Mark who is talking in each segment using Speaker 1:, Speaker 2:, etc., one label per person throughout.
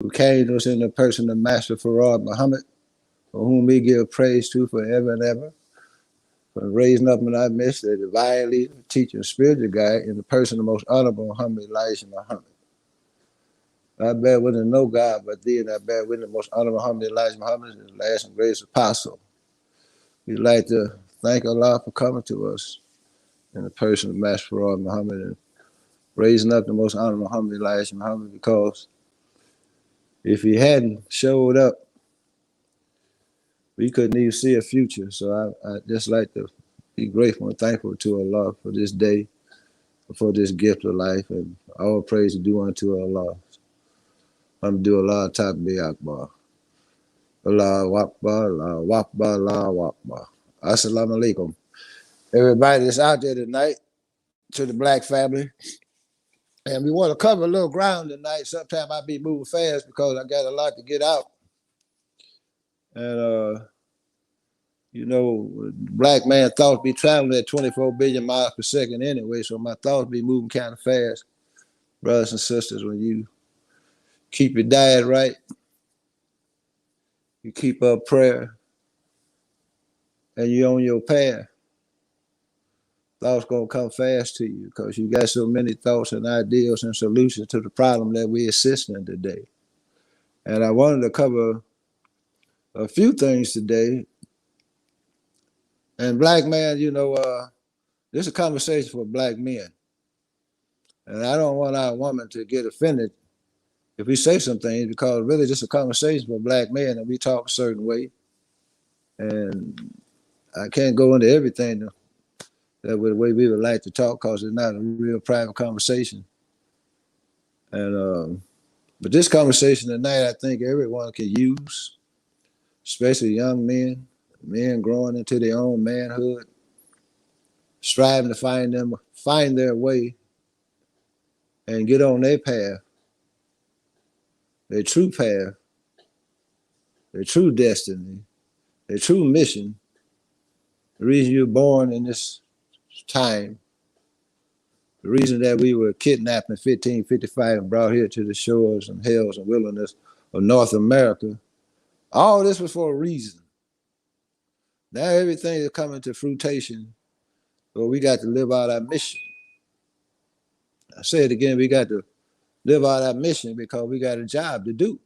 Speaker 1: who came to us in the person of Master Farad Muhammad, for whom we give praise to forever and ever, for raising up in our midst the divine leader, teacher, spiritual guide in the person of the most honorable Muhammad Elijah Muhammad. I bear witness no God but thee, and I bear witness the most honorable Muhammad Elijah Muhammad, his last and greatest apostle. We'd like to thank Allah for coming to us in the person of Master Farad Muhammad and raising up the most honorable Muhammad Elijah Muhammad, because if he hadn't showed up, we couldn't even see a future. So I just like to be grateful and thankful to Allah for this day, for this gift of life, and all praise is due unto Allah. Alhamdulillah, Takbir Akbar. Allahu Akbar, Allahu Akbar, Allahu Akbar. Assalamu alaikum. Everybody that's out there tonight, to the black family. And we want to cover a little ground tonight. Sometimes I be moving fast because I got a lot to get out. And, you know, black man thoughts be traveling at 24 billion miles per second anyway, so my thoughts be moving kind of fast. Brothers and sisters, when you keep your diet right, you keep up prayer, and you're on your path, thoughts gonna come fast to you because you got so many thoughts and ideas and solutions to the problem that we assist in today. And I wanted to cover a few things today. And black man, you know, this is a conversation for black men. And I don't want our woman to get offended if we say some things, because really this is a conversation for black men and we talk a certain way. And I can't go into everything the way we would like to talk, because it's not a real private conversation. And but this conversation tonight, I think everyone can use, especially young men growing into their own manhood, striving to find their way and get on their path, their true path, their true destiny, their true mission, the reason you're born in this time, the reason that we were kidnapped in 1555 and brought here to the shores and hills and wilderness of North America. All this was for a reason. Now everything is coming to fruition, so we got to live out our mission. I say it again, we got to live out our mission because we got a job to do.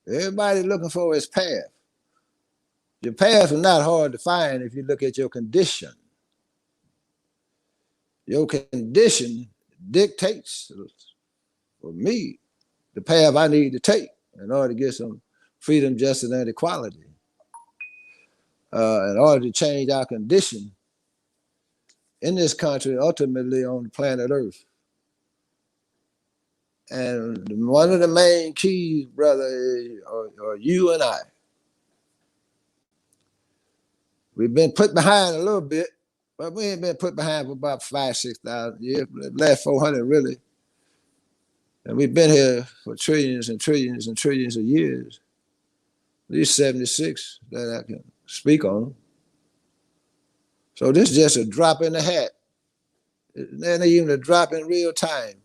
Speaker 1: Everybody looking for his path. Your path is not hard to find if you look at your condition. Your condition dictates, for me, the path I need to take in order to get some freedom, justice, and equality. In order to change our condition in this country, ultimately on the planet Earth. And one of the main keys, brother, are you and I. We've been put behind a little bit, but we ain't been put behind for about 5,000, 6,000 years, the last 400 really. And we've been here for trillions and trillions and trillions of years. At least 76 that I can speak on. So this is just a drop in the hat. It ain't even a drop in real time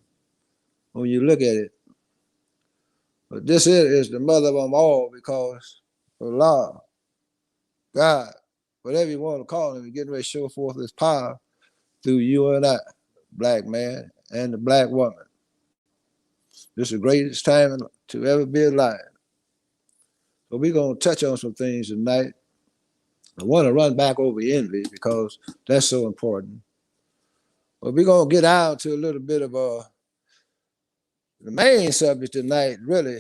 Speaker 1: when you look at it. But this is the mother of them all, because Allah, God, whatever you want to call him, is getting ready to show forth his power through you and I, black man and the black woman. This is the greatest time to ever be alive. So we're going to touch on some things tonight. I want to run back over envy because that's so important. But we're going to get out to a little bit of the main subject tonight, really.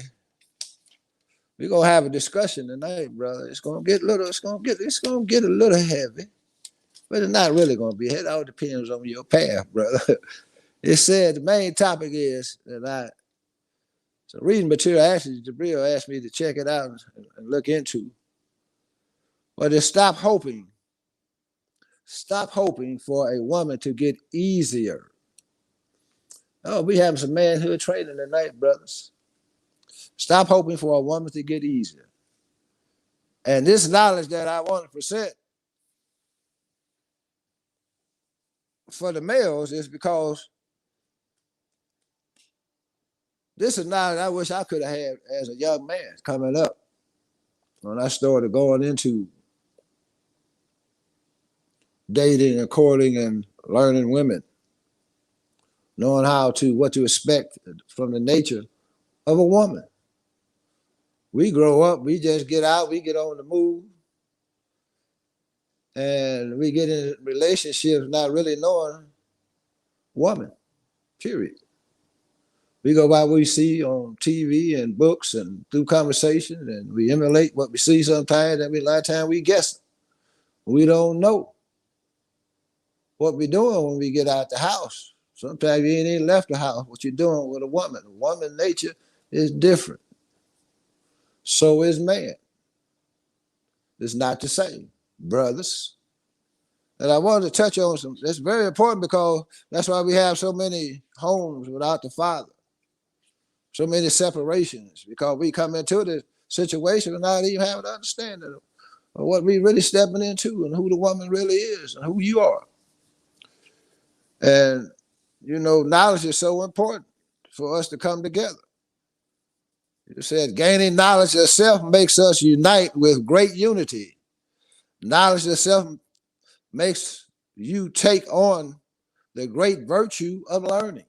Speaker 1: We're going to have a discussion tonight, brother. It's going to get a little heavy, but it's not really going to be. It all depends on your path, brother. It said the main topic is that so reading material, actually, Jabril asked me to check it out and look into. But it's stop hoping for a woman to get easier. Oh, we having some manhood training tonight, brothers. Stop hoping for a woman to get easier. And this knowledge that I want to present for the males is because This is knowledge I wish I could have had as a young man coming up when I started going into dating and courting and learning women, knowing what to expect from the nature of a woman. We grow up, we just get out, we get on the move, and we get in relationships not really knowing woman, period. We go by what we see on TV and books and through conversation, and we emulate what we see sometimes, and a lot of times we guess. We don't know what we're doing when we get out the house. Sometimes you ain't even left the house, what you're doing with a woman. A woman's nature is different. So is man. It's not the same, brothers. And I wanted to touch on some, that's very important because that's why we have so many homes without the father, so many separations, because we come into this situation without even having an understanding of what we really stepping into and who the woman really is and who you are. And, knowledge is so important for us to come together. You said gaining knowledge of self makes us unite with great unity. Knowledge of self makes you take on the great virtue of learning.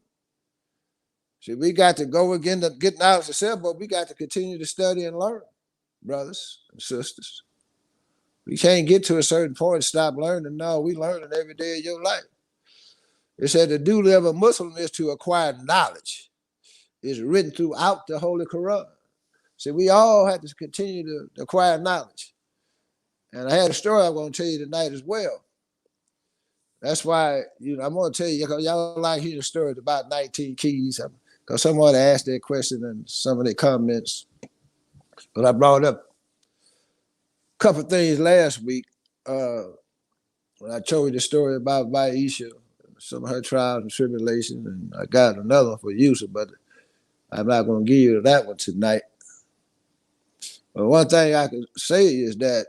Speaker 1: See, we got to go again to get knowledge of self, but we got to continue to study and learn, brothers and sisters. We can't get to a certain point and stop learning. No, we learning every day of your life. It said the duty of a Muslim is to acquire knowledge. It's written throughout the Holy Quran. See, we all have to continue to acquire knowledge. And I had a story I'm going to tell you tonight as well. That's why, I'm going to tell you, because y'all like hearing stories about 19 keys. Because someone asked that question in some of their comments. But I brought up a couple of things last week when I told you the story about Baisha, some of her trials and tribulations, and I got another one for Yusuf, but I'm not going to give you that one tonight. But one thing I can say is that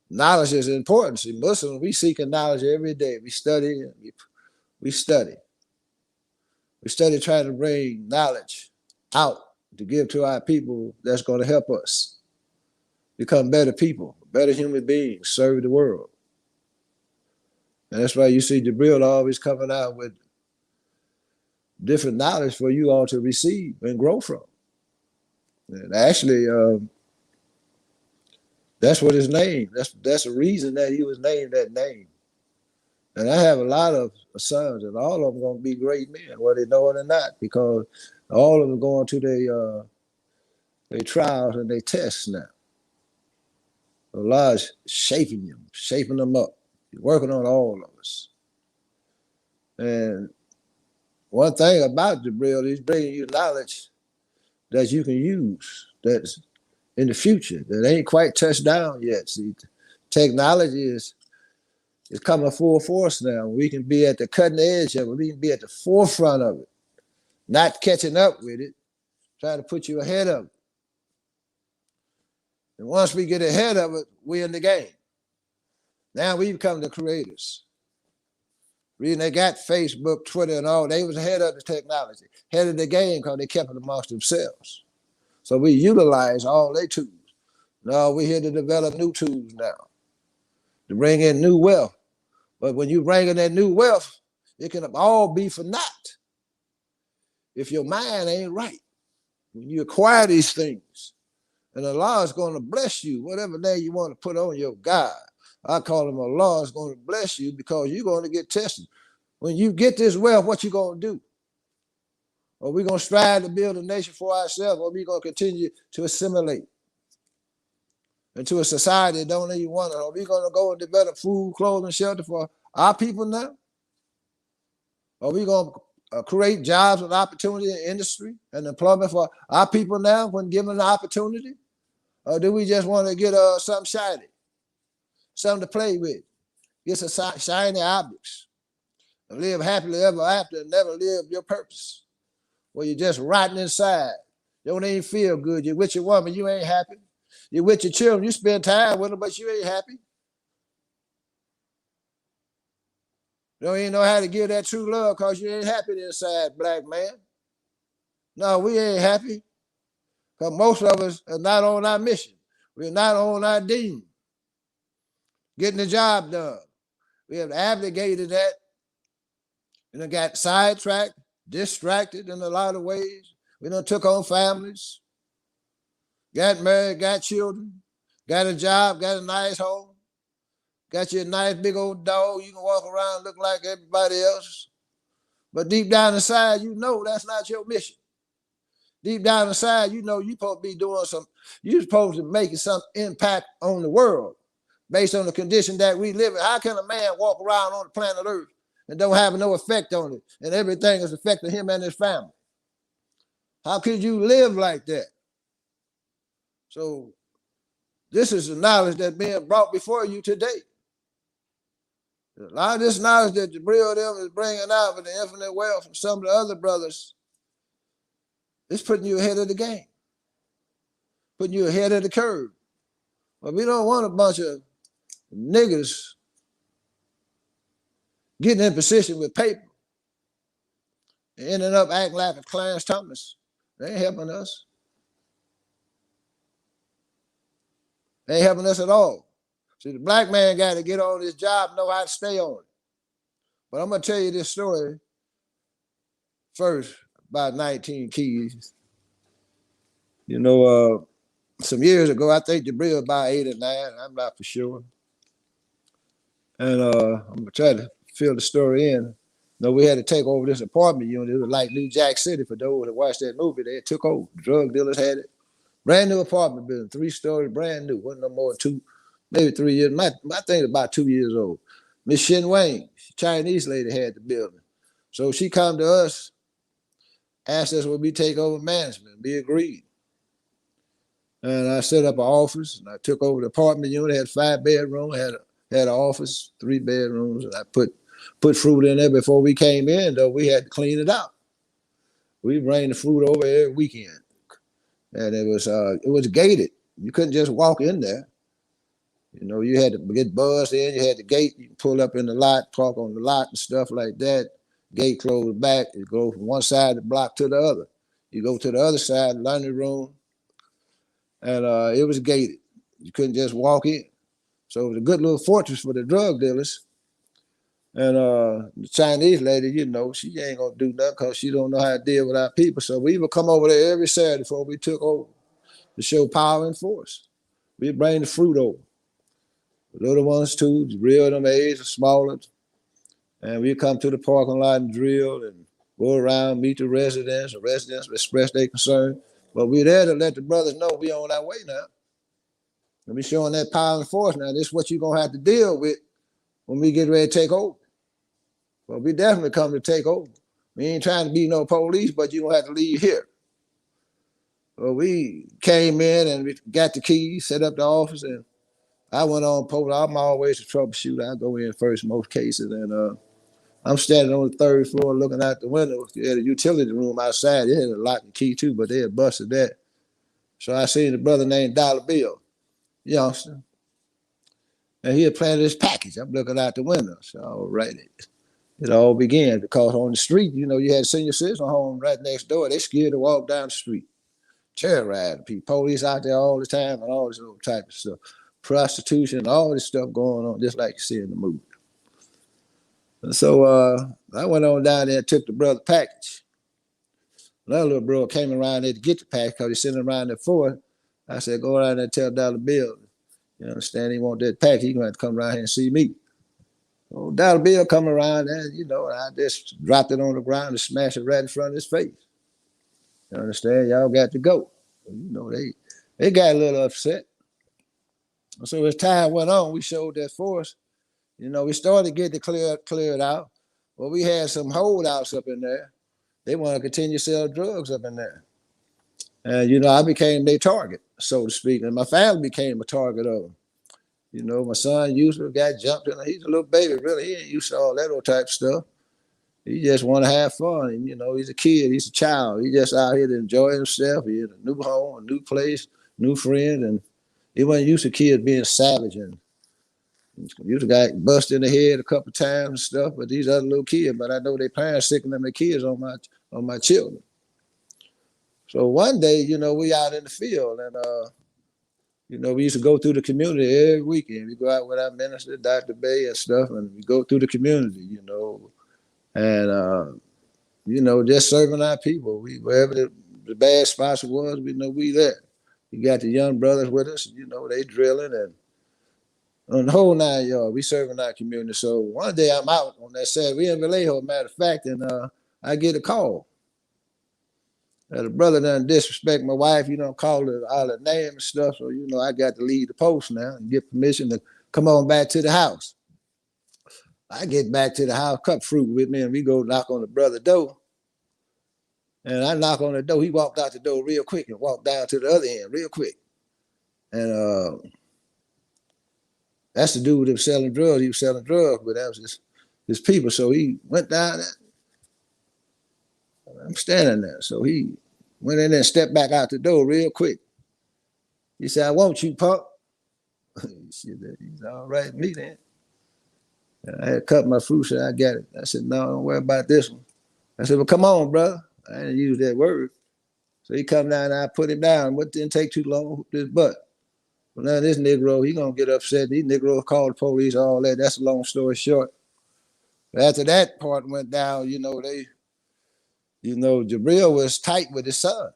Speaker 1: knowledge is important. See, Muslims, we seeking knowledge every day. We study, we study. We study trying to bring knowledge out to give to our people that's going to help us become better people, better human beings, serve the world. And that's why you see Jibril always coming out with different knowledge for you all to receive and grow from. And actually, that's what his name, that's the reason that he was named that name. And I have a lot of sons, and all of them going to be great men, whether they know it or not, because all of them going to their trials and their tests now. Allah is shaping them up, working on all of us. And one thing about Jibril, he's bringing you knowledge that you can use, that's in the future, that ain't quite touched down yet. See, technology is coming full force now. We can be at the cutting edge of it. We can be at the forefront of it, not catching up with it, trying to put you ahead of it. And once we get ahead of it, we're in the game. Now we become the creators. Reason they got Facebook, Twitter, and all, they was ahead of the technology, ahead of the game because they kept it amongst themselves. So we utilize all their tools. Now we're here to develop new tools now, to bring in new wealth. But when you bring in that new wealth, it can all be for naught if your mind ain't right. When you acquire these things, and Allah is going to bless you, whatever name you want to put on your God. I call him Allah is going to bless you because you're going to get tested. When you get this wealth, what you going to do? Are we going to strive to build a nation for ourselves, or are we going to continue to assimilate into a society that don't even want it? Are we going to go and develop food, clothing, shelter for our people now? Are we going to create jobs and opportunity in industry and employment for our people now when given the opportunity? Or do we just want to get something shiny, something to play with, get some shiny objects, and live happily ever after and never live your purpose? Where you're just rotting inside. You don't even feel good. You're with your woman, you ain't happy. You're with your children, you spend time with them, but you ain't happy. You don't even know how to give that true love because you ain't happy inside, black man. No, we ain't happy because most of us are not on our mission. We're not on our dean, getting the job done. We have abdicated that and got sidetracked, distracted in a lot of ways. We done took on families, got married, got children, got a job, got a nice home, got you a nice big old dog. You can walk around and look like everybody else. But deep down inside, you know that's not your mission. Deep down inside, you know you're supposed to be doing you're supposed to make some impact on the world based on the condition that we live in. How can a man walk around on the planet Earth and don't have no effect on it, and everything is affecting him and his family? How could you live like that? So this is the knowledge that's being brought before you today. A lot of this knowledge that Jabril them is bringing out with the infinite wealth from some of the other brothers, it's putting you ahead of the game, putting you ahead of the curve. But we don't want a bunch of niggas getting in position with paper and ending up acting like a Clarence Thomas. They ain't helping us. They ain't helping us at all. See, the black man got to get on this job, know how to stay on it. But I'm going to tell you this story first about 19 Keys. You know, some years ago, I think Jabril about 8 or 9, I'm not for sure. And I'm going to try to fill the story in. No, we had to take over this apartment unit. It was like New Jack City for those that watched that movie. They took over. Drug dealers had it. Brand new apartment building, 3-story, brand new. Wasn't no more than 2, maybe 3 years. My thing is about 2 years old. Miss Shin Wang, Chinese lady, had the building. So she come to us, asked us would we take over management. We agreed. And I set up an office, and I took over the apartment unit. Had 5 bedrooms, had an office, 3 bedrooms, and I put fruit in there before we came in, though we had to clean it out. We bring the fruit over every weekend. And it was gated. You couldn't just walk in there. You know, you had to get buzzed in. You had the gate. You pull up in the lot, park on the lot and stuff like that. Gate closed back. You go from one side of the block to the other. You go to the other side, the laundry room, and it was gated. You couldn't just walk in. So it was a good little fortress for the drug dealers. And the Chinese lady, you know, she ain't gonna do nothing because she don't know how to deal with our people. So we would come over there every Saturday before we took over to show power and force. We bring the fruit over. The little ones too, the real them age, the smaller. And we come to the parking lot and drill and go around, meet the residents. The residents express their concern. But we're there to let the brothers know we on our way now. And we showing that power and force now. This is what you're gonna have to deal with when we get ready to take over. Well, we definitely come to take over. We ain't trying to be no police, but you're gonna have to leave here. Well, we came in and we got the keys, set up the office, and I went on post. I'm always a troubleshooter. I go in first in most cases, and I'm standing on the 3rd floor looking out the window. They had a utility room outside. They had a lock and key too, but they had busted that. So I seen a brother named Dollar Bill, youngster, and he had planted his package. I'm looking out the window. So all right, it all began because on the street, you know, you had senior citizen home right next door. They scared to walk down the street, terrorizing people. Police out there all the time and all this little type of stuff. Prostitution, all this stuff going on, just like you see in the movie. And so I went on down there and took the brother package. Another little bro came around there to get the package because he's sitting around there for it. I said, go around there and tell Dollar Bill, you understand, he want that package, he's going to have to come around here and see me. So Dollar Bill come around there, you know, I just dropped it on the ground and smashed it right in front of his face. You understand? Y'all got to go. You know, they got a little upset. So as time went on, we showed that force. You know, we started to get it cleared out. Well, we had some holdouts up in there. They want to continue to sell drugs up in there. And, you know, I became their target, so to speak. And my family became a target of them. You know, my son Yusuf got jumped in. He's a little baby, really. He ain't used to all that old type of stuff. He just want to have fun. And, you know, he's a kid. He's a child. He just out here to enjoy himself. He had a new home, a new place, new friend. And he wasn't used to kids being savage. And used to got busted in the head a couple of times and stuff. But these other little kids, but I know their parents sicking them their kids on my children. So one day, we out in the field and we used to go through the community every weekend. We go out with our minister, Dr. Bay and stuff, and we go through the community, and just serving our people. We wherever the bad spots was, we know we there. We got the young brothers with us, they drilling and on the whole 9 yards, we serving our community. So one day I'm out on that Saturday. We in Vallejo, matter of fact, and I get a call. The brother done disrespect my wife, call her all her name and stuff. So, I got to leave the post now and get permission to come on back to the house. I get back to the house, cut fruit with me, and we go knock on the brother's door. And I knock on the door. He walked out the door real quick and walked down to the other end real quick. And that's the dude that was selling drugs. He was selling drugs, but that was his people. So he went down there. I'm standing there. So he went in there and stepped back out the door real quick. He said, "I want you, punk." He's all right, me then. And I had cut my fruit, said, "I got it." I said, "No, don't worry about this one." I said, "Well, come on, brother." I didn't use that word. So he come down and I put him down. What didn't take too long, this butt. Well, now this Negro, he gonna get upset. These Negroes call the police, all that. That's a long story short. But after that part went down, Jabril was tight with his son.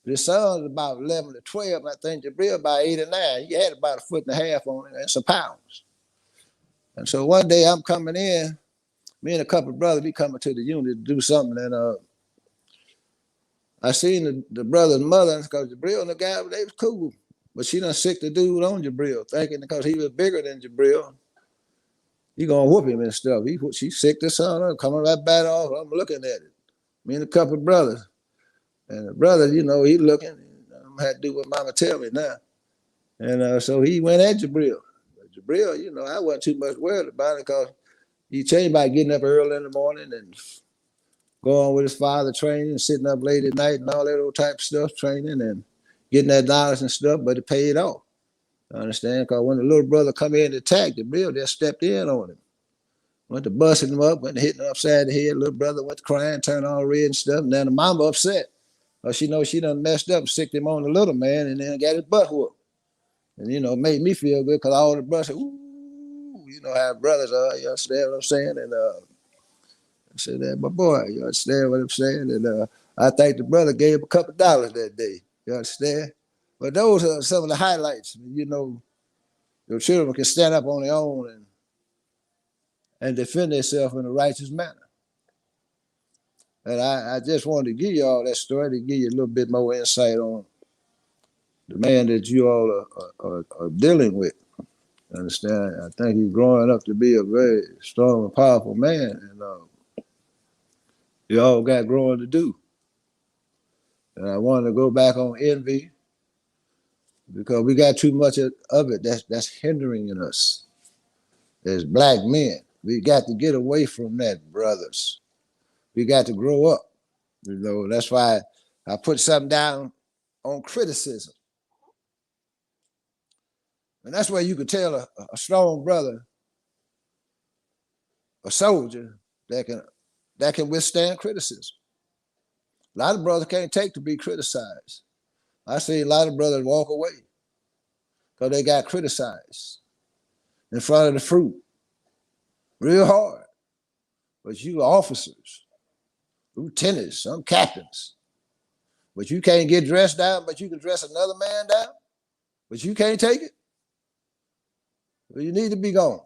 Speaker 1: His son was about 11 to 12. I think Jabril about 8 or 9. He had about 1.5 on him and some pounds. And so one day I'm coming in, me and a couple of brothers, we coming to the unit to do something. And I seen the brother's mother, because Jabril and the guy, they was cool. But she done sick the dude on Jabril, thinking because he was bigger than Jabril, he gonna whoop him and stuff. She sick the son up, coming right back off. I'm looking at it. Me and a couple of brothers. And the brother, he looking. I'm had to do what mama tell me now. And so he went at Jabril. Jabril, I wasn't too much worried about it because he changed by getting up early in the morning and going with his father training and sitting up late at night and all that old type of stuff, training and getting that knowledge and stuff, but it paid off. I understand? Because when the little brother come in to attack, Jabril just stepped in on him. Went to busting him up, went to hitting him upside the head. Little brother went to crying, turned all red and stuff. And then the mama upset. She knows she done messed up, sicked him on the little man, and then got his butt whooped. And, made me feel good because all the brothers said, "Ooh," how brothers are. You understand what I'm saying? And I said, "That my boy, you understand what I'm saying?" And I think the brother gave a couple dollars that day. You understand? But those are some of the highlights. Your children can stand up on their own and defend themselves in a righteous manner. And I just wanted to give you all that story to give you a little bit more insight on the man that you all are dealing with. Understand? I think he's growing up to be a very strong and powerful man, and you all got growing to do. And I wanted to go back on envy because we got too much of it that's hindering us as black men. We got to get away from that, brothers. We got to grow up. That's why I put something down on criticism. And that's where you could tell a strong brother, a soldier that can withstand criticism. A lot of brothers can't take to be criticized. I see a lot of brothers walk away because they got criticized in front of the fruit real hard. But you officers, lieutenants, some captains, but you can't get dressed down, but you can dress another man down, but you can't take it. Well, you need to be gone.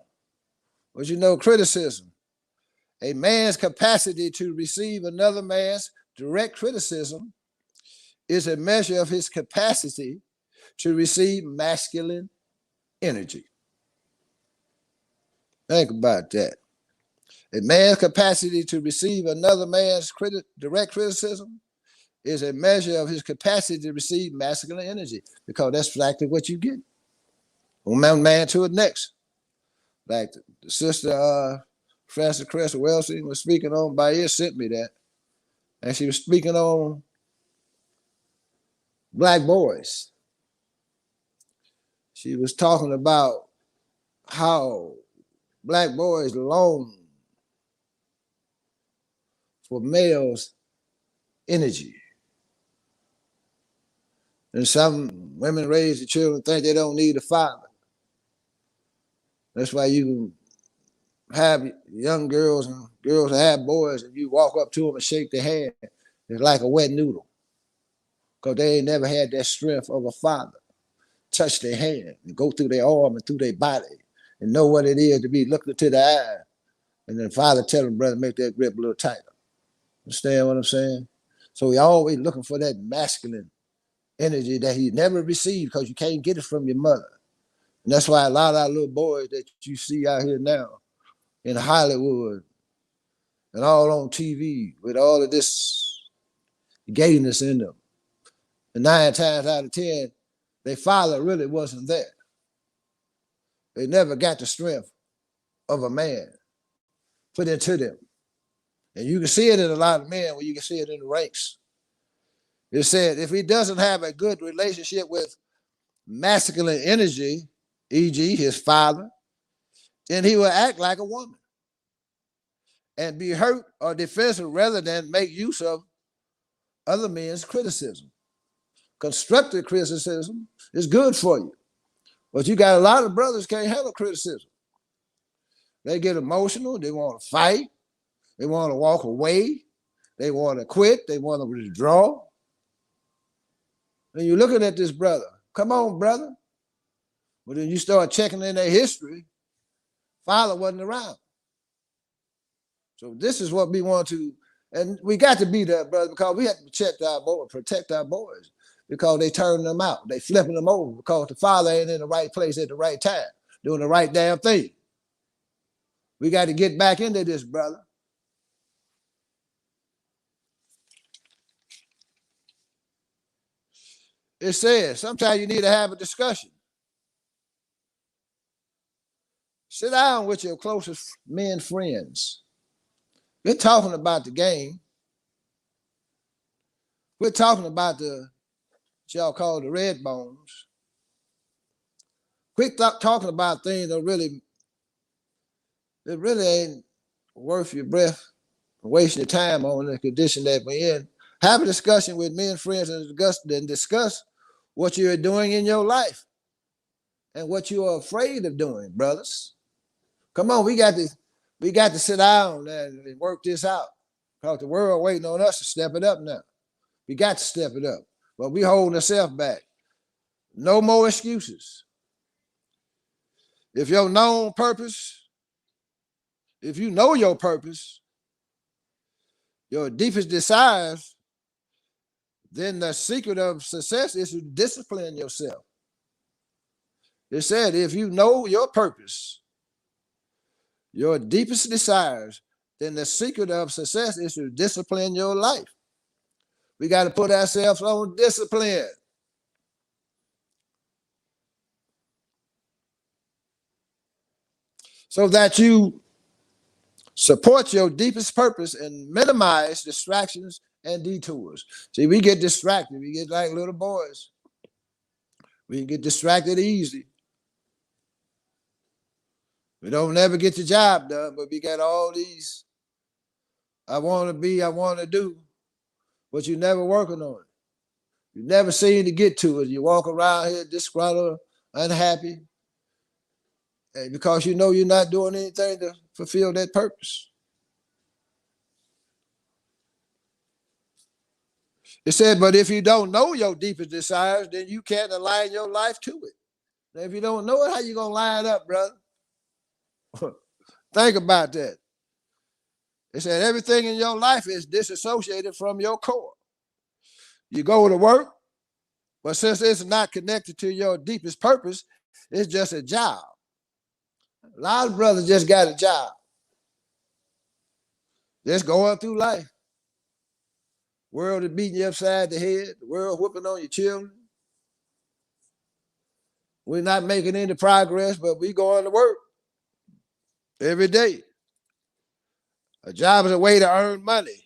Speaker 1: But criticism, a man's capacity to receive another man's direct criticism is a measure of his capacity to receive masculine energy. Think about that. A man's capacity to receive another man's direct criticism is a measure of his capacity to receive masculine energy, because that's exactly what you get. From one man to the next. Like the sister Francis Crest Welsing was speaking on, Basheer sent me that. And she was speaking on black boys. She was talking about how black boys long for males' energy. And some women raise the children think they don't need a father. That's why you have young girls and girls that have boys, and you walk up to them and shake their hand. It's like a wet noodle, because they ain't never had that strength of a father. Touch their hand and go through their arm and through their body and know what it is to be looked into the eye. And then father tell them, brother, make that grip a little tighter. Understand what I'm saying? So we always looking for that masculine energy that he never received, because you can't get it from your mother. And that's why a lot of our little boys that you see out here now in Hollywood and all on TV with all of this gayness in them, and 9 times out of 10, their father really wasn't there. They never got the strength of a man put into them. And you can see it in a lot of men when you can see it in the ranks. It said if he doesn't have a good relationship with masculine energy, e.g. his father, then he will act like a woman and be hurt or defensive rather than make use of other men's criticism. Constructive criticism is good for you. But you got a lot of brothers can't handle criticism. They get emotional, they want to fight, they want to walk away, they want to quit, they want to withdraw. And you're looking at this brother, come on, brother. But then you start checking in their history, father wasn't around. So this is what we want to, and we got to be there, brother, because we have to protect our boys, because they turning them out, they flipping them over, because the father ain't in the right place at the right time, doing the right damn thing. We got to get back into this, brother. It says sometimes you need to have a discussion. Sit down with your closest men friends. We're talking about the game. We're talking about what y'all call the red bones. Quit talking about things that really ain't worth your breath and waste your time on the condition that we're in. Have a discussion with men friends and discuss what you're doing in your life and what you are afraid of doing, brothers. Come on, we got to sit down and work this out, because the world waiting on us to step it up now. We got to step it up, but we holding ourselves back. No more excuses. If your known purpose, if you know your purpose, your deepest desires, then the secret of success is to discipline yourself. It said, if you know your purpose, your deepest desires, then the secret of success is to discipline your life. We got to put ourselves on discipline. So that you support your deepest purpose and minimize distractions and detours. See, we get distracted. We get like little boys. We get distracted easy. We don't never get the job done, but we got all these I want to be, I want to do, but you never working on it. You never seem to get to it. You walk around here disgruntled, unhappy, because you know you're not doing anything to fulfill that purpose. It said, but if you don't know your deepest desires, then you can't align your life to it. Now, if you don't know it, how you gonna line up, brother? Think about that. It said everything in your life is disassociated from your core. You go to work, but since it's not connected to your deepest purpose, it's just a job. A lot of brothers just got a job. Just going through life. World is beating you upside the head. The world whooping on your children. We're not making any progress, but we going to work every day. A job is a way to earn money.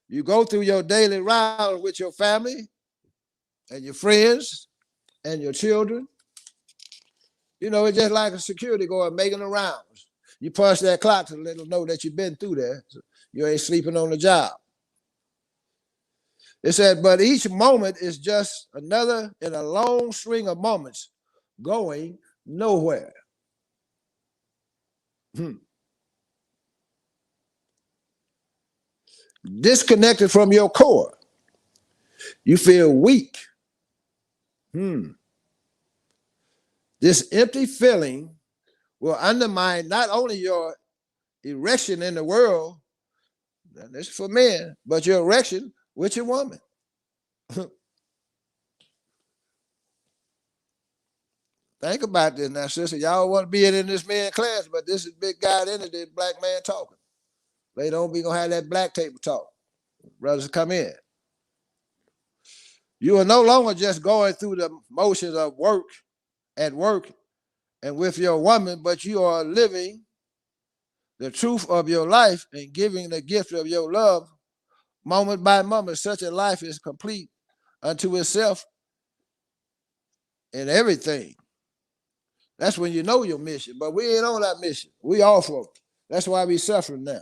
Speaker 1: You go through your daily round with your family and your friends and your children. You know, it's just like a security guard making the rounds. You punch that clock to let them know that you've been through there. So you ain't sleeping on the job. It said, but each moment is just another in a long string of moments going nowhere. Disconnected from your core. You feel weak. This empty feeling will undermine not only your erection in the world, this is for men, but your erection with your woman. Think about this now, sister. Y'all want to be in this man class, but this is big guy in it, this black man talking. Later on, we gonna have that black table talk. Brothers come in. You are no longer just going through the motions of work, at work, and with your woman, but you are living the truth of your life and giving the gift of your love moment by moment. Such a life is complete unto itself in everything. That's when you know your mission, but we ain't on that mission. We off of it. That's why we suffering now.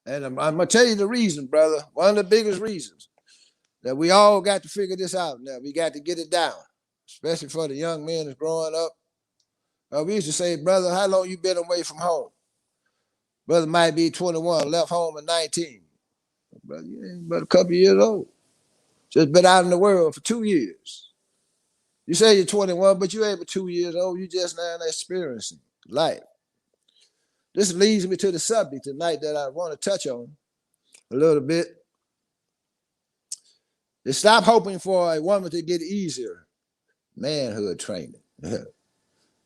Speaker 1: And I'm gonna tell you the reason, brother. One of the biggest reasons that we all got to figure this out now. We got to get it down, especially for the young men that's growing up. We used to say, brother, how long you been away from home? Brother might be 21, left home at 19. Brother, you ain't but a couple years old. Just been out in the world for 2 years. You say you're 21, but you ain't but 2 years old. You just now experiencing life. This leads me to the subject tonight that I want to touch on a little bit. Is stop hoping for a woman to get easier. Manhood training.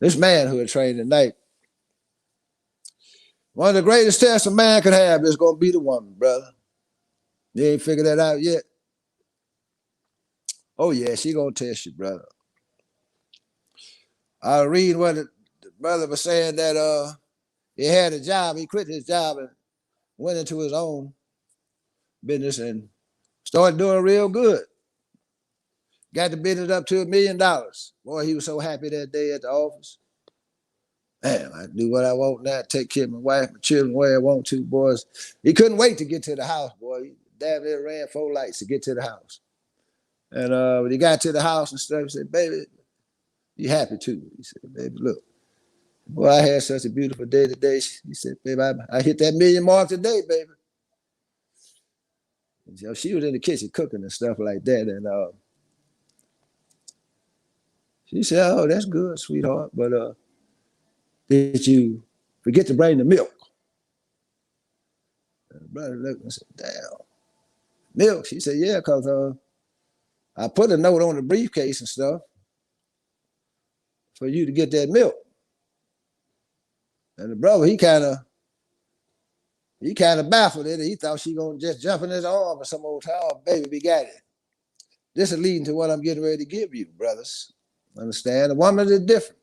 Speaker 1: This manhood training tonight. One of the greatest tests a man could have is going to be the woman, brother. You ain't figured that out yet? Oh, yeah, she going to test you, brother. I was reading what the brother was saying that he had a job. He quit his job and went into his own business and started doing real good. Got the business up to $1 million. Boy, he was so happy that day at the office. Man, I do what I want now, take care of my wife, my children where I want to, boys. He couldn't wait to get to the house, boy. He damn near ran 4 lights to get to the house. And when he got to the house and stuff, he said, baby, you happy too? He said, baby, look, boy, I had such a beautiful day today. He said, baby, I hit that 1 million mark today, baby. And, you know, she was in the kitchen cooking and stuff like that. And she said, oh, that's good, sweetheart. But did you forget to bring the milk? And the brother looked and said, damn, milk? She said, yeah, because I put a note on the briefcase and stuff for you to get that milk. And the brother, he kind of baffled it. He thought she gonna just jump in his arm or some old time. Oh, baby, we got it. This is leading to what I'm getting ready to give you, brothers. Understand? The woman is different.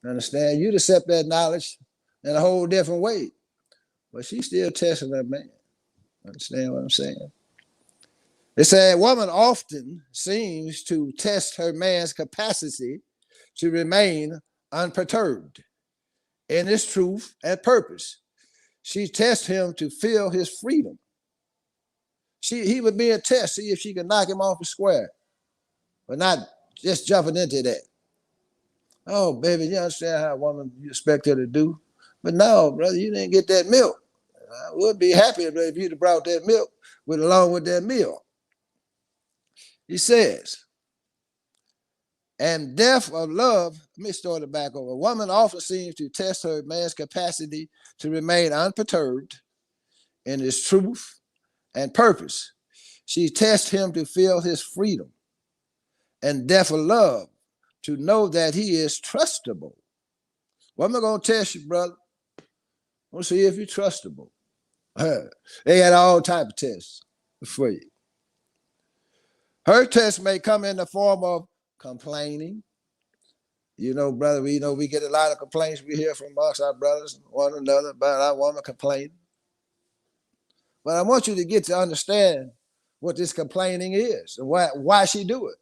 Speaker 1: Understand? You'd accept that knowledge in a whole different way. But she's still testing that man. Understand what I'm saying? It said, a woman often seems to test her man's capacity to remain unperturbed in his truth and purpose. She tests him to feel his freedom. He would be a test, see if she can knock him off the square, but not just jumping into that. Oh, baby, you understand how a woman you expect her to do? But no, brother, you didn't get that milk. I would be happy if you'd have brought that milk along with that meal. He says, and depth of love, let me start it back over. A woman often seems to test her man's capacity to remain unperturbed in his truth and purpose. She tests him to feel his freedom and depth of love, to know that he is trustable. What am I going to test you, brother? I want to see if you're trustable. They got all type of tests for you. Her test may come in the form of complaining. You know, brother, we get a lot of complaints we hear from amongst our brothers and one another about our woman complaining. But I want you to get to understand what this complaining is and why she do it.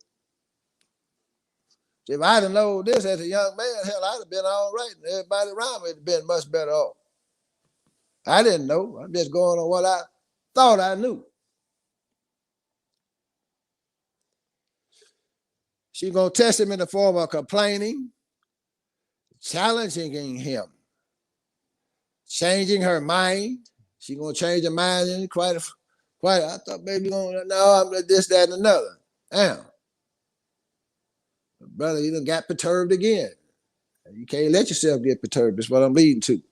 Speaker 1: If I'd have known this as a young man, hell, I'd have been all right. And everybody around me would have been much better off. I didn't know. I'm just going on what I thought I knew. She's going to test him in the form of complaining, challenging him, changing her mind. She's going to change her mind in quite. I thought maybe no, I'm this, that, and another. Damn. Brother, you done got perturbed again. You can't let yourself get perturbed. That's what I'm leading to.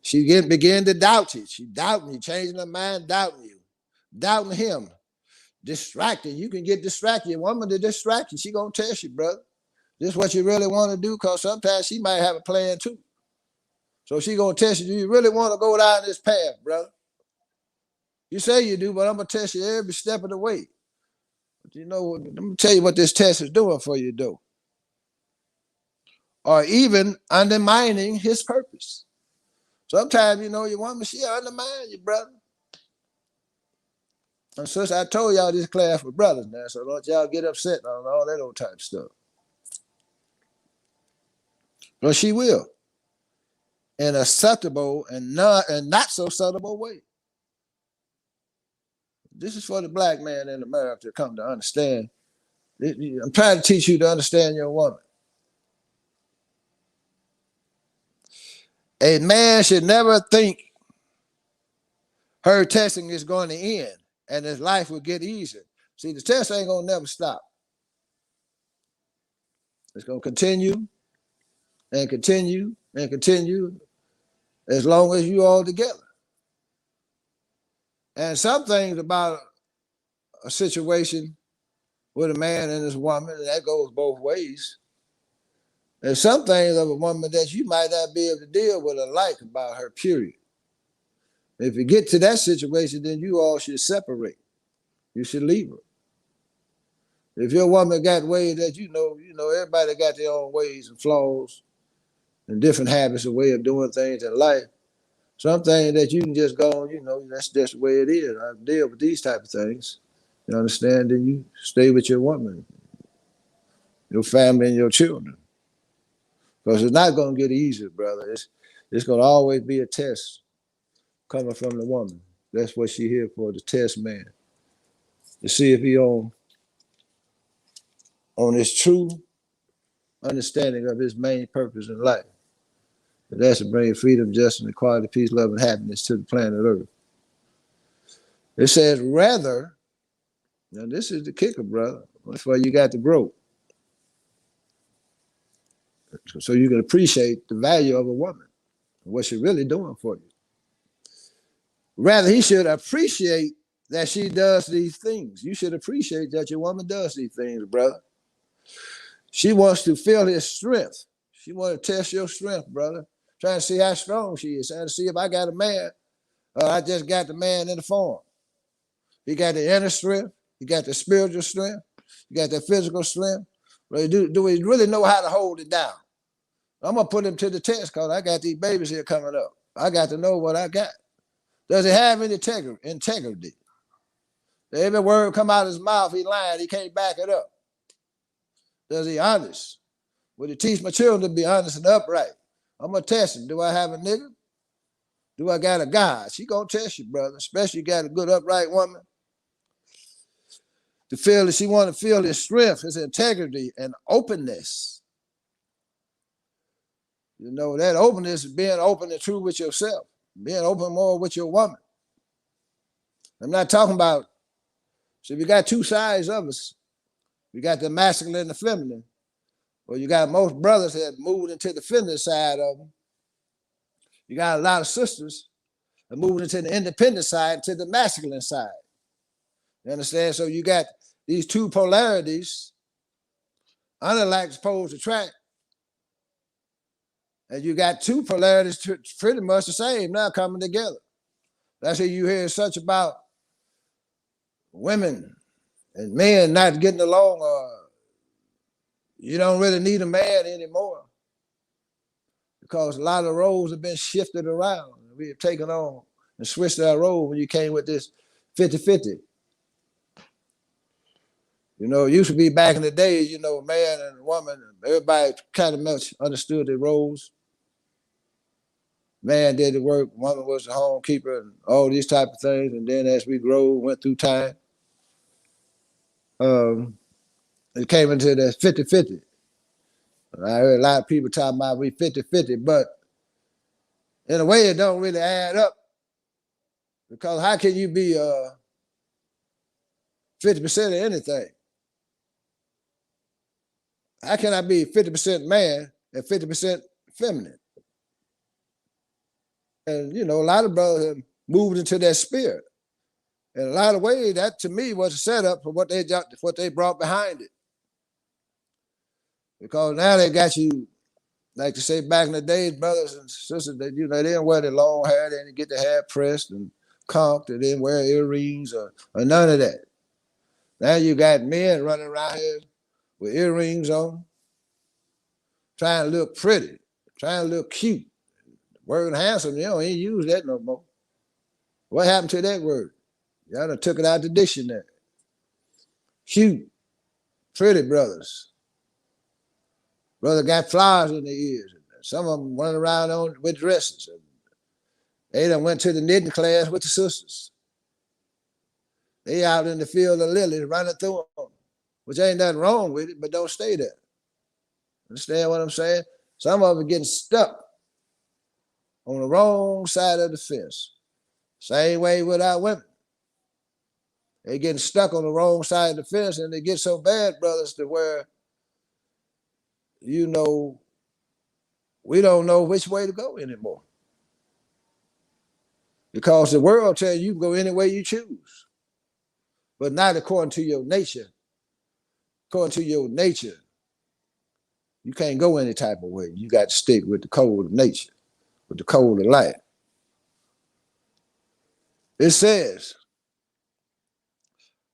Speaker 1: She began to doubt you. She doubting you, changing her mind, doubting you, doubting him, distracted. You can get distracted. A woman to distract you, she gonna test you, brother. This is what you really want to do, because sometimes she might have a plan too. So she gonna test you. Do you really want to go down this path, brother? You say you do, but I'm gonna test you every step of the way. But you know, let me tell you what this test is doing for you, though. Or even undermining his purpose. Sometimes, you know, your woman, she undermine you, brother. And since I told y'all this class for brothers now, so don't y'all get upset on all that old type of stuff. But she will, in a subtle and not so subtle way. This is for the black man in America to come to understand. I'm trying to teach you to understand your woman. A man should never think her testing is going to end and his life will get easier. See, the test ain't going to never stop. It's going to continue and continue and continue as long as you all together. And some things about a situation with a man and his woman, and that goes both ways. There's some things of a woman that you might not be able to deal with or like about her, period. If you get to that situation, then you all should separate. You should leave her. If your woman got ways that you know, everybody got their own ways and flaws and different habits, a way of doing things in life. Some things that you can just go, that's just the way it is. I deal with these type of things. You understand? Then you stay with your woman, your family, and your children. Because it's not going to get easier, brother. It's going to always be a test coming from the woman. That's what she's here for, the test man. To see if he on his true understanding of his main purpose in life. And that's to bring freedom, justice, equality, peace, love, and happiness to the planet Earth. It says, rather, now this is the kicker, brother. That's why you got to grow. So you can appreciate the value of a woman, what she's really doing for you. Rather, he should appreciate that she does these things. You should appreciate that your woman does these things, brother. She wants to feel his strength. She wants to test your strength, brother. Trying to see how strong she is. Trying to see if I got a man or I just got the man in the form. He got the inner strength. He got the spiritual strength. He got the physical strength. But do we really know how to hold it down? I'm going to put him to the test because I got these babies here coming up. I got to know what I got. Does he have any integrity? Every word come out of his mouth, he lying. He can't back it up. Does he honest? Would he teach my children to be honest and upright? I'm going to test him. Do I have a nigga? Do I got a guy? She going to test you, brother, especially you got a good, upright woman. To feel that she want to feel his strength, his integrity, and openness. You know, that openness is being open and true with yourself, being open more with your woman. I'm not talking about, so we got two sides of us. We got the masculine and the feminine. Well, you got most brothers that moved into the feminine side of them. You got a lot of sisters that moved into the independent side, to the masculine side. You understand? So you got these two polarities, unlike poles attract, and you got two polarities pretty much the same now coming together. That's what you hear such about women and men not getting along, or you don't really need a man anymore because a lot of roles have been shifted around. We have taken on and switched our role when you came with this 50-50. You know, it used to be back in the day, you know, man and woman, everybody kind of much understood their roles. Man did the work, woman was the home keeper, and all these type of things. And then as we grow, went through time, Um, it came into the 50-50. I heard a lot of people talking about we 50-50, but in a way it don't really add up because how can you be 50% of anything? How can I be 50% man and 50% feminine? And a lot of brothers have moved into that spirit. In a lot of ways, that to me was a setup for what they brought behind it. Because now they got you, like to say back in the days, brothers and sisters, that they didn't wear the long hair, they didn't get the hair pressed and conked, they didn't wear earrings or none of that. Now you got men running around here with earrings on, trying to look pretty, trying to look cute. Word handsome, ain't use that no more. What happened to that word? Y'all done took it out the dictionary. Cute, pretty brothers. Brother got flowers in their ears. Some of them running around with dresses. They done went to the knitting class with the sisters. They out in the field of lilies running through them, which ain't nothing wrong with it, but don't stay there. Understand what I'm saying? Some of them getting stuck on the wrong side of the fence. Same way with our women. They getting stuck on the wrong side of the fence, and they get so bad, brothers, to where, we don't know which way to go anymore. Because the world tells you can go any way you choose, but not according to your nature. According to your nature, you can't go any type of way. You got to stick with the code of nature, with the code of life. It says,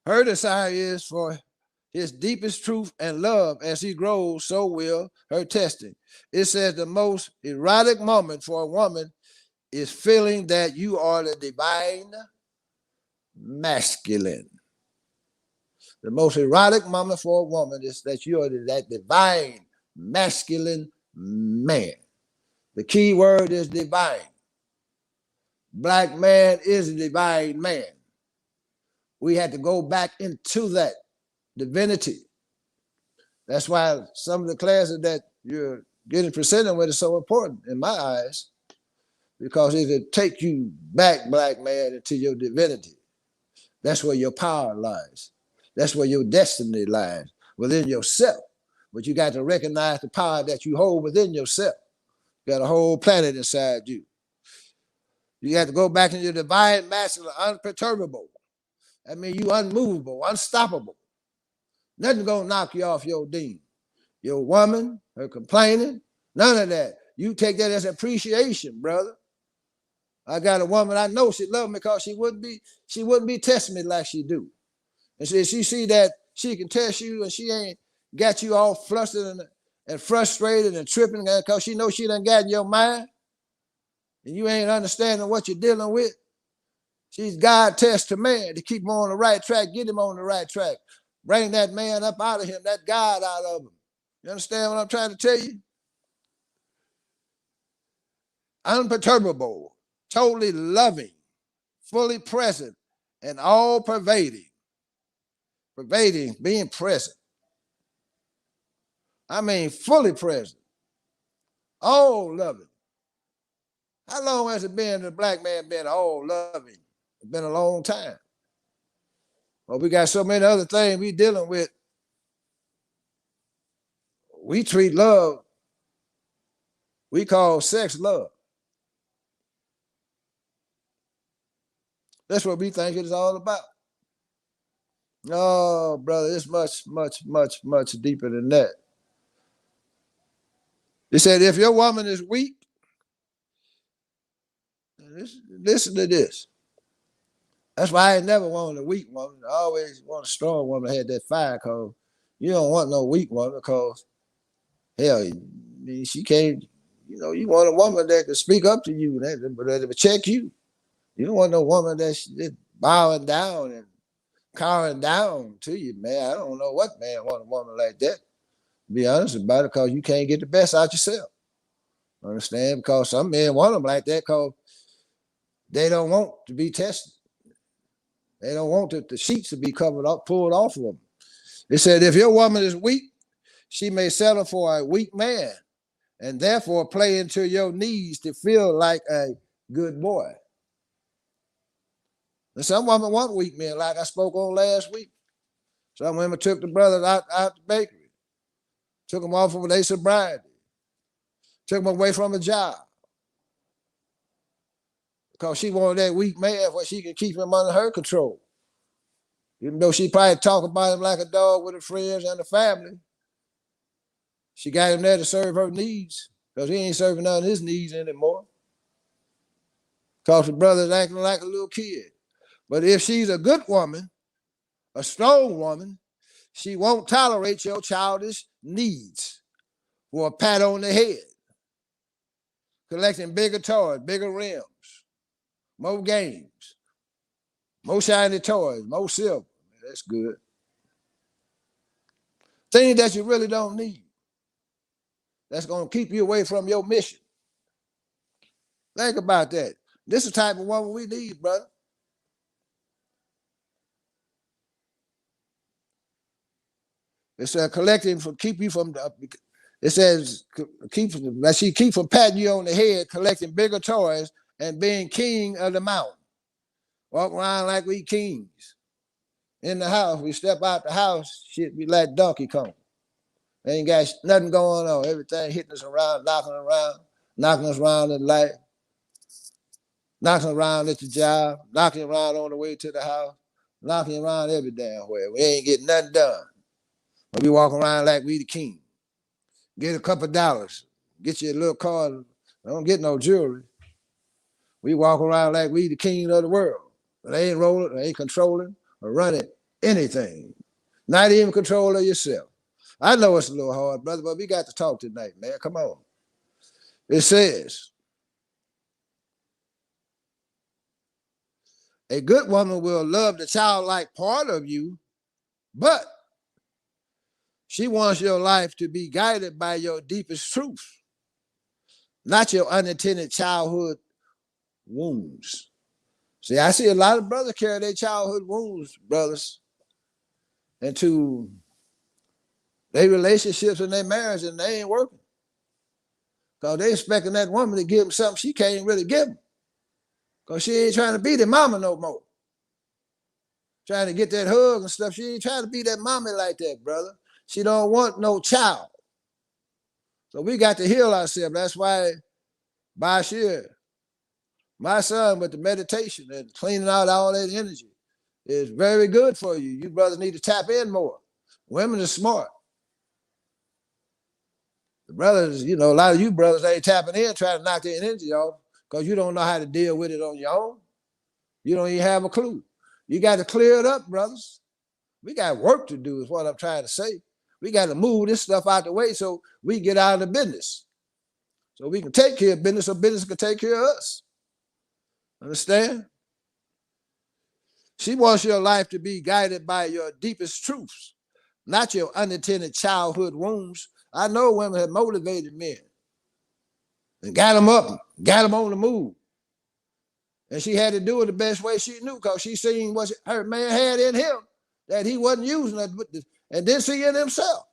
Speaker 1: her desire is for his deepest truth and love. As he grows, so will her testing. It says the most erotic moment for a woman is feeling that you are the divine masculine. The most erotic moment for a woman is that you are that divine masculine man. The key word is divine. Black man is a divine man. We had to go back into that divinity. That's why some of the classes that you're getting presented with is so important in my eyes, because it'll take you back, black man, into your divinity. That's where your power lies. That's where your destiny lies, within yourself. But you got to recognize the power that you hold within yourself. You got a whole planet inside you. You have to go back into your divine masculine, unperturbable. I mean, you unmovable, unstoppable. Nothing gonna knock you off your dean. Your woman, her complaining, none of that. You take that as appreciation, brother. I got a woman, I know she loved me because she wouldn't be testing me like she do. And she see that she can test you and she ain't got you all flustered and frustrated and tripping because she knows she done got in your mind and you ain't understanding what you're dealing with. She's God test to man to keep him on the right track, get him on the right track. Bring that man up out of him, that God out of him. You understand what I'm trying to tell you? Unperturbable, totally loving, fully present, and all pervading. Pervading, being present. I mean, fully present, all loving. How long has it been the black man been all loving? It's been a long time. Well, we got so many other things we dealing with. We treat love, we call sex love. That's what we think it's all about. No, brother, it's much, much, much, much deeper than that. He said, if your woman is weak, listen to this. That's why I ain't never wanted a weak woman. I always want a strong woman that had that fire, because you don't want no weak woman, because hell, she can't, you want a woman that can speak up to you, that will check you. You don't want no woman that's just bowing down and cowering down to you, man. I don't know what man want a woman like that. To be honest about it, because you can't get the best out yourself. Understand? Because some men want them like that because they don't want to be tested. They don't want the sheets to be covered up, pulled off of them. It said, if your woman is weak, she may settle for a weak man and therefore play into your needs to feel like a good boy. And some women want weak men, like I spoke on last week. Some women took the brothers out the bakery, took them off of their sobriety, took them away from a job. Because she wanted that weak man where she could keep him under her control. Even though she probably talk about him like a dog with her friends and the family, she got him there to serve her needs because he ain't serving none of his needs anymore. Because the brother's acting like a little kid. But if she's a good woman, a strong woman, she won't tolerate your childish needs for a pat on the head, collecting bigger toys, bigger rims, more games, more shiny toys, more silver. That's good. Things that you really don't need. That's going to keep you away from your mission. Think about that. This is the type of woman we need, brother. It says collecting for keep you from it says keep from patting you on the head, collecting bigger toys, and being king of the mountain. Walk around like we kings. In the house, we step out the house, shit, we like Donkey Kong. Ain't got nothing going on. Everything hitting us around, knocking us around in life, knocking around at the job, knocking around on the way to the house, knocking around every damn where. We ain't getting nothing done. But we walk around like we the king. Get a couple of dollars, get you a little card. Don't get no jewelry. We walk around like we the king of the world. But they ain't rolling, they ain't controlling or running anything. Not even control of yourself. I know it's a little hard, brother, but we got to talk tonight, man. Come on. It says, a good woman will love the childlike part of you, but she wants your life to be guided by your deepest truth, not your unintended childhood wounds. See, I see a lot of brothers carry their childhood wounds, brothers, into their relationships and their marriage, and they ain't working. Because they expecting that woman to give them something she can't really give them. Because she ain't trying to be the mama no more. Trying to get that hug and stuff. She ain't trying to be that mommy like that, brother. She don't want no child. So we got to heal ourselves. That's why Basheer, my son, with the meditation and cleaning out all that energy is very good for you. You brothers need to tap in more. Women are smart. The brothers, you know, a lot of you brothers ain't tapping in, trying to knock their energy off because you don't know how to deal with it on your own. You don't even have a clue. You got to clear it up, brothers. We got work to do is what I'm trying to say. We got to move this stuff out the way so we get out of the business. So we can take care of business so business can take care of us. Understand? She wants your life to be guided by your deepest truths, not your unintended childhood wounds. I know women have motivated men and got them up, got them on the move. And she had to do it the best way she knew because she seen what her man had in him that he wasn't using it and didn't see in himself.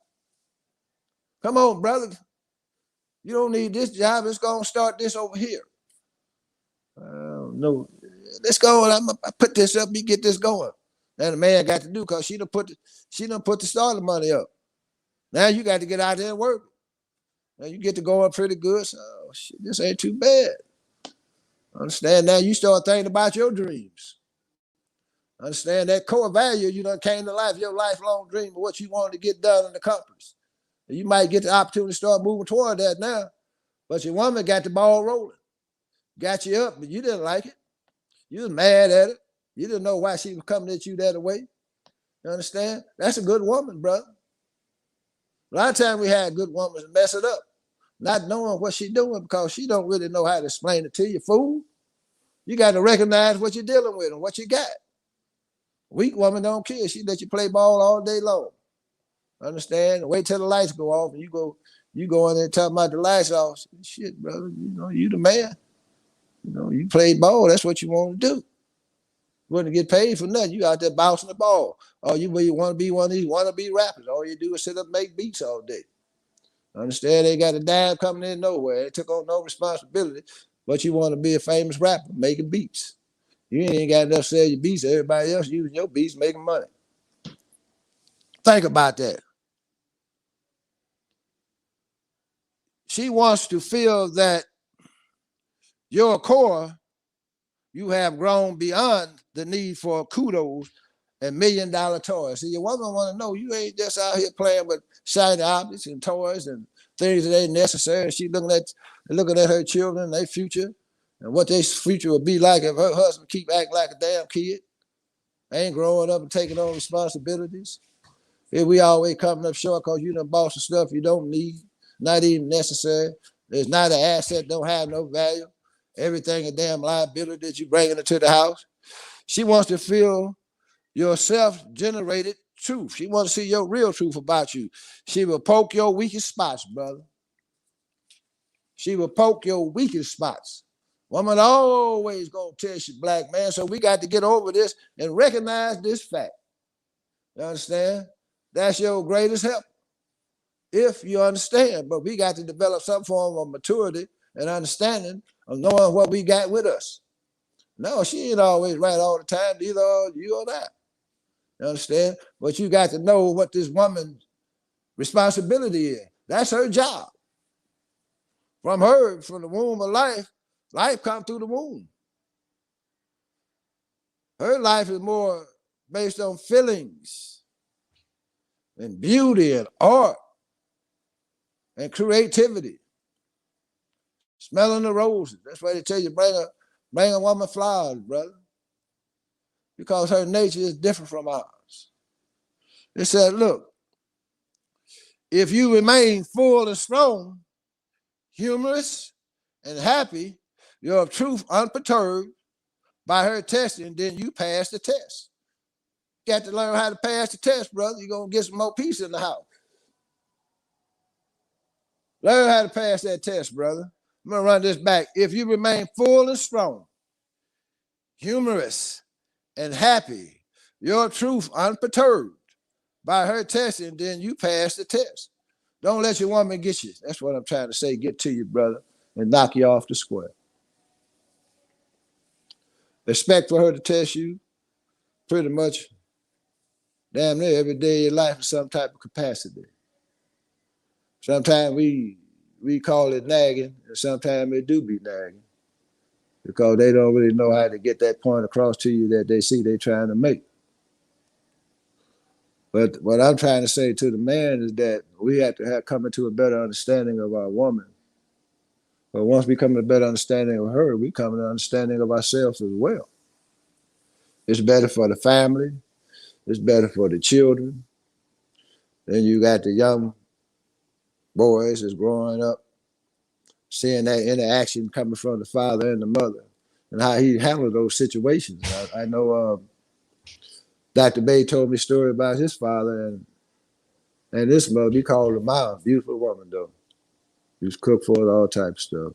Speaker 1: Come on, brother. You don't need this job. Let's go and start this over here. No, let's go. I put this up. You get this going. And the man got to do because she done put the starter money up. Now you got to get out there and work. Now you get to going pretty good. So shit, this ain't too bad. Understand? Now you start thinking about your dreams. Understand that core value you done came to life, your lifelong dream of what you wanted to get done and accomplish. You might get the opportunity to start moving toward that now, but your woman got the ball rolling, got you up, but you didn't like it. You was mad at it. You didn't know why she was coming at you that way. You understand? That's a good woman, brother. A lot of times we had good women mess it up, not knowing what she's doing because she don't really know how to explain it to you, fool. You got to recognize what you're dealing with and what you got. Weak woman don't care. She let you play ball all day long. Understand? Wait till the lights go off and you go in there talking about the lights off. Shit, brother. You know, you the man. You know, you play ball. That's what you want to do. Wouldn't get paid for nothing. You out there bouncing the ball. Or you want to be one of these wannabe rappers. All you do is sit up and make beats all day. Understand? They got a dime coming in nowhere. They took on no responsibility. But you want to be a famous rapper making beats. You ain't got enough to sell your beats. Everybody else using your beats making money. Think about that. She wants to feel that your core, you have grown beyond the need for kudos and $1,000,000 toys. See, your woman want to know you ain't just out here playing with shiny objects and toys and things that ain't necessary. She looking at her children, their future, and what their future would be like if her husband keep acting like a damn kid, ain't growing up and taking on responsibilities. If we always coming up short because you done bought some stuff you don't need, not even necessary. It's not an asset, don't have no value. Everything a damn liability that you bringing into the house. She wants to feel your self-generated truth. She wants to see your real truth about you. She will poke your weakest spots, brother. She will poke your weakest spots. Woman always gonna test you, black man. So we got to get over this and recognize this fact. You understand? That's your greatest help, if you understand. But we got to develop some form of maturity and understanding of knowing what we got with us. No, she ain't always right all the time, neither are you or that. You understand? But you got to know what this woman's responsibility is. That's her job. From her, from the womb of life, life comes through the womb. Her life is more based on feelings and beauty and art and creativity. Smelling the roses. That's why they tell you bring a woman flowers, brother. Because her nature is different from ours. They said, look, if you remain full and strong, humorous and happy, you're of truth unperturbed by her testing, then you pass the test. You got to learn how to pass the test, brother. You're going to get some more peace in the house. Learn how to pass that test, brother. I'm going to run this back. If you remain full and strong, humorous and happy, your truth unperturbed by her testing, then you pass the test. Don't let your woman get you. That's what I'm trying to say. Get to you, brother, and knock you off the square. Expect for her to test you pretty much damn near every day of your life in some type of capacity. Sometimes we call it nagging, and sometimes it do be nagging because they don't really know how to get that point across to you that they see they're trying to make. But what I'm trying to say to the man is that we have to come into a better understanding of our woman. But once we come to a better understanding of her, we come to an understanding of ourselves as well. It's better for the family. It's better for the children. Then you got the young boys that's growing up, seeing that interaction coming from the father and the mother and how he handled those situations. I know Dr. Bay told me a story about his father and this mother. He called her mom, beautiful woman though. He was cook for her, all types of stuff.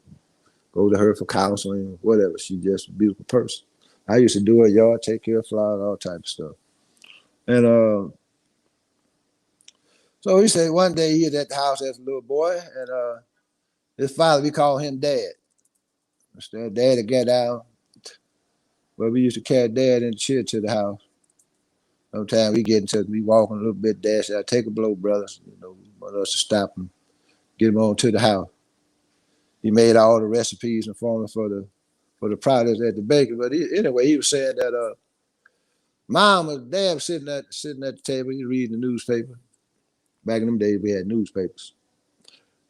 Speaker 1: Go to her for counseling, whatever. She's just a beautiful person. I used to do her yard, take care of flowers, all types of stuff. And so he said one day he was at the house as a little boy, and his father, we call him Dad. Instead, Dad would get down. Well, we used to carry Dad in the chair to the house. Sometimes we walking a little bit, Dad said, take a blow, brothers. You know, we want us to stop him, get him on to the house. He made all the recipes and formulas for the products at the bakery. But anyway, he was saying that Mom and Dad was sitting at the table, he reading the newspaper. Back in them days, we had newspapers.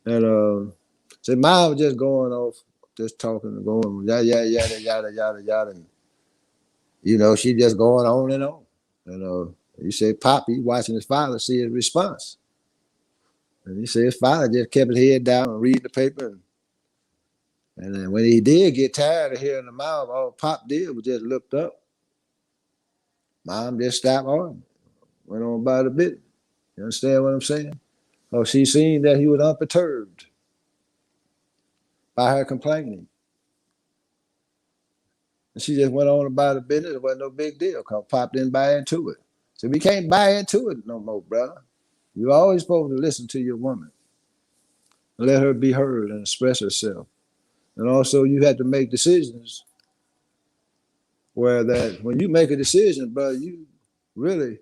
Speaker 1: And said, Mom was just going off, just talking and going, yada, yada, yada, yada, yada, yada. And, you know, she just going on and on. And he said, Pop, he watching his father see his response. And he said his father just kept his head down and reading the paper. And then when he did get tired of hearing the mouth, all Pop did was just looked up. Mom just stopped on, went on about a bit. You understand what I'm saying? Oh, she seen that he was unperturbed by her complaining. And she just went on about her business. It wasn't no big deal. Cause Pop didn't buy into it. So we can't buy into it no more, brother. You're always supposed to listen to your woman and let her be heard and express herself. And also, you have to make decisions where that when you make a decision, brother, you really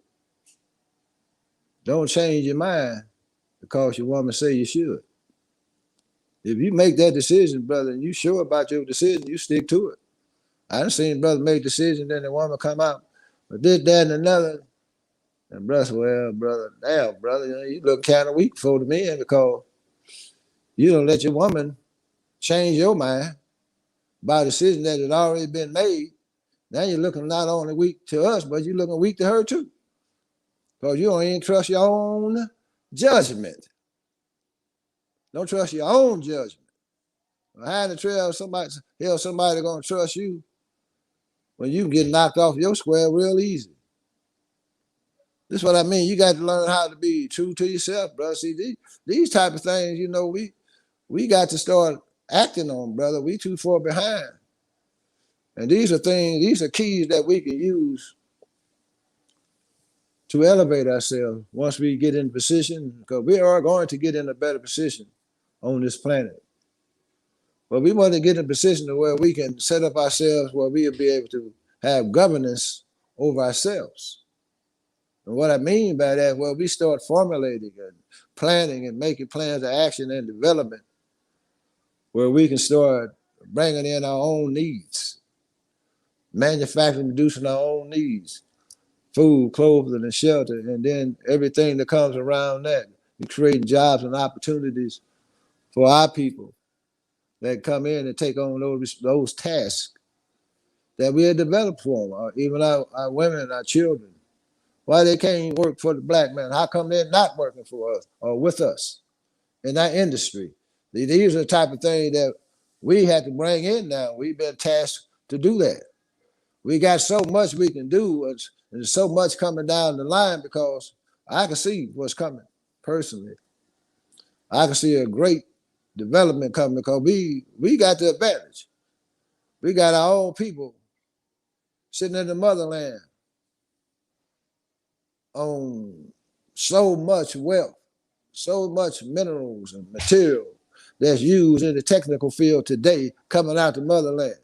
Speaker 1: don't change your mind because your woman say you should. If you make that decision, brother, and you sure about your decision, you stick to it. I done seen brother make decisions, then the woman come out, but this, that, and another. And brother said, well, brother, damn, brother, you look kind of weak for the men because you don't let your woman change your mind by a decision that had already been made. Now you're looking not only weak to us, but you're looking weak to her too. Because you don't even trust your own judgment. Don't trust your own judgment. Behind the trail, somebody gonna trust you when you can get knocked off your square real easy. This is what I mean. You got to learn how to be true to yourself, brother. See, these type of things, we got to start acting on, brother. We too far behind. And these are keys that we can use to elevate ourselves once we get in position, because we are going to get in a better position on this planet. But we want to get in a position to where we can set up ourselves where we'll be able to have governance over ourselves. And what I mean by that, well, we start formulating and planning and making plans of action and development where we can start bringing in our own needs, manufacturing, producing our own needs, food, clothing, and shelter, and then everything that comes around that. We create jobs and opportunities for our people that come in and take on those tasks that we have developed for them, or even our women and our children. Why they can't work for the black man? How come they're not working for us or with us in that industry? These are the type of things that we have to bring in now. We've been tasked to do that. We got so much we can do, and there's so much coming down the line because I can see what's coming personally. I can see a great development coming because we got the advantage. We got our own people sitting in the motherland on so much wealth, so much minerals and material that's used in the technical field today coming out the motherland.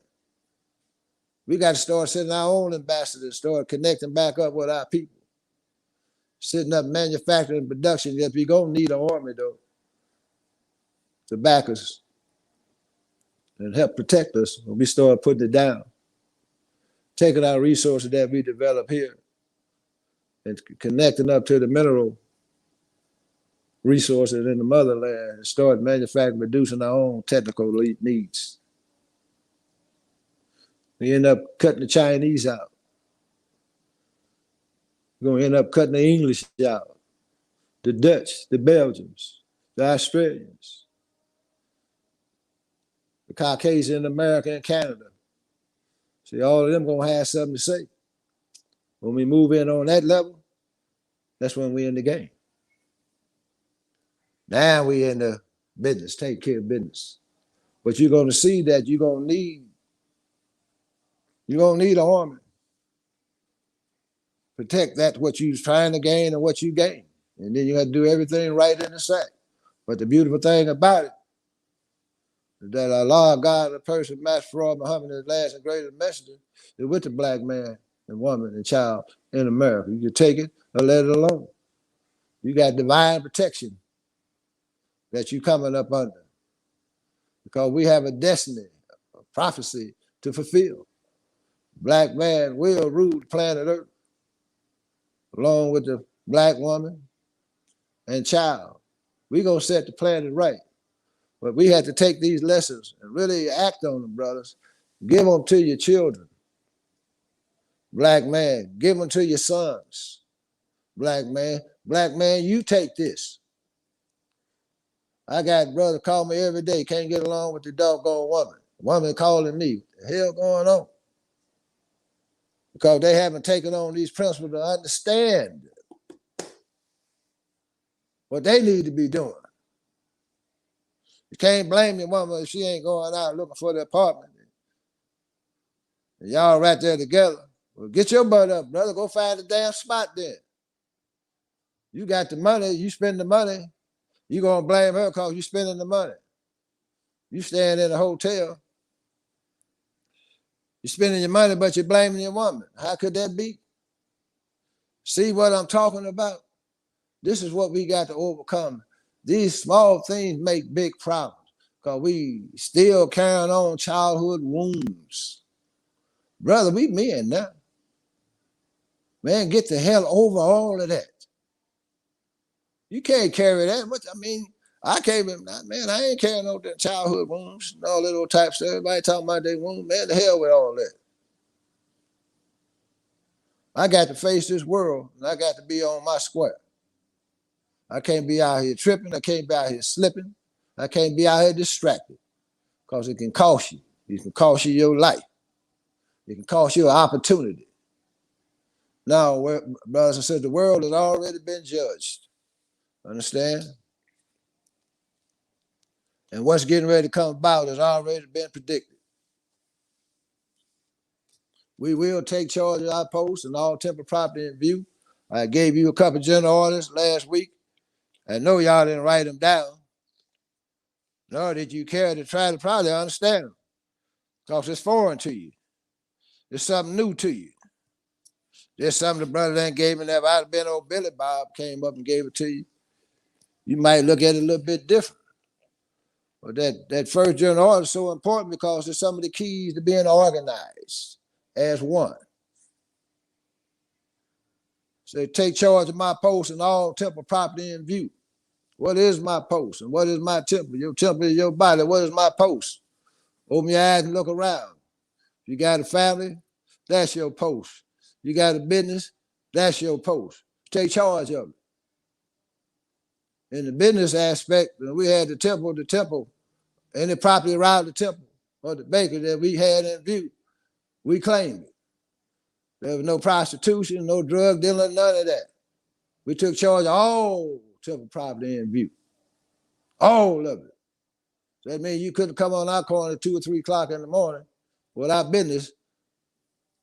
Speaker 1: We got to start sending our own ambassadors, start connecting back up with our people, setting up manufacturing and production. Yes, we gonna need an army though to back us and help protect us when we start putting it down, taking our resources that we develop here and connecting up to the mineral resources in the motherland and start manufacturing, producing our own technical needs. We end up cutting the Chinese out. We're going to end up cutting the English out, the Dutch, the Belgians, the Australians, the Caucasian America and Canada. See, all of them going to have something to say. When we move in on that level, that's when we in the game. Now we in the business, take care of business. But you're going to see that you're going to need an army. Protect that what you're trying to gain and what you gain. And then you have to do everything right in the sack. But the beautiful thing about it is that Allah, God, the person, Master Fraud, Muhammad, the last and greatest messenger, is with the black man and woman and child in America. You can take it or let it alone. You got divine protection that you coming up under because we have a destiny, a prophecy to fulfill. Black man will rule the planet Earth along with the black woman and child. We're going to set the planet right. But we have to take these lessons and really act on them, brothers. Give them to your children. Black man, give them to your sons. Black man, you take this. I got brothers call me every day, can't get along with the doggone woman. Woman calling me, what the hell going on? Because they haven't taken on these principles to understand what they need to be doing. You can't blame your woman if she ain't going out looking for the apartment. And y'all right there together. Well, get your butt up, brother. Go find a damn spot there. You got the money, you spend the money. You gonna blame her because you spending the money. You staying in a hotel. You're spending your money, but you're blaming your woman. How could that be? See what I'm talking about? This is what we got to overcome. These small things make big problems because we still carrying on childhood wounds. Brother, we men now. Man, get the hell over all of that. You can't carry that. I mean, I can't, man, I ain't carrying no childhood wounds and all that old type stuff. Everybody talking about their wounds. Man, the hell with all that. I got to face this world and I got to be on my square. I can't be out here tripping. I can't be out here slipping. I can't be out here distracted because it can cost you. It can cost you your life. It can cost you an opportunity. Now, brothers and sisters, the world has already been judged. Understand? And what's getting ready to come about has already been predicted. We will take charge of our posts and all temporary property in view. I gave you a couple of general orders last week. I know y'all didn't write them down, nor did you care to try to probably understand them because it's foreign to you. It's something new to you. There's something the brother then gave me that if I'd have been old Billy Bob came up and gave it to you, you might look at it a little bit different. But that first general order is so important because it's some of the keys to being organized as one. So take charge of my post and all temple property in view. What is my post and what is my temple? Your temple is your body. What is my post? Open your eyes and look around. If you got a family, that's your post. You got a business, that's your post. Take charge of it. In the business aspect, we had the temple, any property around the temple or the bakery that we had in view, we claimed it. There was no prostitution, no drug dealing, none of that. We took charge of all temple property in view. All of it. So that means you couldn't come on our corner at 2 or 3 o'clock in the morning without business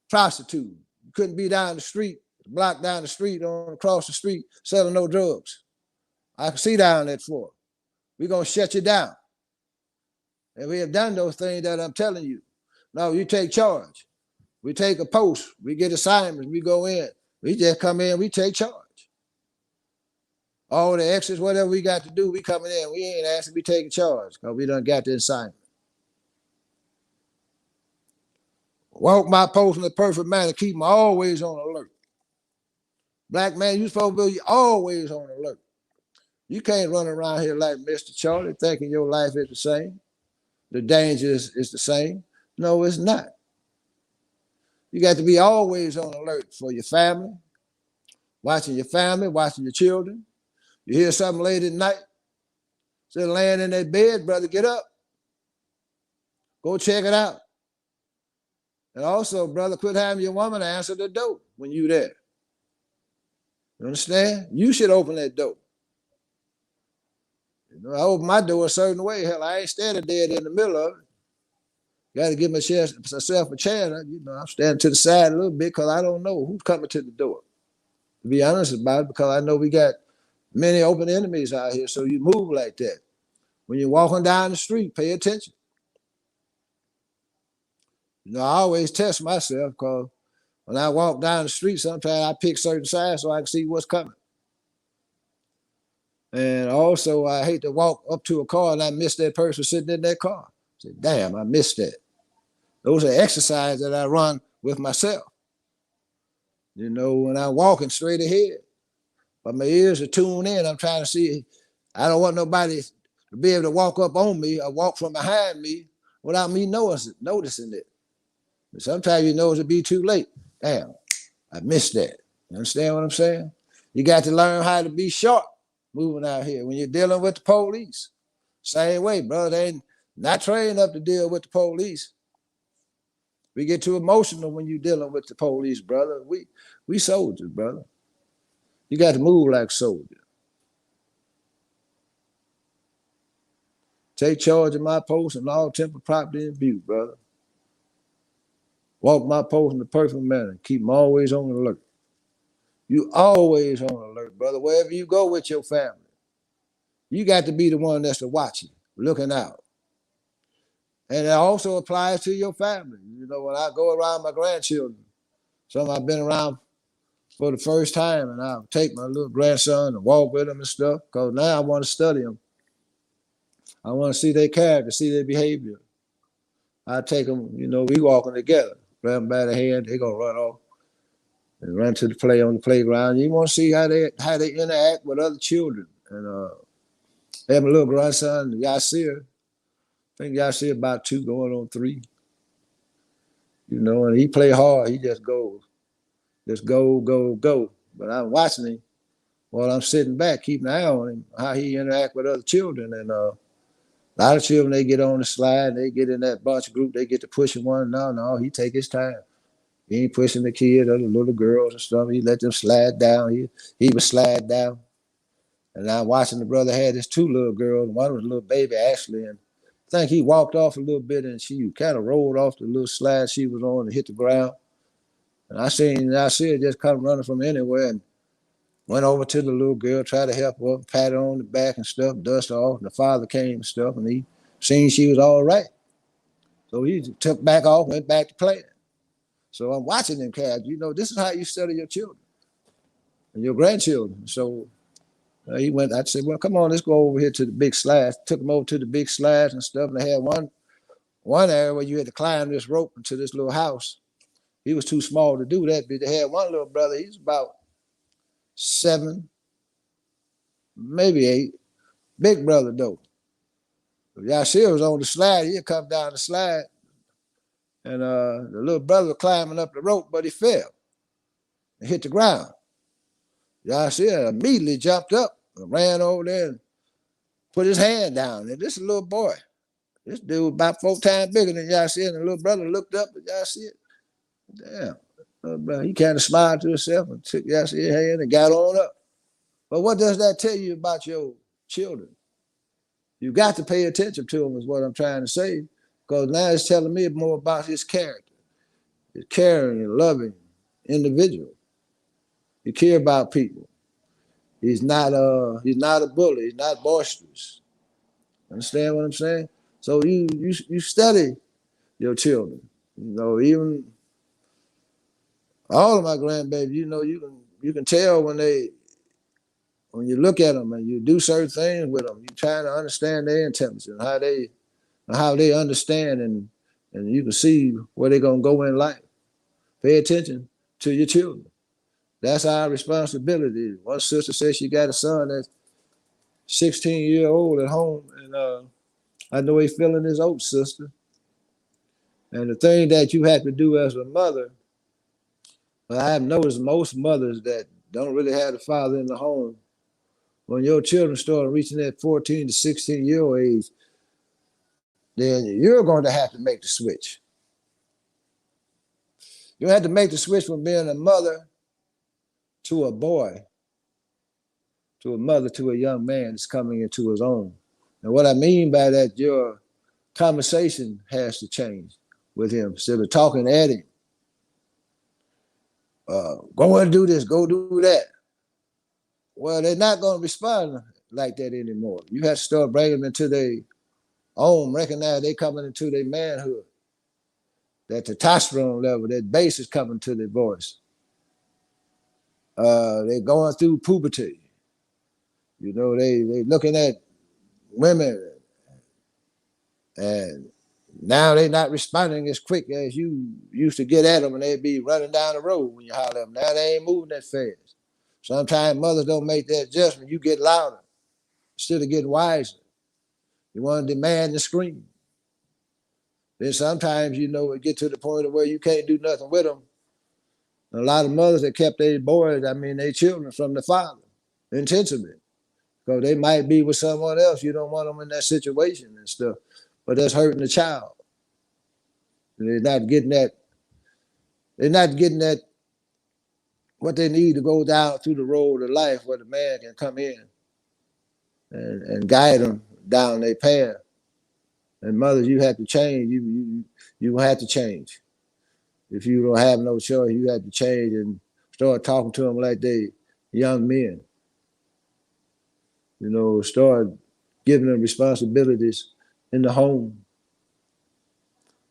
Speaker 1: prostituting. You couldn't be down the street, block down the street, across the street, selling no drugs. I can see down that floor. We're going to shut you down. And we have done those things that I'm telling you. No, you take charge. We take a post. We get assignments. We go in. We just come in. We take charge. All the extras, whatever we got to do, we coming in. We ain't asking to be taking charge because we done got the assignment. Walk my post in a perfect manner. Keep them always on alert. Black man, you supposed to be always on alert. You can't run around here like Mr. Charlie thinking your life is the same. The danger is the same. No, it's not. You got to be always on alert for your family, watching your children. You hear something late at night, instead of laying in that bed, brother, get up. Go check it out. And also, brother, quit having your woman answer the door when you there. You understand? You should open that door. You know, I open my door a certain way. Hell, I ain't standing dead in the middle of it. Got to give myself a chance. You know, I'm standing to the side a little bit because I don't know who's coming to the door. To be honest about it, because I know we got many open enemies out here. So you move like that. When you're walking down the street, pay attention. You know, I always test myself because when I walk down the street, sometimes I pick certain sides so I can see what's coming. And also, I hate to walk up to a car and I miss that person sitting in that car. I say, damn, I missed that. Those are exercises that I run with myself. You know, when I'm walking straight ahead, but my ears are tuned in. I'm trying to see. I don't want nobody to be able to walk up on me or walk from behind me without me noticing it. But sometimes you know it'll be too late. Damn, I missed that. You understand what I'm saying? You got to learn how to be sharp moving out here when you're dealing with the police. Same way, brother. They ain't not trained up to deal with the police. We get too emotional when you're dealing with the police, brother. We soldiers, brother. You got to move like soldiers. Take charge of my post and all temporary property in view, brother. Walk my post in the perfect manner. Keep them always on alert. You always on alert, brother. Wherever you go with your family, you got to be the one that's watching, looking out. And it also applies to your family. You know, when I go around my grandchildren, some I've been around for the first time, and I'll take my little grandson and walk with him and stuff, because now I want to study them. I want to see their character, see their behavior. I take them, you know, we walking together, grab them by the hand, they gonna run off and run to the play on the playground. You want to see how they interact with other children. And have a little grandson, Yasir. I think Yasir about 2 going on 3. You know, and he play hard. He just goes. Just go, go, go. But I'm watching him while I'm sitting back, keeping an eye on him, how he interact with other children. And a lot of children, they get on the slide, they get in that bunch group, they get to pushing one. No, he take his time. He ain't pushing the kid or the little girls and stuff. He let them slide down. He would slide down. And I'm watching the brother had his 2 little girls. One was a little baby, Ashley, and I think he walked off a little bit and she kind of rolled off the little slide she was on and hit the ground. And I see her just come running from anywhere and went over to the little girl, tried to help her, pat her on the back and stuff, dust her off. And the father came and stuff, and he seen she was all right. So he took back off, went back to playing. So I'm watching them cats. You know, this is how you study your children and your grandchildren. So he went, I said, well, come on, let's go over here to the big slides. Took him over to the big slides and stuff. And they had one area where you had to climb this rope into this little house. He was too small to do that, but they had one little brother, he's about 7, maybe 8. Big brother, though. Yashir was on the slide. He'd come down the slide, and the little brother was climbing up the rope, but he fell and hit the ground. Yashir immediately jumped up and ran over there and put his hand down. And this little boy, this dude was about 4 times bigger than Yashir, and the little brother looked up at Yashir. Damn. He kind of smiled to himself and took Yashir's hand and got on up. But what does that tell you about your children? You got to pay attention to him is what I'm trying to say, because now it's telling me more about his character. He's caring and loving individual. He care about people. He's not a bully. He's not boisterous. Understand what I'm saying? So you study your children. You know, even all of my grandbabies, you know, you can tell when you look at them and you do certain things with them, you're trying to understand their intelligence, how they understand, and you can see where they're gonna go in life. Pay attention to your children. That's our responsibility. One sister says she got a son that's 16-year-old at home, and I know he's feeling his oats, sister. And the thing that you have to do as a mother, I have noticed most mothers that don't really have the father in the home, when your children start reaching that 14 to 16-year-old age, then you're going to have to make the switch. You have to make the switch from being a mother to a boy, to a mother, to a young man that's coming into his own. And what I mean by that, your conversation has to change with him. Instead of talking at him, go and do this, go do that. Well, they're not going to respond like that anymore. You have to start bringing them into their own, recognize they coming into their manhood. That testosterone level, that bass is coming to their voice. They're going through puberty. You know, they looking at women, and now they're not responding as quick as you used to get at them, and they'd be running down the road when you holler at them. Now they ain't moving that fast. Sometimes mothers don't make that adjustment. You get louder instead of getting wiser. You want to demand and scream. Then sometimes, you know, it get to the point of where you can't do nothing with them. And a lot of mothers that kept their boys, their children from the father intentionally, because they might be with someone else. You don't want them in that situation and stuff, but that's hurting the child. They're not getting that. They're not getting that what they need to go down through the road of life, where the man can come in and guide them down their path. And mothers, you have to change. You have to change. If you don't have no choice, you have to change and start talking to them like they young men. You know, start giving them responsibilities in the home.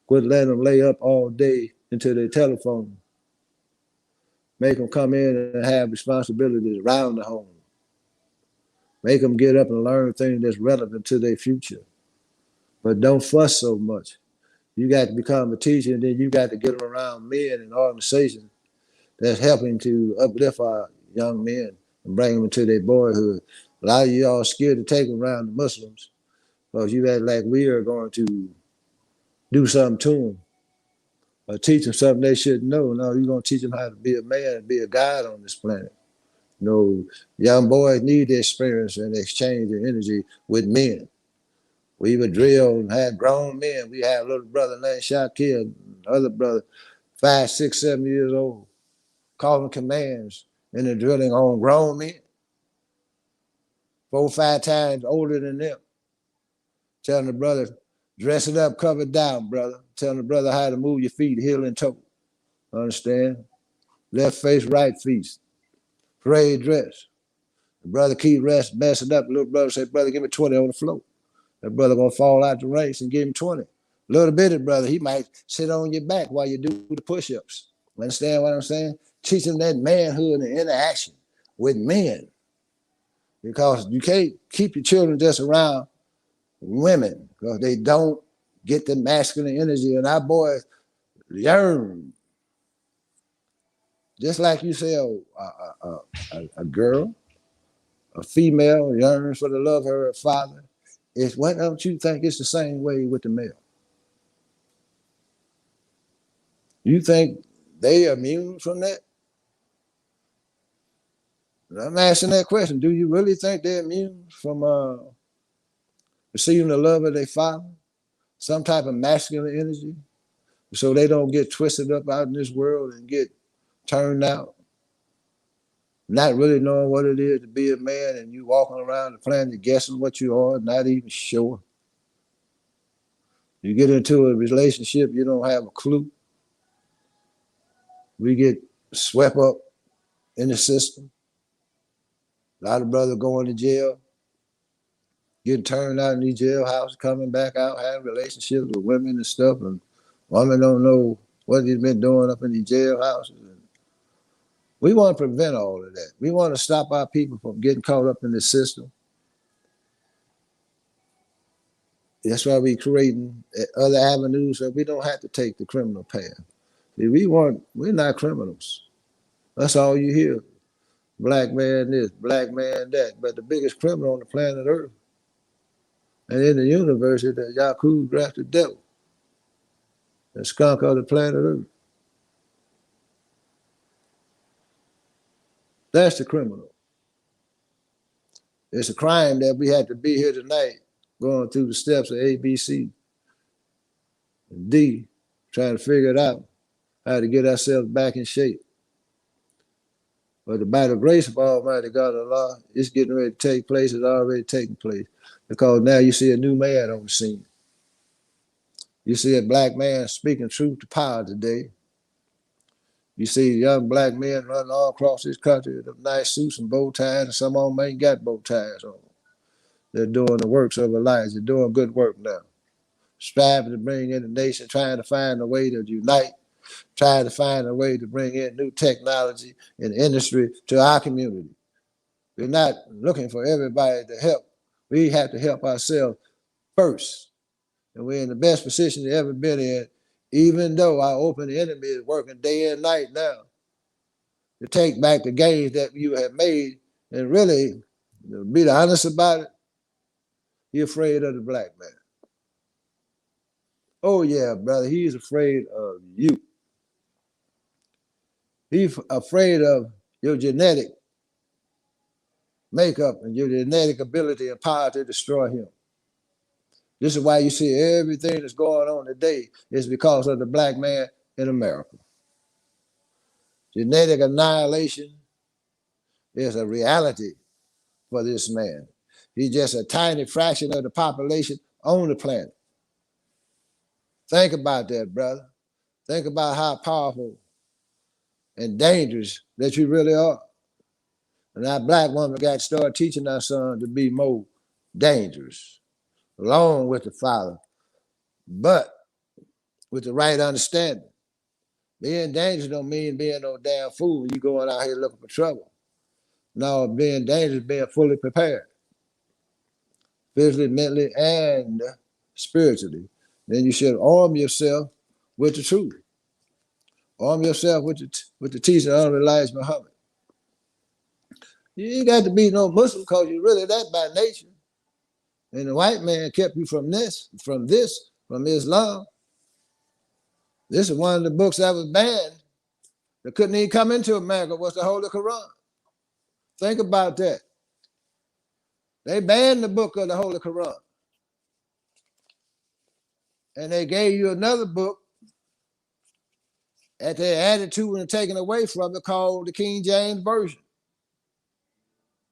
Speaker 1: Quit letting them lay up all day into their telephone. Make them come in and have responsibilities around the home. Make them get up and learn things that's relevant to their future. But don't fuss so much. You got to become a teacher, and then you got to get them around men and organizations that's helping to uplift our young men and bring them into their boyhood. A lot of y'all are scared to take them around the Muslims because you act like we are going to do something to them or teach them something they shouldn't know. No, you're going to teach them how to be a man and be a God on this planet. You know, young boys need the experience and exchange of energy with men. We would drill and had grown men. We had a little brother named Shakir, other brother, 5, 6, 7 years old, calling commands and the drilling on grown men, 4, 5 times older than them, telling the brother, dress it up, cover it down, brother. Telling the brother how to move your feet, heel and toe. Understand? Left face, right feet. Parade dress. The brother keep messing up. The little brother say, brother, give me 20 on the floor. That brother gonna fall out the race and give him 20. Little bitty brother, he might sit on your back while you do the push-ups. Understand what I'm saying? Teach them that manhood and interaction with men. Because you can't keep your children just around women because they don't get the masculine energy. And our boys yearn. Just like you say, a girl, a female yearns for the love of her father. Why don't you think it's the same way with the male? You think they are immune from that? I'm asking that question. Do you really think they're immune from receiving the love of their father? Some type of masculine energy? So they don't get twisted up out in this world and get turned out, not really knowing what it is to be a man, and you walking around the planet guessing what you are, not even sure. You get into a relationship, you don't have a clue. We get swept up in the system. A lot of brothers going to jail, getting turned out in these jailhouses, coming back out, having relationships with women and stuff, and women don't know what he's been doing up in these jailhouses. And we want to prevent all of that. We want to stop our people from getting caught up in the system. That's why we're creating other avenues so we don't have to take the criminal path. We're not criminals. That's all you hear. Black man this, black man that. But the biggest criminal on the planet Earth and in the universe is the Yakub grafted devil, the skunk of the planet Earth. That's the criminal. It's a crime that we had to be here tonight, going through the steps of A, B, C, and D, trying to figure it out, how to get ourselves back in shape. But by the grace of Almighty God Allah, it's getting ready to take place. It's already taking place. Because now you see a new man on the scene. You see a black man speaking truth to power today. You see young black men running all across this country with nice suits and bow ties, and some of them ain't got bow ties on. They're doing the works of Elijah. They're doing good work now. Striving to bring in the nation, trying to find a way to unite, trying to find a way to bring in new technology and industry to our community. We're not looking for everybody to help. We have to help ourselves first. And we're in the best position we've ever been in, even though our open enemy is working day and night now to take back the gains that you have made. And really, to be honest about it, you're afraid of the black man. Oh yeah, brother, he's afraid of you. He's afraid of your genetic makeup and your genetic ability and power to destroy him. This is why you see everything that's going on today is because of the black man in America. Genetic annihilation is a reality for this man. He's just a tiny fraction of the population on the planet. Think about that, brother. Think about how powerful and dangerous that you really are. And that black woman got to start teaching our son to be more dangerous, along with the father, but with the right understanding. Being dangerous don't mean being no damn fool. You going out here looking for trouble. No, being dangerous, being fully prepared, physically, mentally, and spiritually. Then you should arm yourself with the truth. Arm yourself with the teaching of Elijah Muhammad. You ain't got to be no Muslim because you're really that by nature. And the white man kept you from from Islam. This is one of the books that was banned that couldn't even come into America was the Holy Quran. Think about that. They banned the book of the Holy Quran. And they gave you another book that they added to and taken away from it called the King James Version.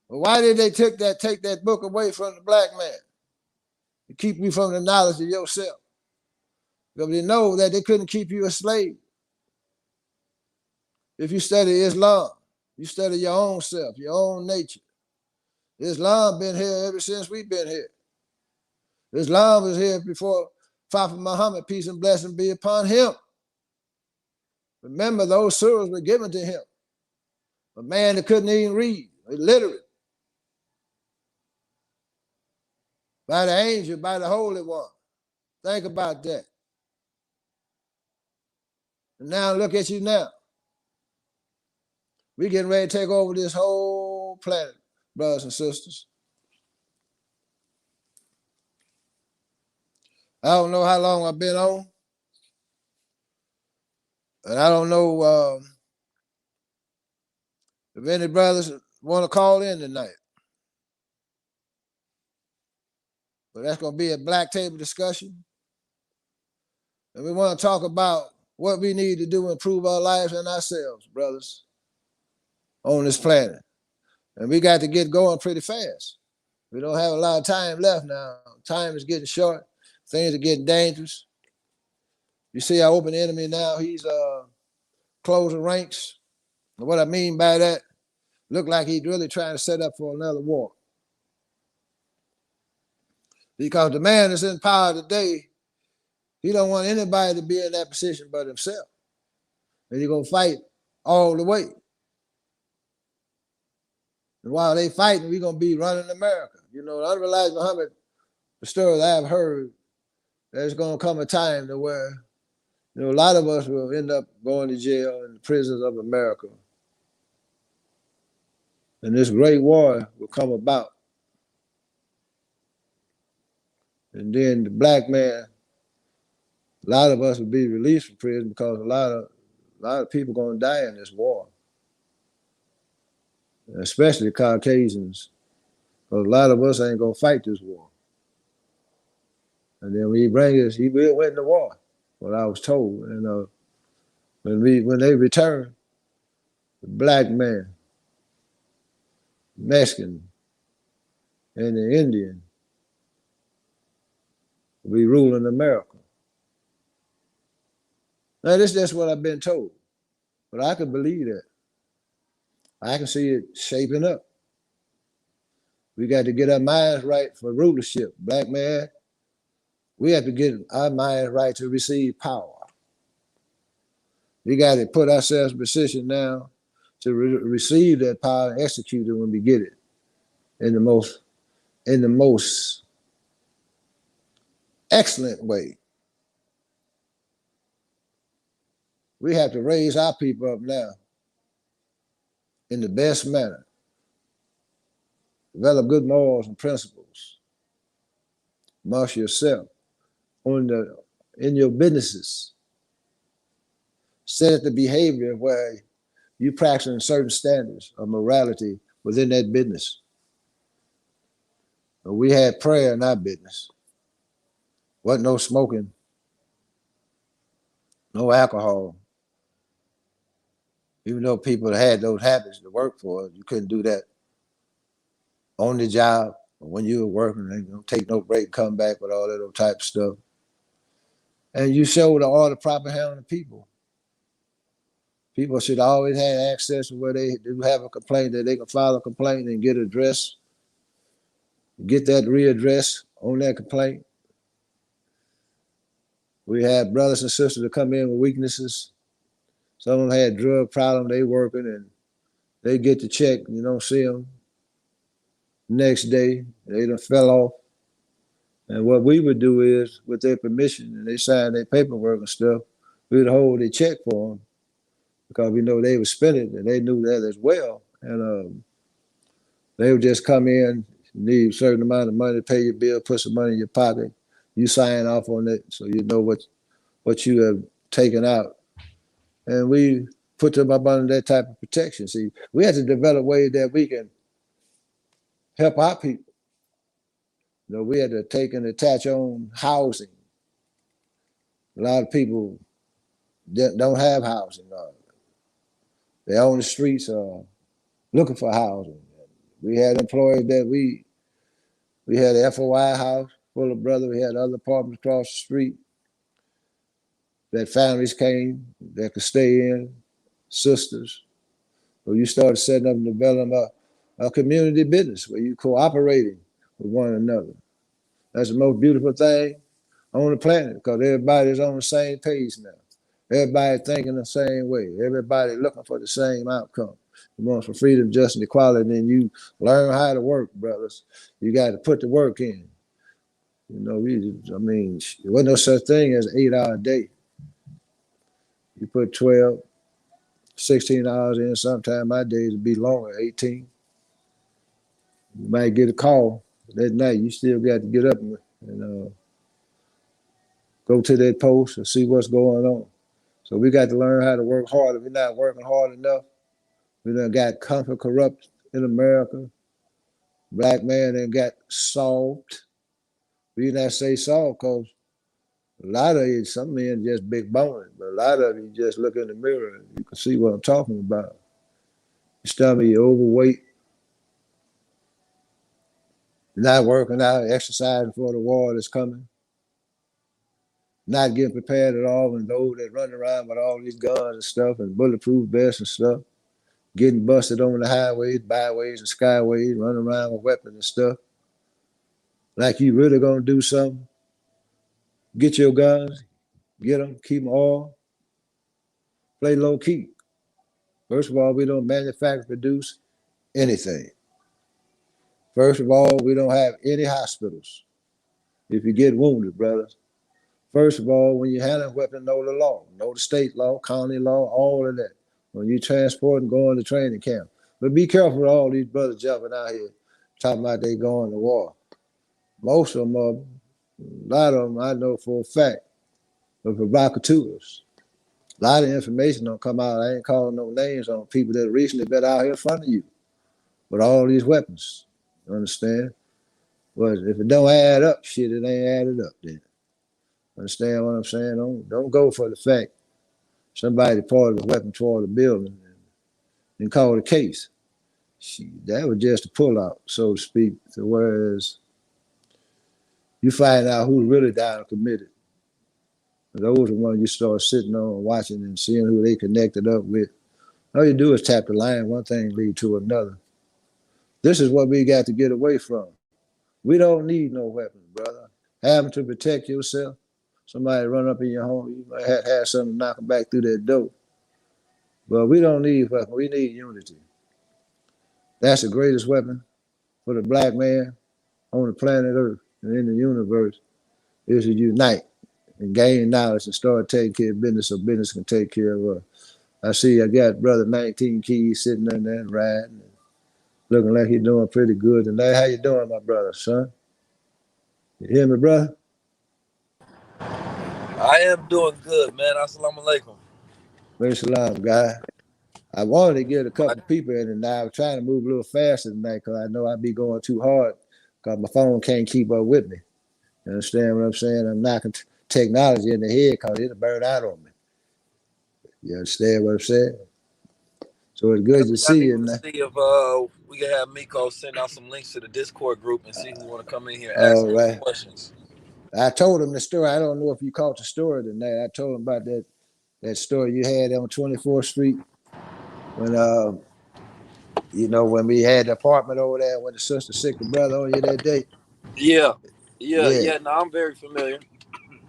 Speaker 1: Well, why did they take that book away from the black man? To keep you from the knowledge of yourself. Because they know that they couldn't keep you a slave. If you study Islam, you study your own self, your own nature. Islam been here ever since we've been here. Islam was here before Prophet Muhammad, peace and blessing be upon him. Remember, those surahs were given to him. A man that couldn't even read, illiterate. By the angel, by the Holy One. Think about that. And now look at you now. We getting ready to take over this whole planet, brothers and sisters. I don't know how long I've been on. And I don't know if any brothers want to call in tonight. But that's going to be a black table discussion. And we want to talk about what we need to do to improve our lives and ourselves, brothers, on this planet. And we got to get going pretty fast. We don't have a lot of time left now. Time is getting short. Things are getting dangerous. You see our open enemy now, he's closing ranks. And what I mean by that, look like he's really trying to set up for another war. Because the man that's in power today, he don't want anybody to be in that position but himself. And he's going to fight all the way. And while they fighting, we're going to be running America. You know, under Elijah Muhammad, the stories I've heard, there's going to come a time to where, you know, a lot of us will end up going to jail in the prisons of America. And this great war will come about. And then the black man, a lot of us will be released from prison because a lot of people going to die in this war. Especially Caucasians. Because a lot of us ain't going to fight this war. And then when he bring us, he will win the war. What I was told. And when they return, the black man, Mexican, and the Indian will be ruling America. Now, this is just what I've been told. But I can believe that. I can see it shaping up. We got to get our minds right for rulership. Black man, we have to get our minds right to receive power. We got to put ourselves in position now to receive that power and execute it when we get it in the most excellent way. We have to raise our people up now in the best manner. Develop good morals and principles amongst yourself in your businesses. Set the behavior where you practice certain standards of morality within that business. We had prayer in our business. Wasn't no smoking, no alcohol. Even though people had those habits to work for, you couldn't do that on the job or when you were working. They don't take no break, come back with all that type of stuff. and you show all the proper handling of people. People should always have access to where they do have a complaint that they can file a complaint and get addressed, get that readdressed on that complaint. We had brothers and sisters that come in with weaknesses. Some of them had drug problems. They working and they get the check. You don't see them. Next day, they done fell off. And what we would do is, with their permission, and they sign their paperwork and stuff, we'd hold their check for them because we know they would spend it, and they knew that as well. And they would just come in, need a certain amount of money, pay your bill, put some money in your pocket. You sign off on it so you know what you have taken out. And we put them up under that type of protection. See, we had to develop ways that we can help our people. You know, we had to take and attach on housing. A lot of people don't have housing. They're on the streets looking for housing. We had employees that we had an FOI house full of brothers. We had other apartments across the street that families came that could stay in, sisters. So you started setting up and developing a community business where you cooperating with one another. That's the most beautiful thing on the planet because everybody's on the same page now. Everybody thinking the same way. Everybody looking for the same outcome. You want for freedom, justice, and equality, then you learn how to work, brothers. You got to put the work in. You know, there wasn't no such thing as an 8-hour day. You put 12, 16 hours in. Sometimes my days would be longer, 18. You might get a call that night. You still got to get up and go to that post and see what's going on. So we got to learn how to work harder. We're not working hard enough. We done got comfort corrupt in America. Black man done got soft. We not say soft because a lot of it, some men just big boned, but a lot of you just look in the mirror and you can see what I'm talking about. Your stomach, you're overweight, not working out, exercising for the war that's coming, not getting prepared at all, and those that run around with all these guns and stuff and bulletproof vests and stuff, getting busted on the highways, byways, and skyways, running around with weapons and stuff. Like you really gonna do something? Get your guns, get them, keep them all, play low key. First of all, we don't manufacture, produce anything. First of all, we don't have any hospitals. If you get wounded, brothers. First of all, when you handle a weapon, know the law, know the state law, county law, all of that. When you transport and go into training camp. But be careful with all these brothers jumping out here talking about they going to war. Most of them, a lot of them I know for a fact, are provocateurs. A lot of information don't come out. I ain't calling no names on people that recently been out here in front of you with all these weapons. You understand? But if it don't add up, shit, it ain't added up then. Understand what I'm saying? Don't go for the fact somebody pointed a weapon toward the building and call the case. That was just a pullout, so to speak. So whereas you find out who's really down and committed. Those are the ones you start sitting on and watching and seeing who they connected up with. All you do is tap the line, one thing lead to another. This is what we got to get away from. We don't need no weapons, brother. Have them to protect yourself. Somebody run up in your home, you might have something knock them back through that door. But we don't need weapons. We need unity. That's the greatest weapon for the black man on the planet Earth and in the universe is to unite and gain knowledge and start taking care of business so business can take care of us. I see I got brother 19 Keys sitting in there riding, looking like he's doing pretty good tonight. How you doing, my brother, son? You hear me, brother?
Speaker 2: I am doing good, man. Assalamu alaikum.
Speaker 1: Very salam, guy. I wanted to get a couple of people in, and I was trying to move a little faster tonight because I know I'd be going too hard because my phone can't keep up with me. You understand what I'm saying? I'm knocking technology in the head because it'll burn out on me. You understand what I'm saying? So it's good to
Speaker 2: I
Speaker 1: see
Speaker 2: need
Speaker 1: you.
Speaker 2: to
Speaker 1: Now.
Speaker 2: see if we can have Miko send out some links to the Discord group and see who want to come in here and ask
Speaker 1: All
Speaker 2: him some
Speaker 1: right.
Speaker 2: questions.
Speaker 1: I told him the story. I don't know if you caught the story tonight. I told him about that story you had on 24th Street when when we had the apartment over there when the sister sick the brother on you that day.
Speaker 2: Yeah, yeah,
Speaker 1: Yeah,
Speaker 2: yeah. No, I'm very familiar.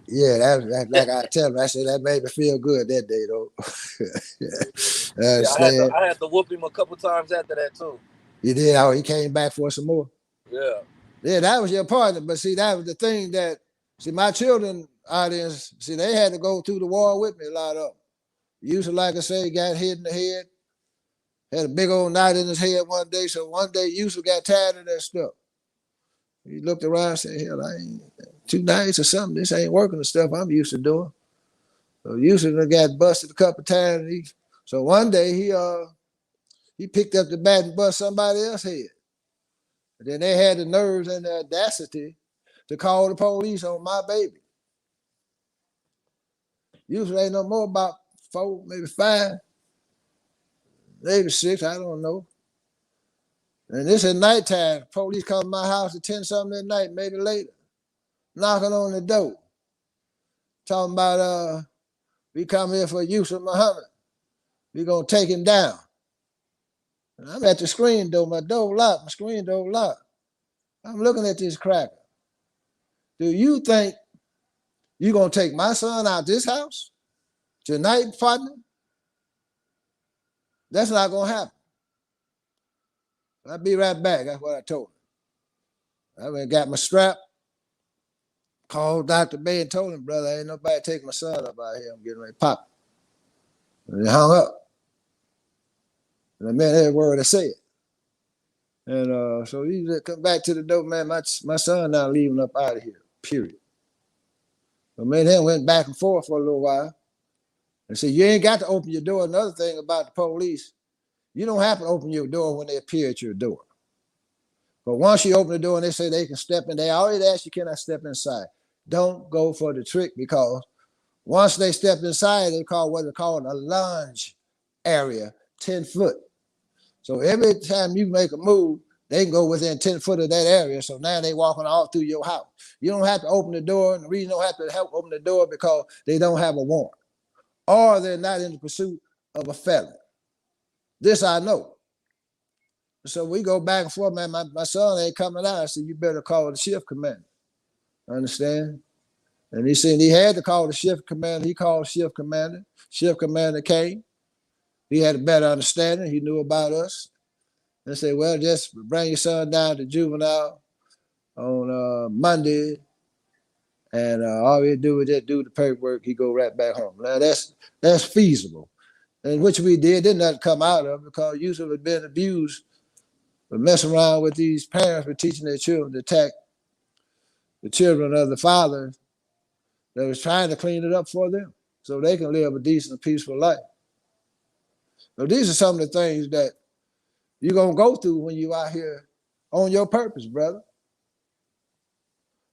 Speaker 1: yeah. That
Speaker 2: Yeah,
Speaker 1: like I tell him, I said that made me feel good that day though. I
Speaker 2: yeah.
Speaker 1: understand.
Speaker 2: I had to whoop him a couple times after that too.
Speaker 1: You did. Oh, he came back for some more.
Speaker 2: Yeah,
Speaker 1: Yeah, that was your partner. But see, that was the thing that see my children audience. See, they had to go through the war with me. A lot of them. Used to, like I say, got hit in the head. Had a big old knot in his head one day. So one day, Yusuf got tired of that stuff. He looked around and said, hell, I ain't 2 nights or something. This ain't working the stuff I'm used to doing. So Yusuf got busted a couple of times. So one day he picked up the bat and bust somebody else's head. And then they had the nerves and the audacity to call the police on my baby. Yusuf ain't no more about 4, maybe 5, maybe 6, I don't know. And this is nighttime. Police come to my house at 10 something at night, maybe later, knocking on the door, talking about we come here for Yusuf Muhammad. We gonna take him down. And I'm at the screen door, my door locked, my screen door locked. I'm looking at this cracker. Do you think you gonna take my son out this house tonight, partner? That's not gonna happen. I'll be right back. That's what I told him. I went and got my strap, called Dr. Bay and told him, brother, ain't nobody taking my son up out here. I'm getting ready to pop. And he hung up. And I meant every word I said. And so he come back to the door, man, my son not leaving up out of here, period. So me and him went back and forth for a little while. And said, you ain't got to open your door. Another thing about the police, you don't have to open your door when they appear at your door. But once you open the door and they say they can step in, they always ask you, can I step inside? Don't go for the trick because once they step inside, they call what they call a lunge area, 10 foot. So every time you make a move, they can go within 10 foot of that area. So now they walking all through your house. You don't have to open the door. And the reason you don't have to help open the door because they don't have a warrant or they're not in the pursuit of a felon. This I know. So we go back and forth, man. My son ain't coming out. I said, you better call the shift commander. Understand? And he said he had to call the shift commander. He called the shift commander. Shift commander came. He had a better understanding. He knew about us. And said, well, just bring your son down to juvenile on Monday. And all we do is just do the paperwork. He go right back home. Now that's feasible. And which we did. Didn't nothing come out of it because usually had been abused for messing around with these parents for teaching their children to attack the children of the fathers that was trying to clean it up for them so they can live a decent, peaceful life. So these are some of the things that you're going to go through when you out here on your purpose, brother.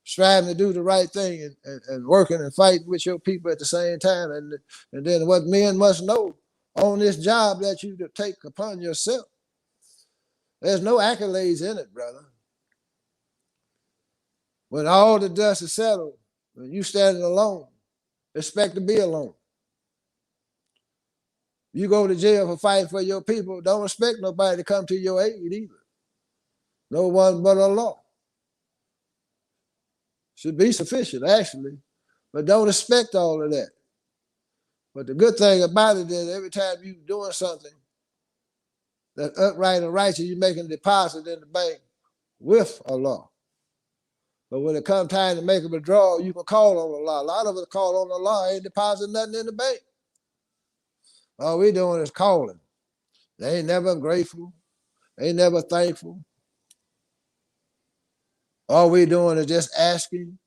Speaker 1: Striving to do the right thing and working and fighting with your people at the same time. And then what men must know on this job that you take upon yourself, there's no accolades in it, brother. When all the dust is settled, when you standing alone, expect to be alone. You go to jail for fighting for your people, don't expect nobody to come to your aid either. No one but Allah. Should be sufficient, actually, but don't expect all of that. But the good thing about it is every time you're doing something that's upright and righteous, you're making a deposit in the bank with Allah. But when it comes time to make a withdrawal, you can call on Allah. A lot of us call on Allah, ain't depositing nothing in the bank. All we doing is calling. They ain't never grateful. They ain't never thankful. All we doing is just asking.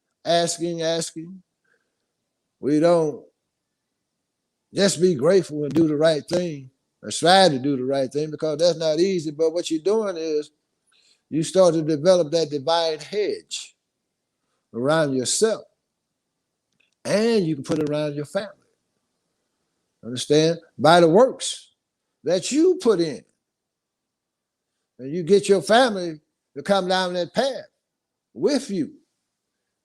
Speaker 1: We don't just be grateful and do the right thing or try to do the right thing because that's not easy. But what you're doing is you start to develop that divine hedge around yourself and you can put it around your family. Understand? By the works that you put in. And you get your family to come down that path with you.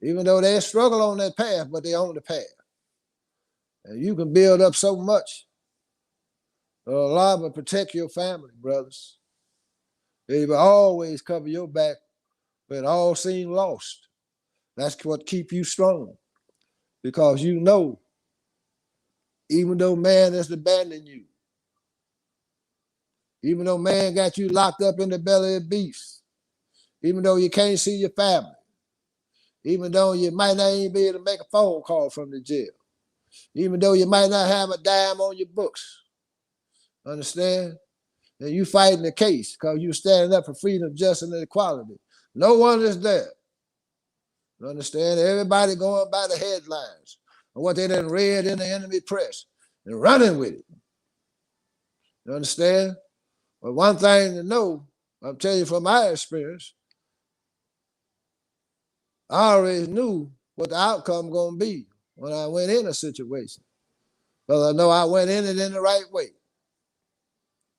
Speaker 1: Even though they struggle on that path, but they on the path. And you can build up so much. Allah will protect your family, brothers. He will always cover your back when all seem lost. That's what keep you strong. Because you know, even though man has abandoned you, even though man got you locked up in the belly of beasts, even though you can't see your family, even though you might not even be able to make a phone call from the jail, even though you might not have a dime on your books, understand? And you fighting the case because you standing up for freedom, justice, and equality. No one is there. Understand? Everybody going by the headlines and what they done read in the enemy press and running with it. You understand? But one thing to know, I'll tell you from my experience, I already knew what the outcome gonna be when I went in a situation. Because I know I went in it in the right way.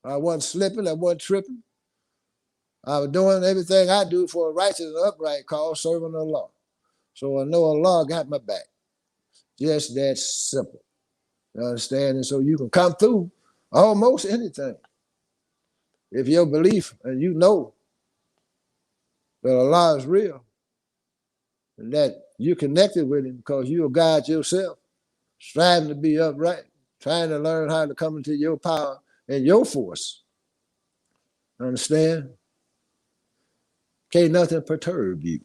Speaker 1: I wasn't slipping, I wasn't tripping. I was doing everything I do for a righteous and upright cause, serving the law. So I know Allah got my back. Just that simple. You understand? And so you can come through almost anything. If your belief and you know that Allah is real and that you're connected with him because you're a God yourself, striving to be upright, trying to learn how to come into your power and your force. Understand? Can't nothing perturb you.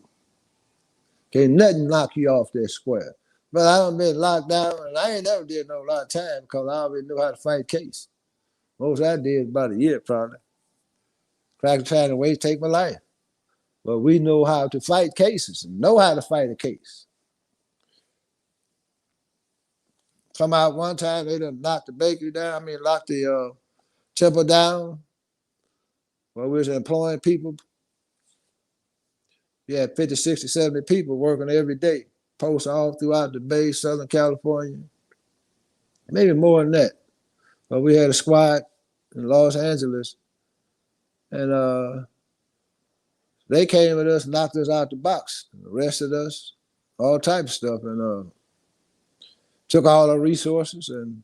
Speaker 1: Can't nothing knock you off that square. But I done been locked down and I ain't never did no lot of time because I already knew how to fight case. Most I did about a year probably. Crack trying to wait, take my life. But we know how to fight cases and know how to fight a case. Come out one time, they done knocked the bakery down, locked the temple down where we was employing people. We had 50, 60, 70 people working every day, posts all throughout the Bay, Southern California, maybe more than that. But we had a squad in Los Angeles, and they came at us, knocked us out the box, arrested us, all types of stuff, and took all our resources. And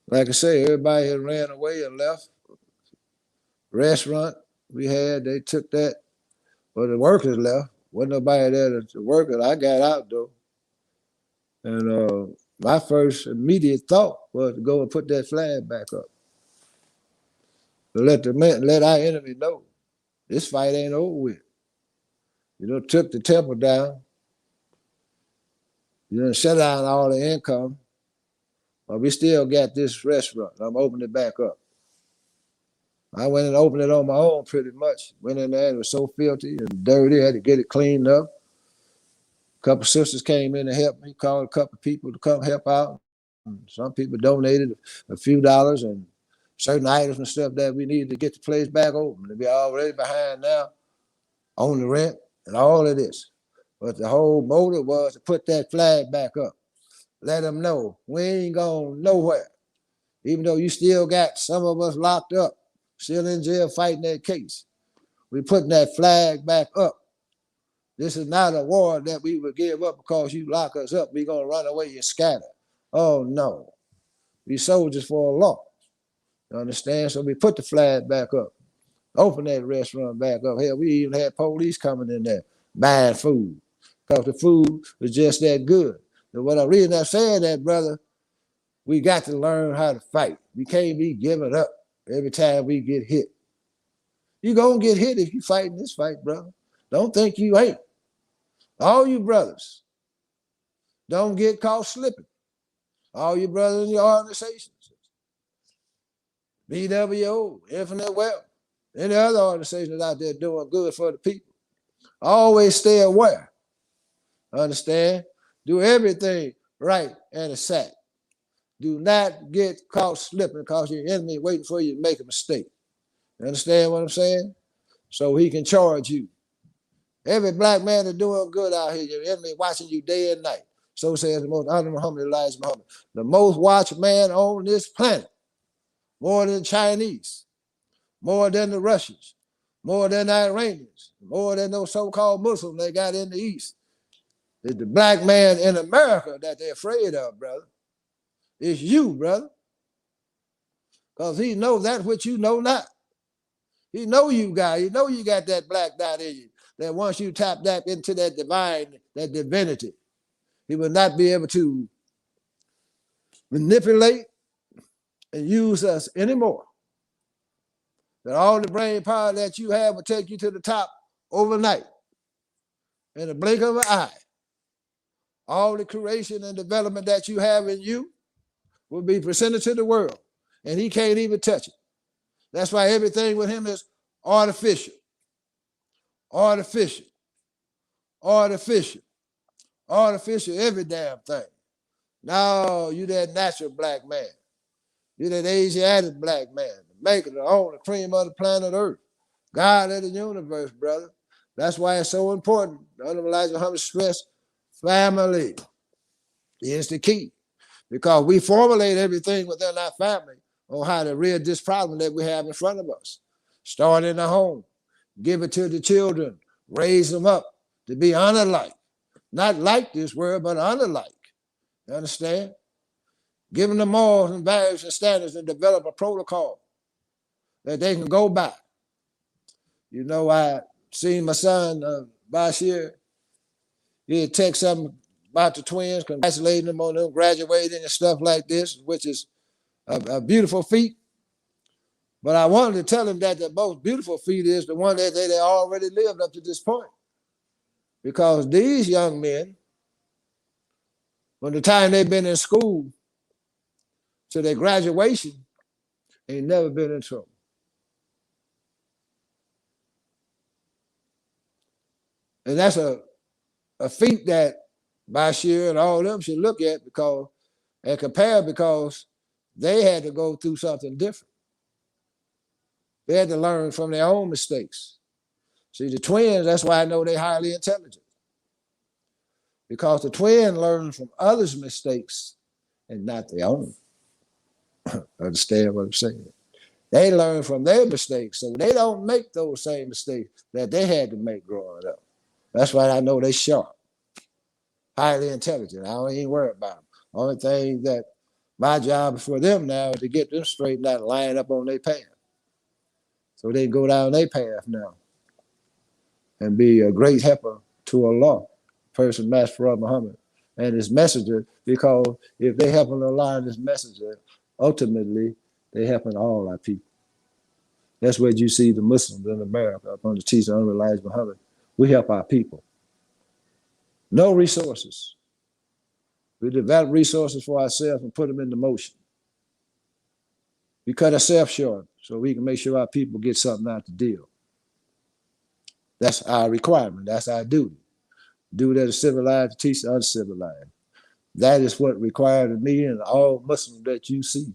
Speaker 1: like I say, everybody had ran away and left. Restaurant we had, they took that, but the workers left. Wasn't nobody there to work it. I got out though. And my first immediate thought was to go and put that flag back up. To let our enemy know this fight ain't over with. You know, took the temple down. You know, shut down all the income. But we still got this restaurant. I'm opening it back up. I went and opened it on my own pretty much. Went in there, it was so filthy and dirty, I had to get it cleaned up. A couple of sisters came in to help me, called a couple of people to come help out. And some people donated a few dollars and certain items and stuff that we needed to get the place back open. We're already behind now on the rent and all of this. But the whole motive was to put that flag back up. Let them know we ain't going nowhere. Even though you still got some of us locked up, still in jail fighting that case. We putting that flag back up. This is not a war that we would give up because you lock us up. We gonna run away and scatter. Oh no. We soldiers for Allah. You understand? So we put the flag back up. Open that restaurant back up. Hell, we even had police coming in there buying food because the food was just that good. And what I really not saying that, brother, we got to learn how to fight. We can't be giving up every time we get hit. You gonna get hit if you fighting this fight, brother. Don't think you ain't. All you brothers, don't get caught slipping. All you brothers in your organizations, BWO, Infinite Wealth, any other organizations out there doing good for the people. Always stay aware. Understand? Do everything right and exact. Do not get caught slipping because your enemy waiting for you to make a mistake. You understand what I'm saying? So he can charge you. Every black man is doing good out here. Your enemy watching you day and night. So says the most honorable Muhammad, Elijah Muhammad. The most watched man on this planet. More than Chinese. More than the Russians. More than the Iranians. More than those so-called Muslims they got in the East. It's the black man in America that they're afraid of, brother. It's you, brother. Because he knows that which you know not. He know you got. He know you got that black dot in you. That once you tap that into that divine, that divinity, he will not be able to manipulate and use us anymore. That all the brain power that you have will take you to the top overnight in a blink of an eye. All the creation and development that you have in you will be presented to the world, and he can't even touch it. That's why everything with him is artificial, artificial, artificial, artificial, every damn thing. No, you that natural black man. You that Asiatic black man, the maker, the owner, the cream of the planet Earth, God of the universe, brother. That's why it's so important. The Honorable Elijah Muhammad stressed family is the key, because we formulate everything within our family on how to rid this problem that we have in front of us. Start in the home, give it to the children, raise them up to be honor-like. Not like this world, but honor-like. You understand? Giving them morals and values and standards and develop a protocol that they can go by. You know, I seen my son, Basheer, he had text something about the twins, congratulating them on them graduating and stuff like this, which is a beautiful feat. But I wanted to tell him that the most beautiful feat is the one that they already lived up to this point. Because these young men, from the time they've been in school to their graduation, ain't never been in trouble. And that's a feat that Basheer and all of them should look at and compare, because they had to go through something different. They had to learn from their own mistakes. See, the twins, that's why I know they're highly intelligent. Because the twin learn from others' mistakes and not their own. Understand what I'm saying? They learn from their mistakes, so they don't make those same mistakes that they had to make growing up. That's why I know they sharp, highly intelligent. I don't even worry about them. Only thing that my job for them now is to get them straightened out and line up on their path, so they go down their path now and be a great helper to Allah, person Master Muhammad and his messenger, because if they helping Allah and his messenger, ultimately they helping all our people. That's what you see the Muslims in America upon the teaching of Elijah Muhammad. We help our people. No resources. We develop resources for ourselves and put them into motion. We cut ourselves short so we can make sure our people get something out the deal. That's our requirement. That's our duty. Do that is civilized to teach the uncivilized. That is what required of me and all Muslims that you see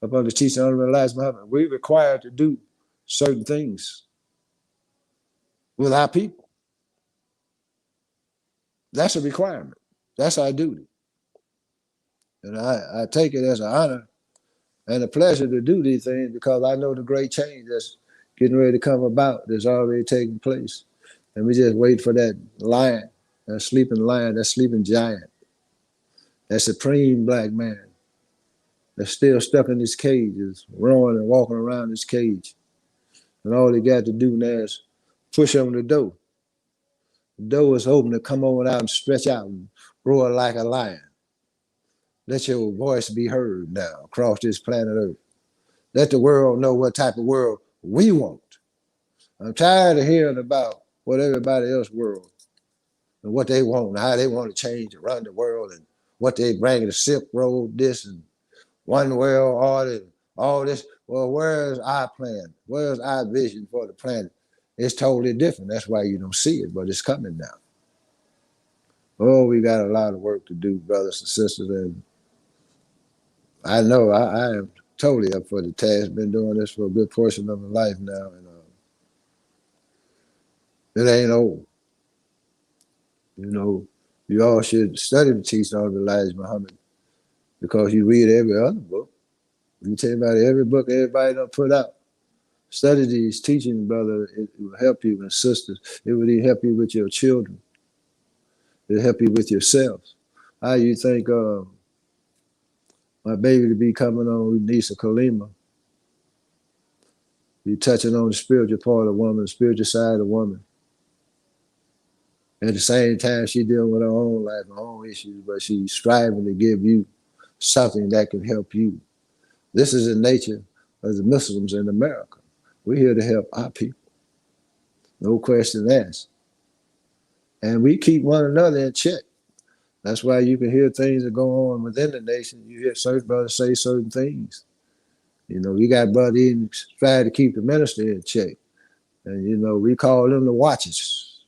Speaker 1: upon the teaching of Elijah Muhammad. We're required to do certain things with our people. That's a requirement. That's our duty. And I take it as an honor and a pleasure to do these things, because I know the great change that's getting ready to come about, that's already taking place. And we just wait for that lion, that sleeping giant, that supreme black man that's still stuck in his cage, is roaring and walking around his cage. And all he got to do now is push on the door. The door is open to come on out and stretch out and roar like a lion. Let your voice be heard now across this planet Earth. Let the world know what type of world we want. I'm tired of hearing about what everybody else world and what they want and how they want to change and run the world and what they bring the Silk Road, this and one world order and all this. Well, where's our plan? Where's our vision for the planet? It's totally different. That's why you don't see it, but it's coming now. Oh, we got a lot of work to do, brothers and sisters, and I know I am totally up for the task. Been doing this for a good portion of my life now, and it ain't old. You know, you all should study the teaching of Elijah Muhammad, because you read every other book. You tell about every book everybody done put out. Study these teachings, brother. It will help you and sisters. It will help you with your children. It'll help you with yourself. How you think my baby to be coming on Nisa Kalima, be touching on the spiritual part of the woman, the spiritual side of the woman. At the same time, she dealing with her own life, her own issues, but she's striving to give you something that can help you. This is the nature of the Muslims in America. We're here to help our people, no question asked. And we keep one another in check. That's why you can hear things that go on within the nation. You hear certain brothers say certain things. You know, you got brothers even try to keep the minister in check. And, you know, we call them the watchers,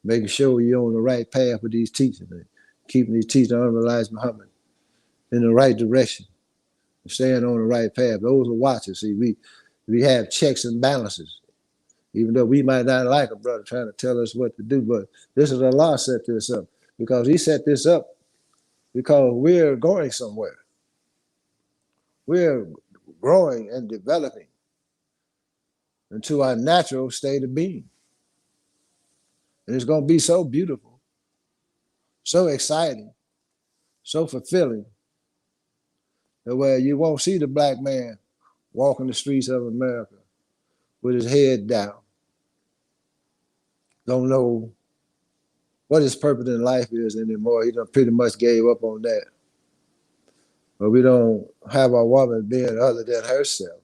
Speaker 1: making sure you're on the right path with these teachers, and keeping these teachers under Elijah Muhammad in the right direction, and staying on the right path. Those are watchers. See, we have checks and balances. Even though we might not like a brother trying to tell us what to do, but this is Allah set this up. Because he set this up because we're going somewhere. We're growing and developing into our natural state of being. And it's going to be so beautiful, so exciting, so fulfilling, that where you won't see the black man walking the streets of America with his head down, don't know what his purpose in life is anymore. He done pretty much gave up on that. But we don't have a woman being other than herself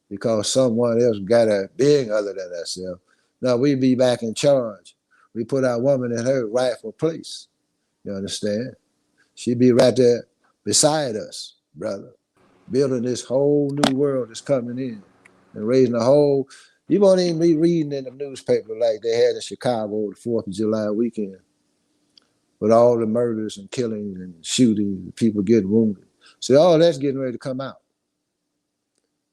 Speaker 1: because someone else got a being other than herself. Now we be back in charge. We put our woman in her rightful place. You understand? She be right there beside us, brother, building this whole new world that's coming in and raising a whole. You won't even be reading in the newspaper like they had in Chicago the 4th of July weekend with all the murders and killings and shootings and people getting wounded. See, all that's getting ready to come out.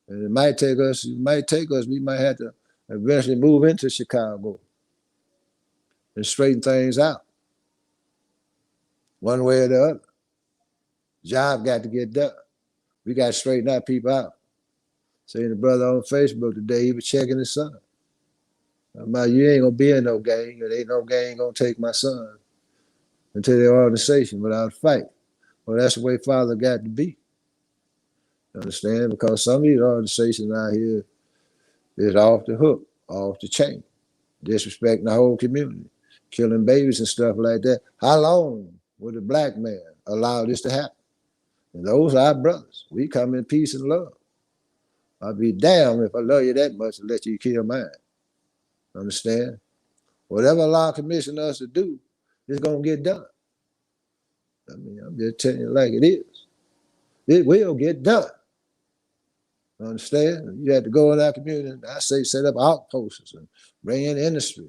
Speaker 1: And it might take us, we might have to eventually move into Chicago and straighten things out one way or the other. Job got to get done. We got to straighten our people out. Saying the brother on Facebook today, he was checking his son. I'm like, you ain't gonna be in no gang, and ain't no gang gonna take my son into the organization without a fight. Well, that's the way father got to be. You understand? Because some of these organizations out here is off the hook, off the chain, disrespecting the whole community, killing babies and stuff like that. How long would a black man allow this to happen? And those are our brothers. We come in peace and love. I'd be damned if I love you that much to let you kill mine. Understand? Whatever Allah commissioned us to do, it's going to get done. I mean, I'm just telling you like it is. It will get done. Understand? You have to go in our community. I say set up outposts and bring in industry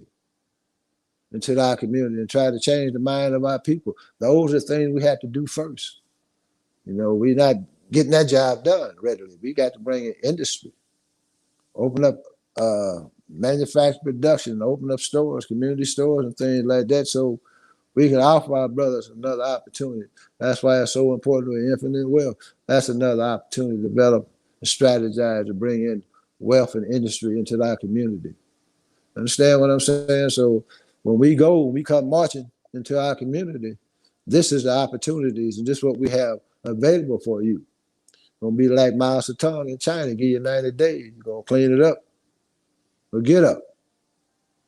Speaker 1: into our community and try to change the mind of our people. Those are things we have to do first. You know, we're not getting that job done readily. We got to bring in industry, open up manufacturing production, open up stores, community stores and things like that so we can offer our brothers another opportunity. That's why it's so important with infinite wealth. That's another opportunity to develop and strategize to bring in wealth and industry into our community. Understand what I'm saying? So when we come marching into our community, this is the opportunities and this is what we have available for you. Gonna be like Mao Zedong in China, give you 90 days. You're gonna clean it up or get up.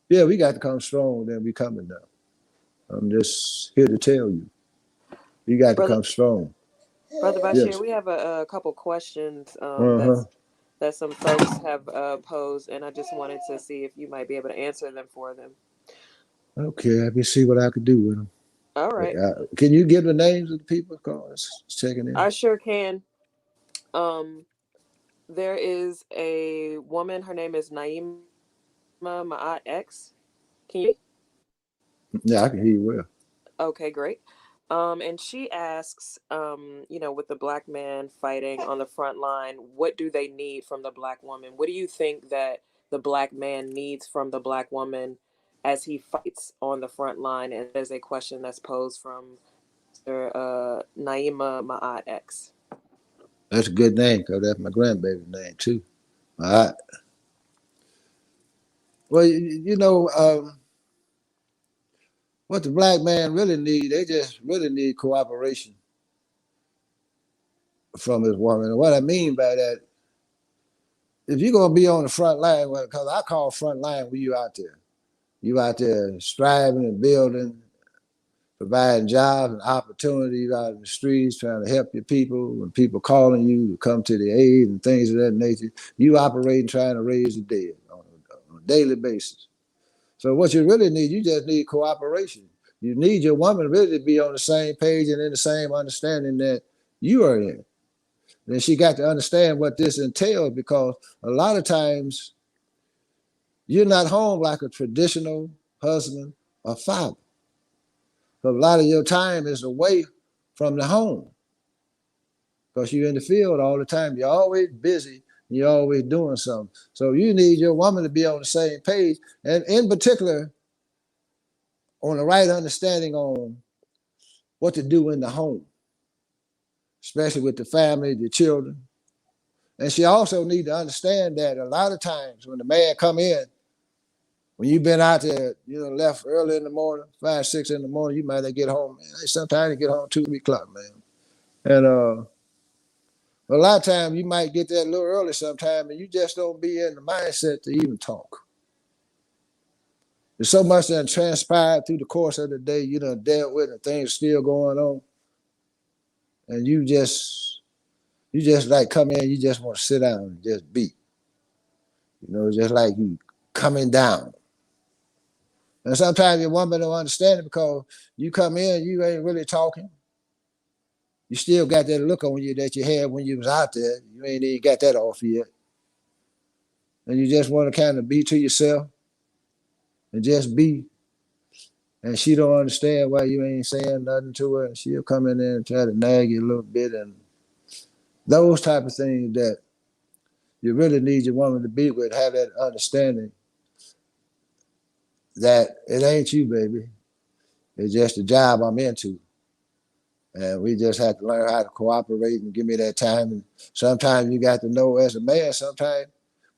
Speaker 1: Yeah, we got to come strong, then we coming now. I'm just here to tell you. You got to come strong.
Speaker 3: Brother Basheer,
Speaker 1: Yes.
Speaker 3: we have a couple questions
Speaker 1: Uh-huh.
Speaker 3: that some folks have posed, and I just wanted to see if you might be able to answer them for them.
Speaker 1: Okay, let me see what I could do with them.
Speaker 3: All right.
Speaker 1: Can you give the names of the people? Cause checking in.
Speaker 3: I sure can. There is a woman. Her name is Naima Ma'at X. Can you?
Speaker 1: Yeah, I can hear you well.
Speaker 3: Okay, great. And she asks, with the black man fighting on the front line, what do they need from the black woman? What do you think that the black man needs from the black woman as he fights on the front line? And there's a question that's posed from Naima Ma'at X.
Speaker 1: That's a good name because that's my grandbaby's name too. All right. Well, what the black man really need, they just really need cooperation from his woman. And what I mean by that, if you're gonna be on the front line, because I call front line when you out there striving and building, providing jobs and opportunities out in the streets, trying to help your people. When people calling you to come to the aid and things of that nature, you operating trying to raise the dead on a daily basis. So what you really need, you just need cooperation. You need your woman really to be on the same page and in the same understanding that you are in. And she got to understand what this entails, because a lot of times you're not home like a traditional husband or father. Because a lot of your time is away from the home, because you're in the field all the time. You're always busy. You're always doing something. So you need your woman to be on the same page, and in particular, on the right understanding on what to do in the home, especially with the family, the children. And she also need to understand that a lot of times when the man come in, when you've been out there, left early in the morning, 5, 6 in the morning, you might not get home, man. Sometimes you get home 2, 3 o'clock, man. And a lot of times you might get there a little early sometime, and you just don't be in the mindset to even talk. There's so much that transpired through the course of the day you done dealt with, and things still going on. And you just like come in, you just want to sit down and just be. Just like you coming down. And sometimes your woman don't understand it, because you come in, you ain't really talking. You still got that look on you that you had when you was out there. You ain't even got that off yet. And you just want to kind of be to yourself and just be. And she don't understand why you ain't saying nothing to her. And she'll come in there and try to nag you a little bit. And those type of things that you really need your woman to be with, have that understanding that it ain't you, baby. It's just a job I'm into. And we just have to learn how to cooperate and give me that time. And sometimes you got to know, as a man, sometimes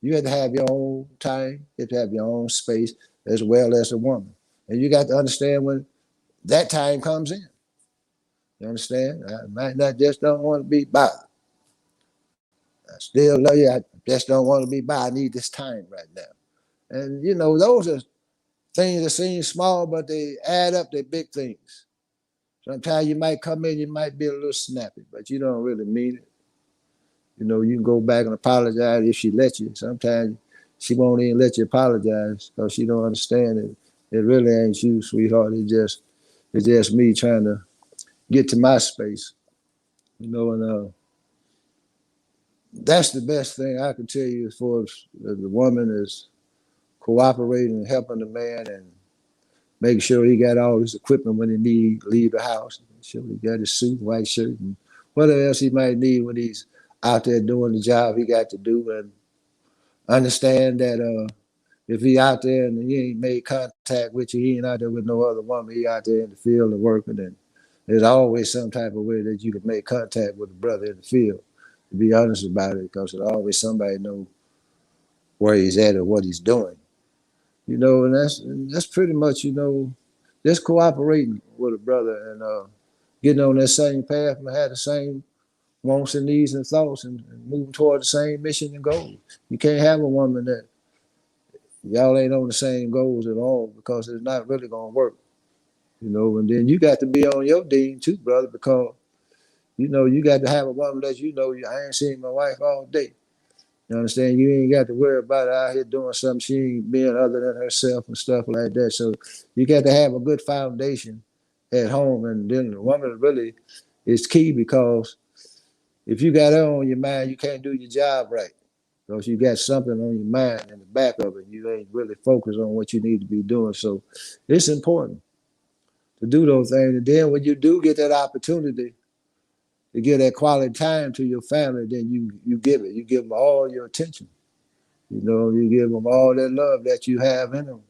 Speaker 1: you have to have your own time. You have to have your own space as well as a woman. And you got to understand when that time comes in. You understand? I might not just don't want to be bothered. I still love you. I just don't want to be bothered. I need this time right now. And, those are things that seem small, but they add up. They're big things. Sometimes you might come in, you might be a little snappy, but you don't really mean it. You can go back and apologize if she lets you. Sometimes she won't even let you apologize because she don't understand it. It really ain't you, sweetheart. It's just me trying to get to my space. And that's the best thing I can tell you as far as the woman is cooperating and helping the man and making sure he got all his equipment when he need to leave the house. Make sure he got his suit, white shirt, and whatever else he might need when he's out there doing the job he got to do. And understand that if he out there and he ain't made contact with you, he ain't out there with no other woman, he out there in the field and working, and there's always some type of way that you can make contact with a brother in the field, to be honest about it, because there's always somebody know where he's at or what he's doing. And that's pretty much, just cooperating with a brother and getting on that same path and have the same wants and needs and thoughts and moving toward the same mission and goal. You can't have a woman that y'all ain't on the same goals at all, because it's not really gonna work. And then you got to be on your team too, brother, because you got to have a woman that I ain't seen my wife all day. You understand? You ain't got to worry about her out here doing something she ain't being other than herself and stuff like that. So you got to have a good foundation at home, and then the woman really is key, because if you got her on your mind, you can't do your job right, because you got something on your mind in the back of it. You ain't really focused on what you need to be doing. So it's important to do those things. And then when you do get that opportunity to give that quality time to your family, then you give it. You give them all your attention. You give them all that love that you have in them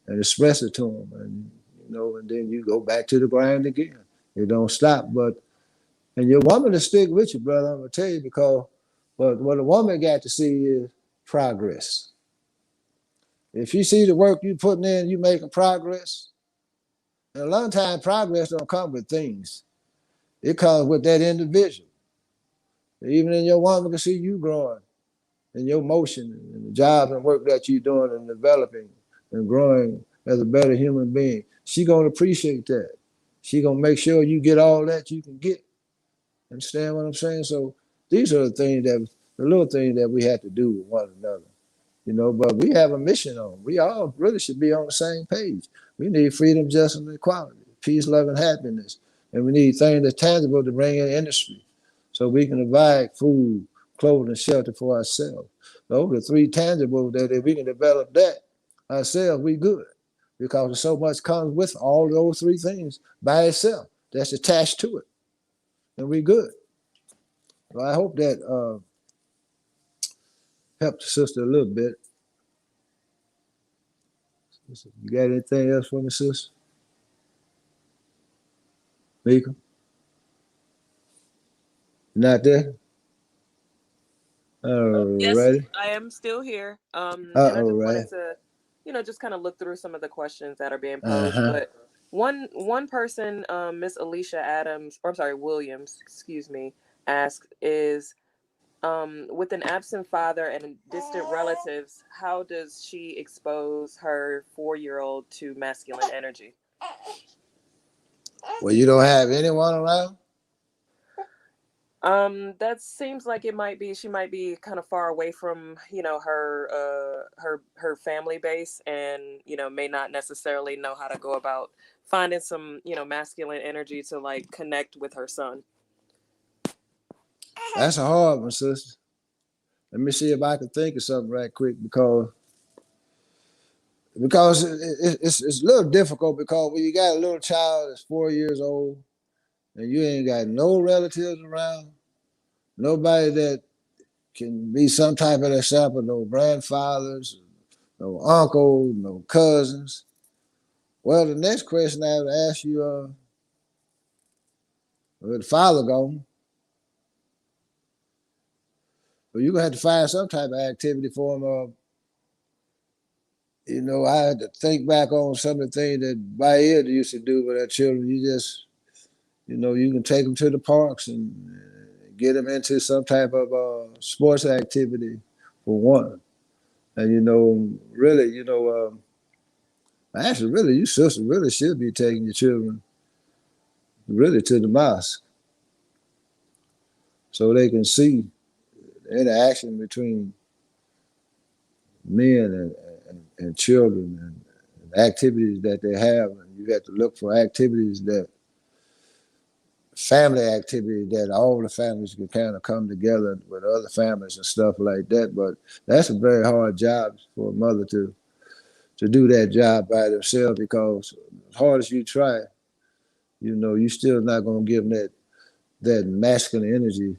Speaker 1: and express it to them. And then you go back to the grind again. It don't stop. And your woman will stick with you, brother, I'm going to tell you, because what a woman got to see is progress. If you see the work you putting in, you making progress, And a lot of time progress don't come with things. It comes with that individual. Even in your woman can see you growing in your motion and the jobs and work that you're doing and developing and growing as a better human being. She gonna appreciate that. She gonna make sure you get all that you can get. Understand what I'm saying? So these are the things that the little things that we have to do with one another. But we have a mission on. We all really should be on the same page. We need freedom, justice, and equality, peace, love, and happiness. And we need things that's tangible to bring in industry so we can provide food, clothing, and shelter for ourselves. Those are three tangibles that if we can develop that ourselves, we good. Because there's so much comes with all those three things by itself that's attached to it. And we good. So I hope that helped the sister a little bit. You got anything else for me, sister? Mika? Not there?
Speaker 3: Yes,
Speaker 1: Alrighty.
Speaker 3: I am still here. And I just
Speaker 1: Alright.
Speaker 3: wanted to, just kind of look through some of the questions that are being posed.
Speaker 1: Uh-huh.
Speaker 3: But one person, Miss Alicia Adams, or I'm sorry, Williams, excuse me, asked is, with an absent father and distant relatives, how does she expose her 4-year-old to masculine energy?
Speaker 1: Well, you don't have anyone around?
Speaker 3: That seems like she might be kind of far away from, her family base, and, may not necessarily know how to go about finding some, masculine energy to like connect with her son.
Speaker 1: That's a hard one, sister. Let me see if I can think of something right quick because it's a little difficult because when you got a little child that's 4 years old and you ain't got no relatives around, nobody that can be some type of example, no grandfathers, no uncles, no cousins. Well, the next question I would ask you, with the father gone, but you're gonna have to find some type of activity for him. I had to think back on some of the things that Basheer used to do with our children. You can take them to the parks and get them into some type of sports activity for one. And really, actually, really, you sister really should be taking your children really to the mosque so they can see the interaction between men and children and activities that they have. And you have to look for activities family activity that all the families can kind of come together with other families and stuff like that. But that's a very hard job for a mother to do that job by themselves because as hard as you try, you're still not going to give them that masculine energy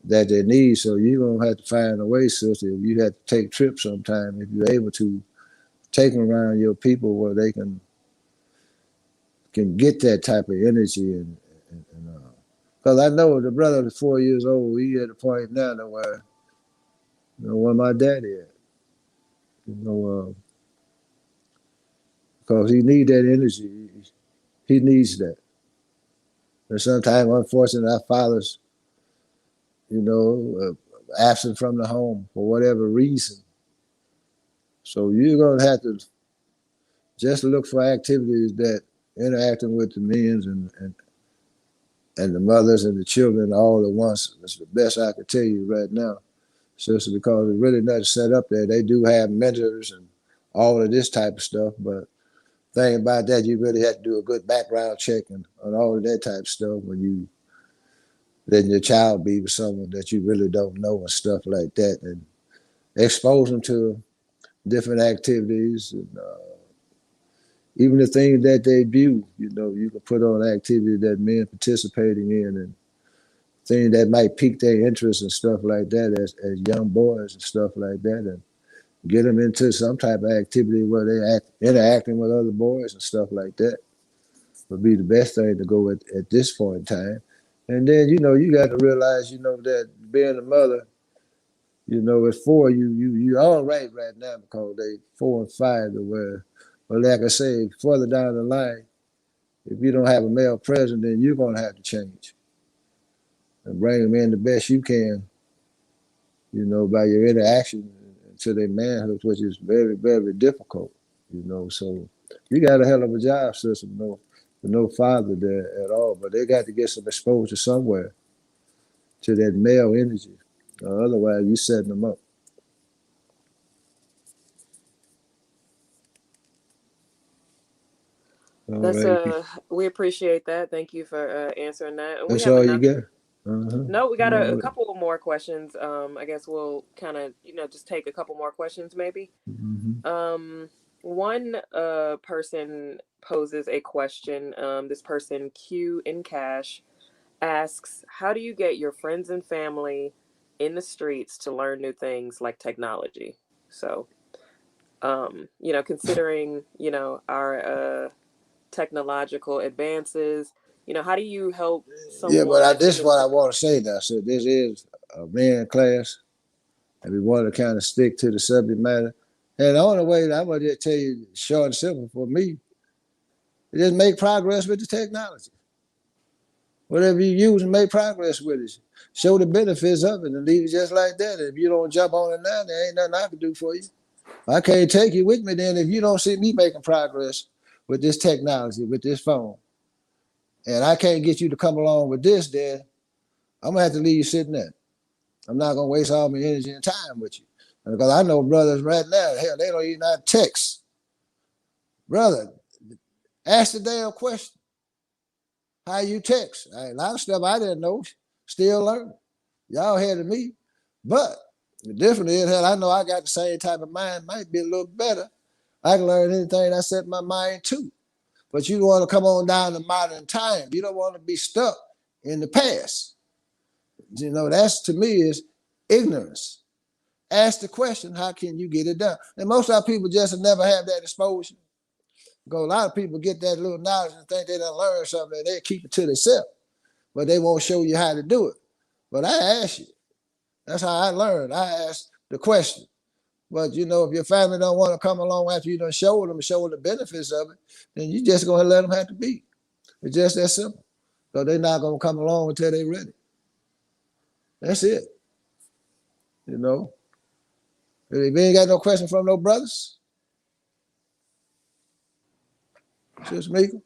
Speaker 1: that they need. So you're going to have to find a way, sister. If you have to take trips sometime, if you're able to take them around your people where they can get that type of energy and because I know the brother is 4 years old. He at a point now where where my daddy at. Because he need that energy. He needs that. And sometimes, unfortunately, our fathers, absent from the home for whatever reason. So you're gonna have to just look for activities that interacting with the men and the mothers and the children all at once. That's the best I could tell you right now, sister, because it's really not set up there. They do have mentors and all of this type of stuff, but thing about that, you really have to do a good background check and all of that type of stuff when you letting your child be with someone that you really don't know and stuff like that, and expose them to different activities and even the things that they view. You can put on activity that men participating in and things that might pique their interest and stuff like that as young boys and stuff like that, and get them into some type of activity where they interacting with other boys and stuff like that would be the best thing to go at this point in time. And then, you got to realize, that being a mother, at four, you all right now because they 4 and 5 to where, but like I say, further down the line, If you don't have a male presence, then you're going to have to change and bring them in the best you can, by your interaction to their manhood, which is very, very difficult, So you got a hell of a job, sister, with no father there at all, but they got to get some exposure somewhere to that male energy. Otherwise, you setting them up. All
Speaker 3: That's
Speaker 1: right.
Speaker 3: we appreciate that. Thank you for answering that. And we
Speaker 1: That's
Speaker 3: have
Speaker 1: all you
Speaker 3: another.
Speaker 1: get. Uh-huh.
Speaker 3: No, we got
Speaker 1: Come
Speaker 3: a
Speaker 1: on with it.
Speaker 3: couple more questions. I guess we'll kind of just take a couple more questions maybe.
Speaker 1: Mm-hmm.
Speaker 3: One person poses a question. This person Q in Cash asks, "How do you get your friends and family in the streets to learn new things like technology?" So, considering our technological advances, how do you help
Speaker 1: Yeah, but
Speaker 3: someone
Speaker 1: this
Speaker 3: in
Speaker 1: is
Speaker 3: the
Speaker 1: what I
Speaker 3: street?
Speaker 1: want to say now. So this is a man class, and we want to kind of stick to the subject matter. And the only way I want to just tell you, short and simple for me, is just make progress with the technology. Whatever you use and make progress with it. Show the benefits of it and leave it just like that. If you don't jump on it now, there ain't nothing I can do for you. I can't take you with me then if you don't see me making progress with this technology, with this phone. And I can't get you to come along with this, then I'm gonna have to leave you sitting there. I'm not gonna waste all my energy and time with you. Because I know brothers right now, hell, they don't even know how to text. Brother, ask the damn question. How you text? A lot of stuff I didn't know, still learning. Y'all ahead of me. But the difference is, hell, I know I got the same type of mind, might be a little better. I can learn anything I set my mind to. But you want to come on down to modern time. You don't want to be stuck in the past. That's to me is ignorance. Ask the question, how can you get it done? And most of our people just never have that exposure. Because a lot of people get that little knowledge and think they done learn something and they keep it to themselves. But they won't show you how to do it. But I ask you. That's how I learned. I asked the question. But if your family don't want to come along after you done show them the benefits of it, then you just gonna let them have to be. It's just that simple. So they're not gonna come along until they're ready. That's it. You know. If you ain't got no question from no brothers, Sister Mika.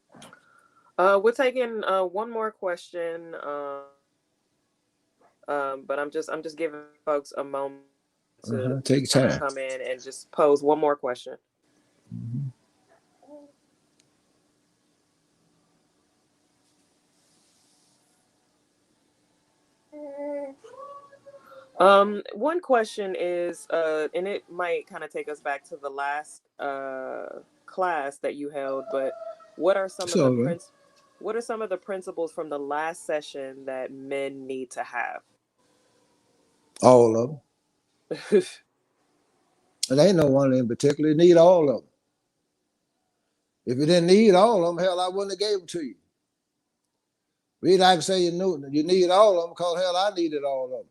Speaker 3: We're taking one more question, but I'm just giving folks a moment to
Speaker 1: Take your time.
Speaker 3: come in and just pose one more question.
Speaker 1: Mm-hmm.
Speaker 3: One question is, and it might kind of take us back to the last class that you held, but what are some of the
Speaker 1: So
Speaker 3: what are some of the principles from the last session that men need to have?
Speaker 1: all of them. And ain't no one in particular. You need all of them. If you didn't need all of them, hell, I wouldn't have gave them to you. Reason I can say you need all of them because hell, I needed all of them.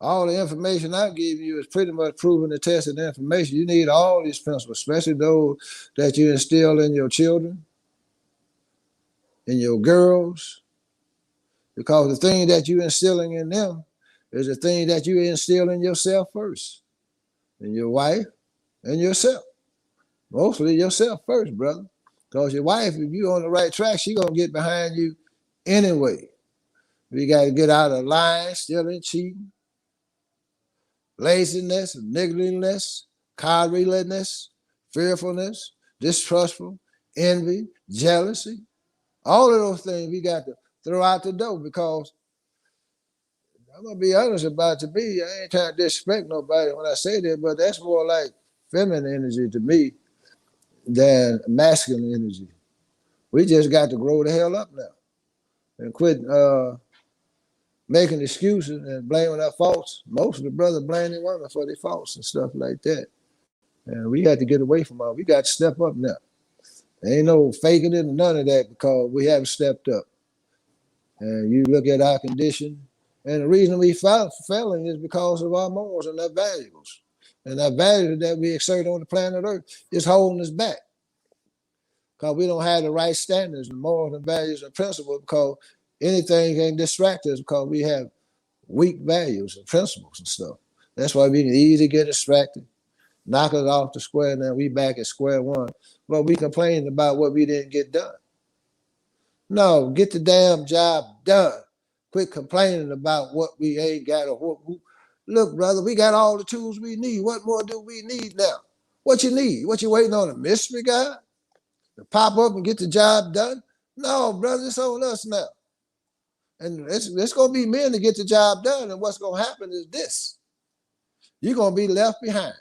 Speaker 1: All the information I give you is pretty much proven and tested information. You need all these principles, especially those that you instill in your children, in your girls, because the thing that you instilling in them is the thing that you instill in yourself first, in your wife and yourself. Mostly yourself first, brother. Because your wife, if you're on the right track, she's going to get behind you anyway. We got to get out of lying, stealing, cheating, laziness, niggardliness, cowardliness, fearfulness, distrustful, envy, jealousy. All of those things we got to throw out the door because I'm going to be honest about it. To me, I ain't trying to disrespect nobody when I say that, but that's more like feminine energy to me than masculine energy. We just got to grow the hell up now and quit making excuses and blaming our faults. Most of the brothers blame the women for their faults and stuff like that. And we got to get away from all. We got to step up now. There ain't no faking it or none of that because we haven't stepped up. And you look at our condition, and the reason we failing is because of our morals and our values. And our values that we exert on the planet Earth is holding us back. because we don't have the right standards, and morals, and values, and principles, because anything can distract us because we have weak values and principles and stuff. That's why we can easily get distracted, knock us off the square. Now we back at square one. But we complaining about what we didn't get done. No, get the damn job done. Quit complaining about what we ain't got or what. Look, brother, we got all the tools we need. What more do we need now? What you need? What you waiting on, a mystery guy to pop up and get the job done? No, brother, it's on us now. And it's going to be men to get the job done. And what's going to happen is this. You're going to be left behind.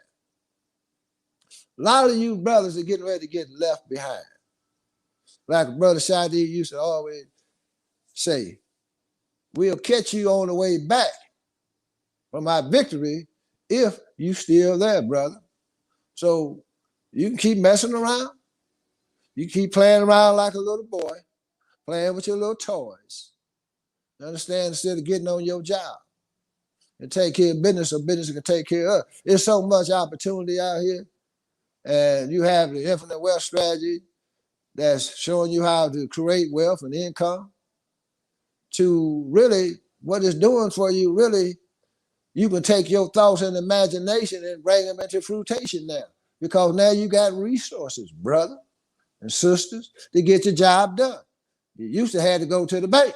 Speaker 1: A lot of you brothers are getting ready to get left behind. Like Brother Shadi used to always say, we'll catch you on the way back from our victory if you still there, brother. So you can keep messing around. You keep playing around like a little boy, playing with your little toys. You understand? Instead of getting on your job and take care of business, so business can take care of us. There's so much opportunity out here. And you have the infinite wealth strategy that's showing you how to create wealth and income. To really, what it's doing for you, really, you can take your thoughts and imagination and bring them into fruition now. Because now you got resources, brother and sisters, to get your job done. You used to have to go to the bank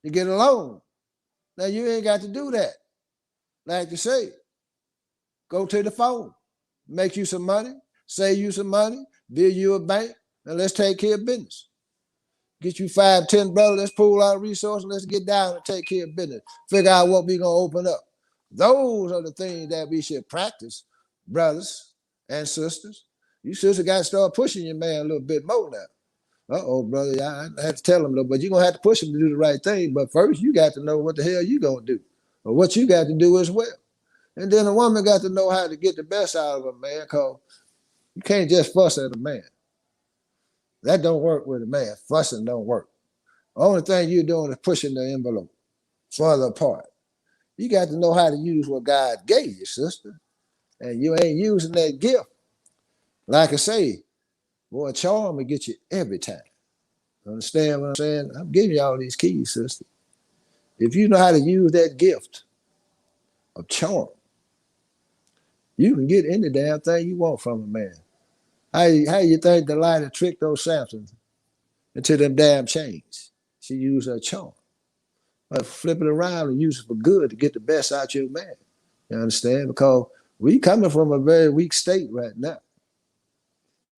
Speaker 1: to get a loan. Now you ain't got to do that. Like you say, go to the phone, make you some money, save you some money, build you a bank, and let's take care of business. Get you 5, 10 brothers, let's pool our resources, let's get down and take care of business. Figure out what we're going to open up. Those are the things that we should practice, brothers and sisters. You sisters got to start pushing your man a little bit more now. Uh-oh, brother, I have to tell him, but you're going to have to push him to do the right thing. But first, you got to know what the hell you going to do, or what you got to do as well. And then a woman got to know how to get the best out of a man, because you can't just fuss at a man. That don't work with a man. Fussing don't work. The only thing you're doing is pushing the envelope further apart. You got to know how to use what God gave you, sister. And you ain't using that gift. Like I say, boy, a charm will get you every time. Understand what I'm saying? I'm giving you all these keys, sister. If you know how to use that gift of charm, you can get any damn thing you want from a man. How you think Delilah tricked those Samsons into them damn chains? She used her charm. But flip it around and use it for good to get the best out your man. You understand? Because we coming from a very weak state right now.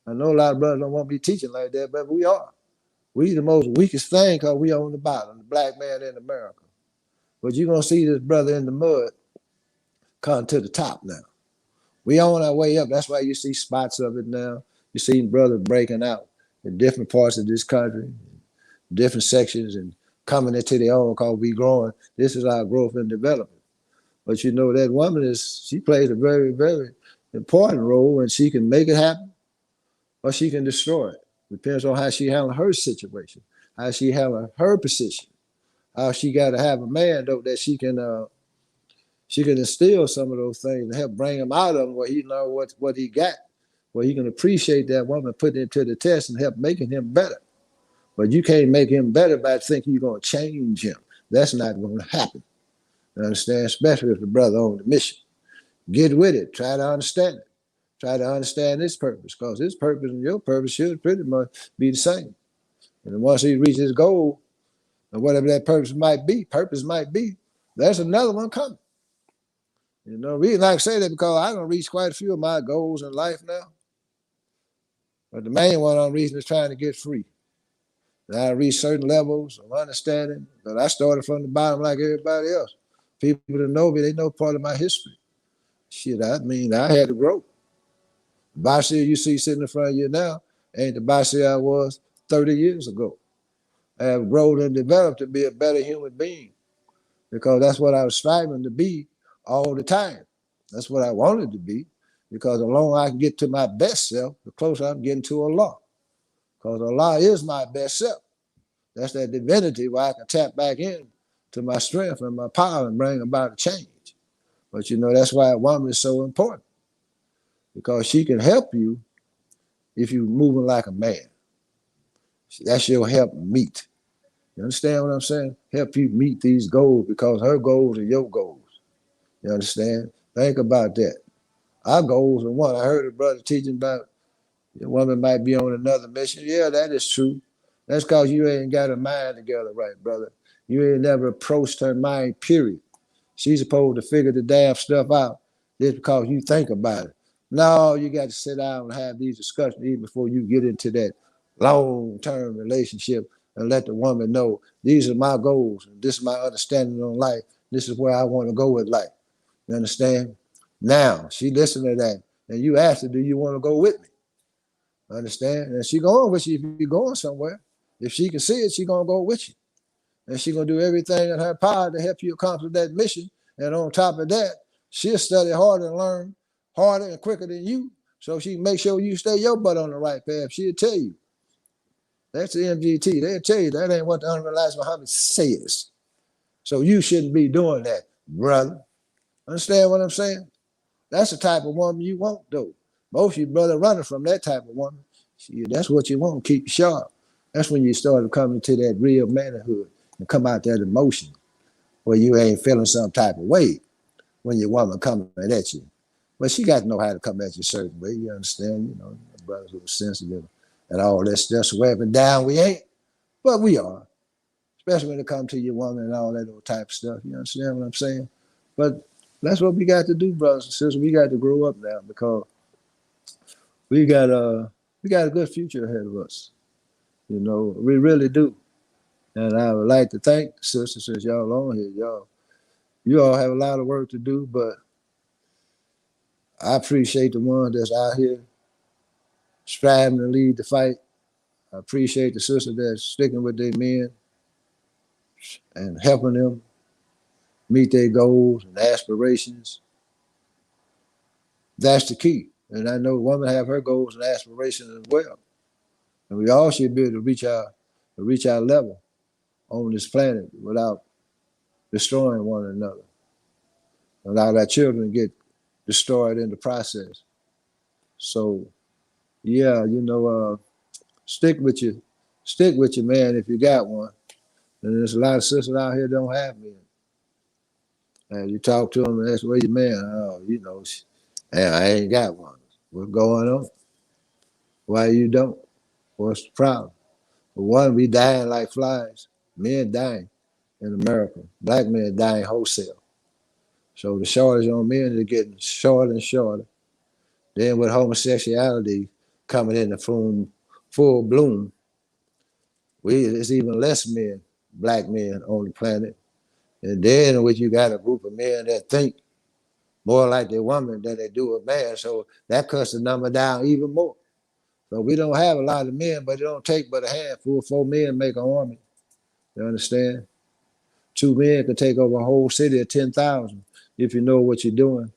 Speaker 1: I know a lot of brothers don't want me teaching like that, but we are. We the most weakest thing because we on the bottom, the black man in America. But you're going to see this brother in the mud come to the top now. We on our way up. That's why you see spots of it now. You see brothers breaking out in different parts of this country, different sections, and coming into their own because we growing. This is our growth and development. But you know that woman she plays a very, very important role, and she can make it happen or she can destroy it. Depends on how she handle her situation, how she handle her position, how she got to have a man though that she can instill some of those things and help bring him out of him where he know what he got, where he can appreciate that woman, put it to the test and help making him better. But you can't make him better by thinking you're going to change him. That's not going to happen. You understand? Especially if the brother on the mission. Get with it. Try to understand it. Try to understand his purpose, because his purpose and your purpose should pretty much be the same. And once he reaches his goal, and whatever that purpose might be, there's another one coming. You know, reason I say that because I don't reach quite a few of my goals in life now. But the main one I'm reaching is trying to get free. And I reach certain levels of understanding, but I started from the bottom like everybody else. People that know me, they know part of my history. Shit, I mean, I had to grow. The Basheer you see sitting in front of you now ain't the Basheer I was 30 years ago. I have grown and developed to be a better human being because that's what I was striving to be all the time. That's what I wanted to be, because the longer I can get to my best self, the closer I'm getting to Allah. Because Allah is my best self. That's that divinity where I can tap back in to my strength and my power and bring about a change. But you know, that's why a woman is so important, because she can help you if you're moving like a man. That's your help meet. You understand what I'm saying? Help you meet these goals because her goals are your goals. You understand? Think about that. Our goals are one. I heard a brother teaching about a woman might be on another mission. Yeah, that is true. That's because you ain't got her mind together right, brother. You ain't never approached her mind, period. She's supposed to figure the damn stuff out just because you think about it. No, you got to sit down and have these discussions even before you get into that long-term relationship and let the woman know these are my goals and this is my understanding on life. This is where I want to go with life. You understand? Now, she listened to that and you asked her, do you want to go with me? Understand? And she going with you if you're going somewhere. If she can see it, she going to go with you. And she going to do everything in her power to help you accomplish that mission. And on top of that, she'll study harder and learn harder and quicker than you. So she can make sure you stay your butt on the right path. She'll tell you. That's the MGT. They'll tell you that ain't what the unrealized Muhammad says. So you shouldn't be doing that, brother. Understand what I'm saying? That's the type of woman you want, though. Most of you brother running from that type of woman. That's what you want, keep you sharp. That's when you start coming to that real manhood and come out that emotion where you ain't feeling some type of way when your woman coming at you. But she got to know how to come at you a certain way. You understand? You know, brothers who are sensitive and all that stuff. So up and down, we ain't, but we are. Especially when it comes to your woman and all that old type of stuff. You understand what I'm saying? But that's what we got to do, brothers and sisters. We got to grow up now because we got a good future ahead of us. You know, we really do. And I would like to thank the sisters since y'all on here. You all have a lot of work to do, but I appreciate the ones that's out here striving to lead the fight. I appreciate the sisters that's sticking with their men and helping them meet their goals and aspirations. That's the key. And I know women have her goals and aspirations as well. And we all should be able to reach our level on this planet without destroying one another. Allow our children to get destroyed in the process. So yeah, stick with your man if you got one. And there's a lot of sisters out here that don't have men. And you talk to them and ask, where your man? Oh, I ain't got one. What's going on? Why you don't? What's the problem? For one, we dying like flies. Men dying in America. Black men dying wholesale. So the shortage on men is getting shorter and shorter. Then with homosexuality coming into full bloom, it's even less men, black men on the planet. And then in which you got a group of men that think more like their woman than they do a man. So that cuts the number down even more. So we don't have a lot of men, but it don't take but a handful. 4 men make an army. You understand? 2 men could take over a whole city of 10,000 if you know what you're doing.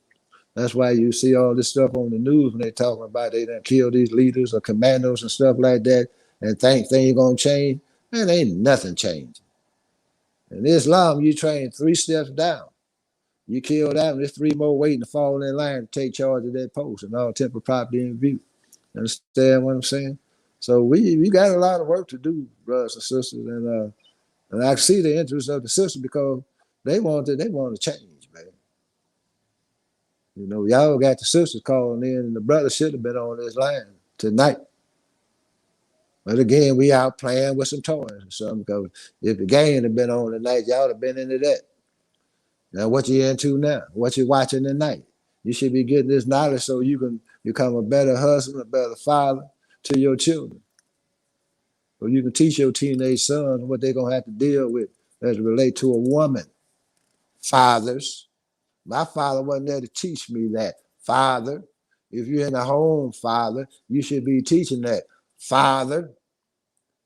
Speaker 1: That's why you see all this stuff on the news when they talking about they done kill these leaders or commandos and stuff like that and think things gonna change. Man, ain't nothing changing. In Islam, you train 3 steps down. You kill that, and there's 3 more waiting to fall in line to take charge of that post and all temporary property in view. Understand what I'm saying? So we got a lot of work to do, brothers and sisters, and I see the interest of the sisters because they want to change, man. You know, y'all got the sisters calling in, and the brothers should have been on this line tonight. But again, we out playing with some toys or something because if the game had been on tonight, y'all would have been into that. Now, what you into now? What you watching tonight? You should be getting this knowledge so you can become a better husband, a better father to your children. So you can teach your teenage sons what they're going to have to deal with as it relate to a woman. Fathers, my father wasn't there to teach me that. Father, if you're in a home, father, you should be teaching that. Father,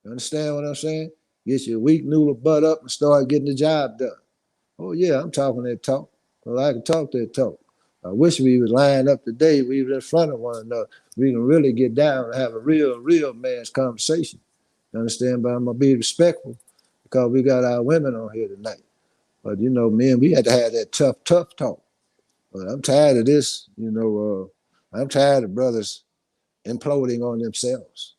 Speaker 1: you understand what I'm saying? Get your weak noodle butt up and start getting the job done. Oh yeah, I'm talking that talk. Well, I can talk that talk. I wish we was lined up today. We was in front of one another. We can really get down and have a real man's conversation. You understand? But I'm gonna be respectful because we got our women on here tonight. But men, we had to have that tough talk. But I'm tired of this. I'm tired of brothers imploding on themselves.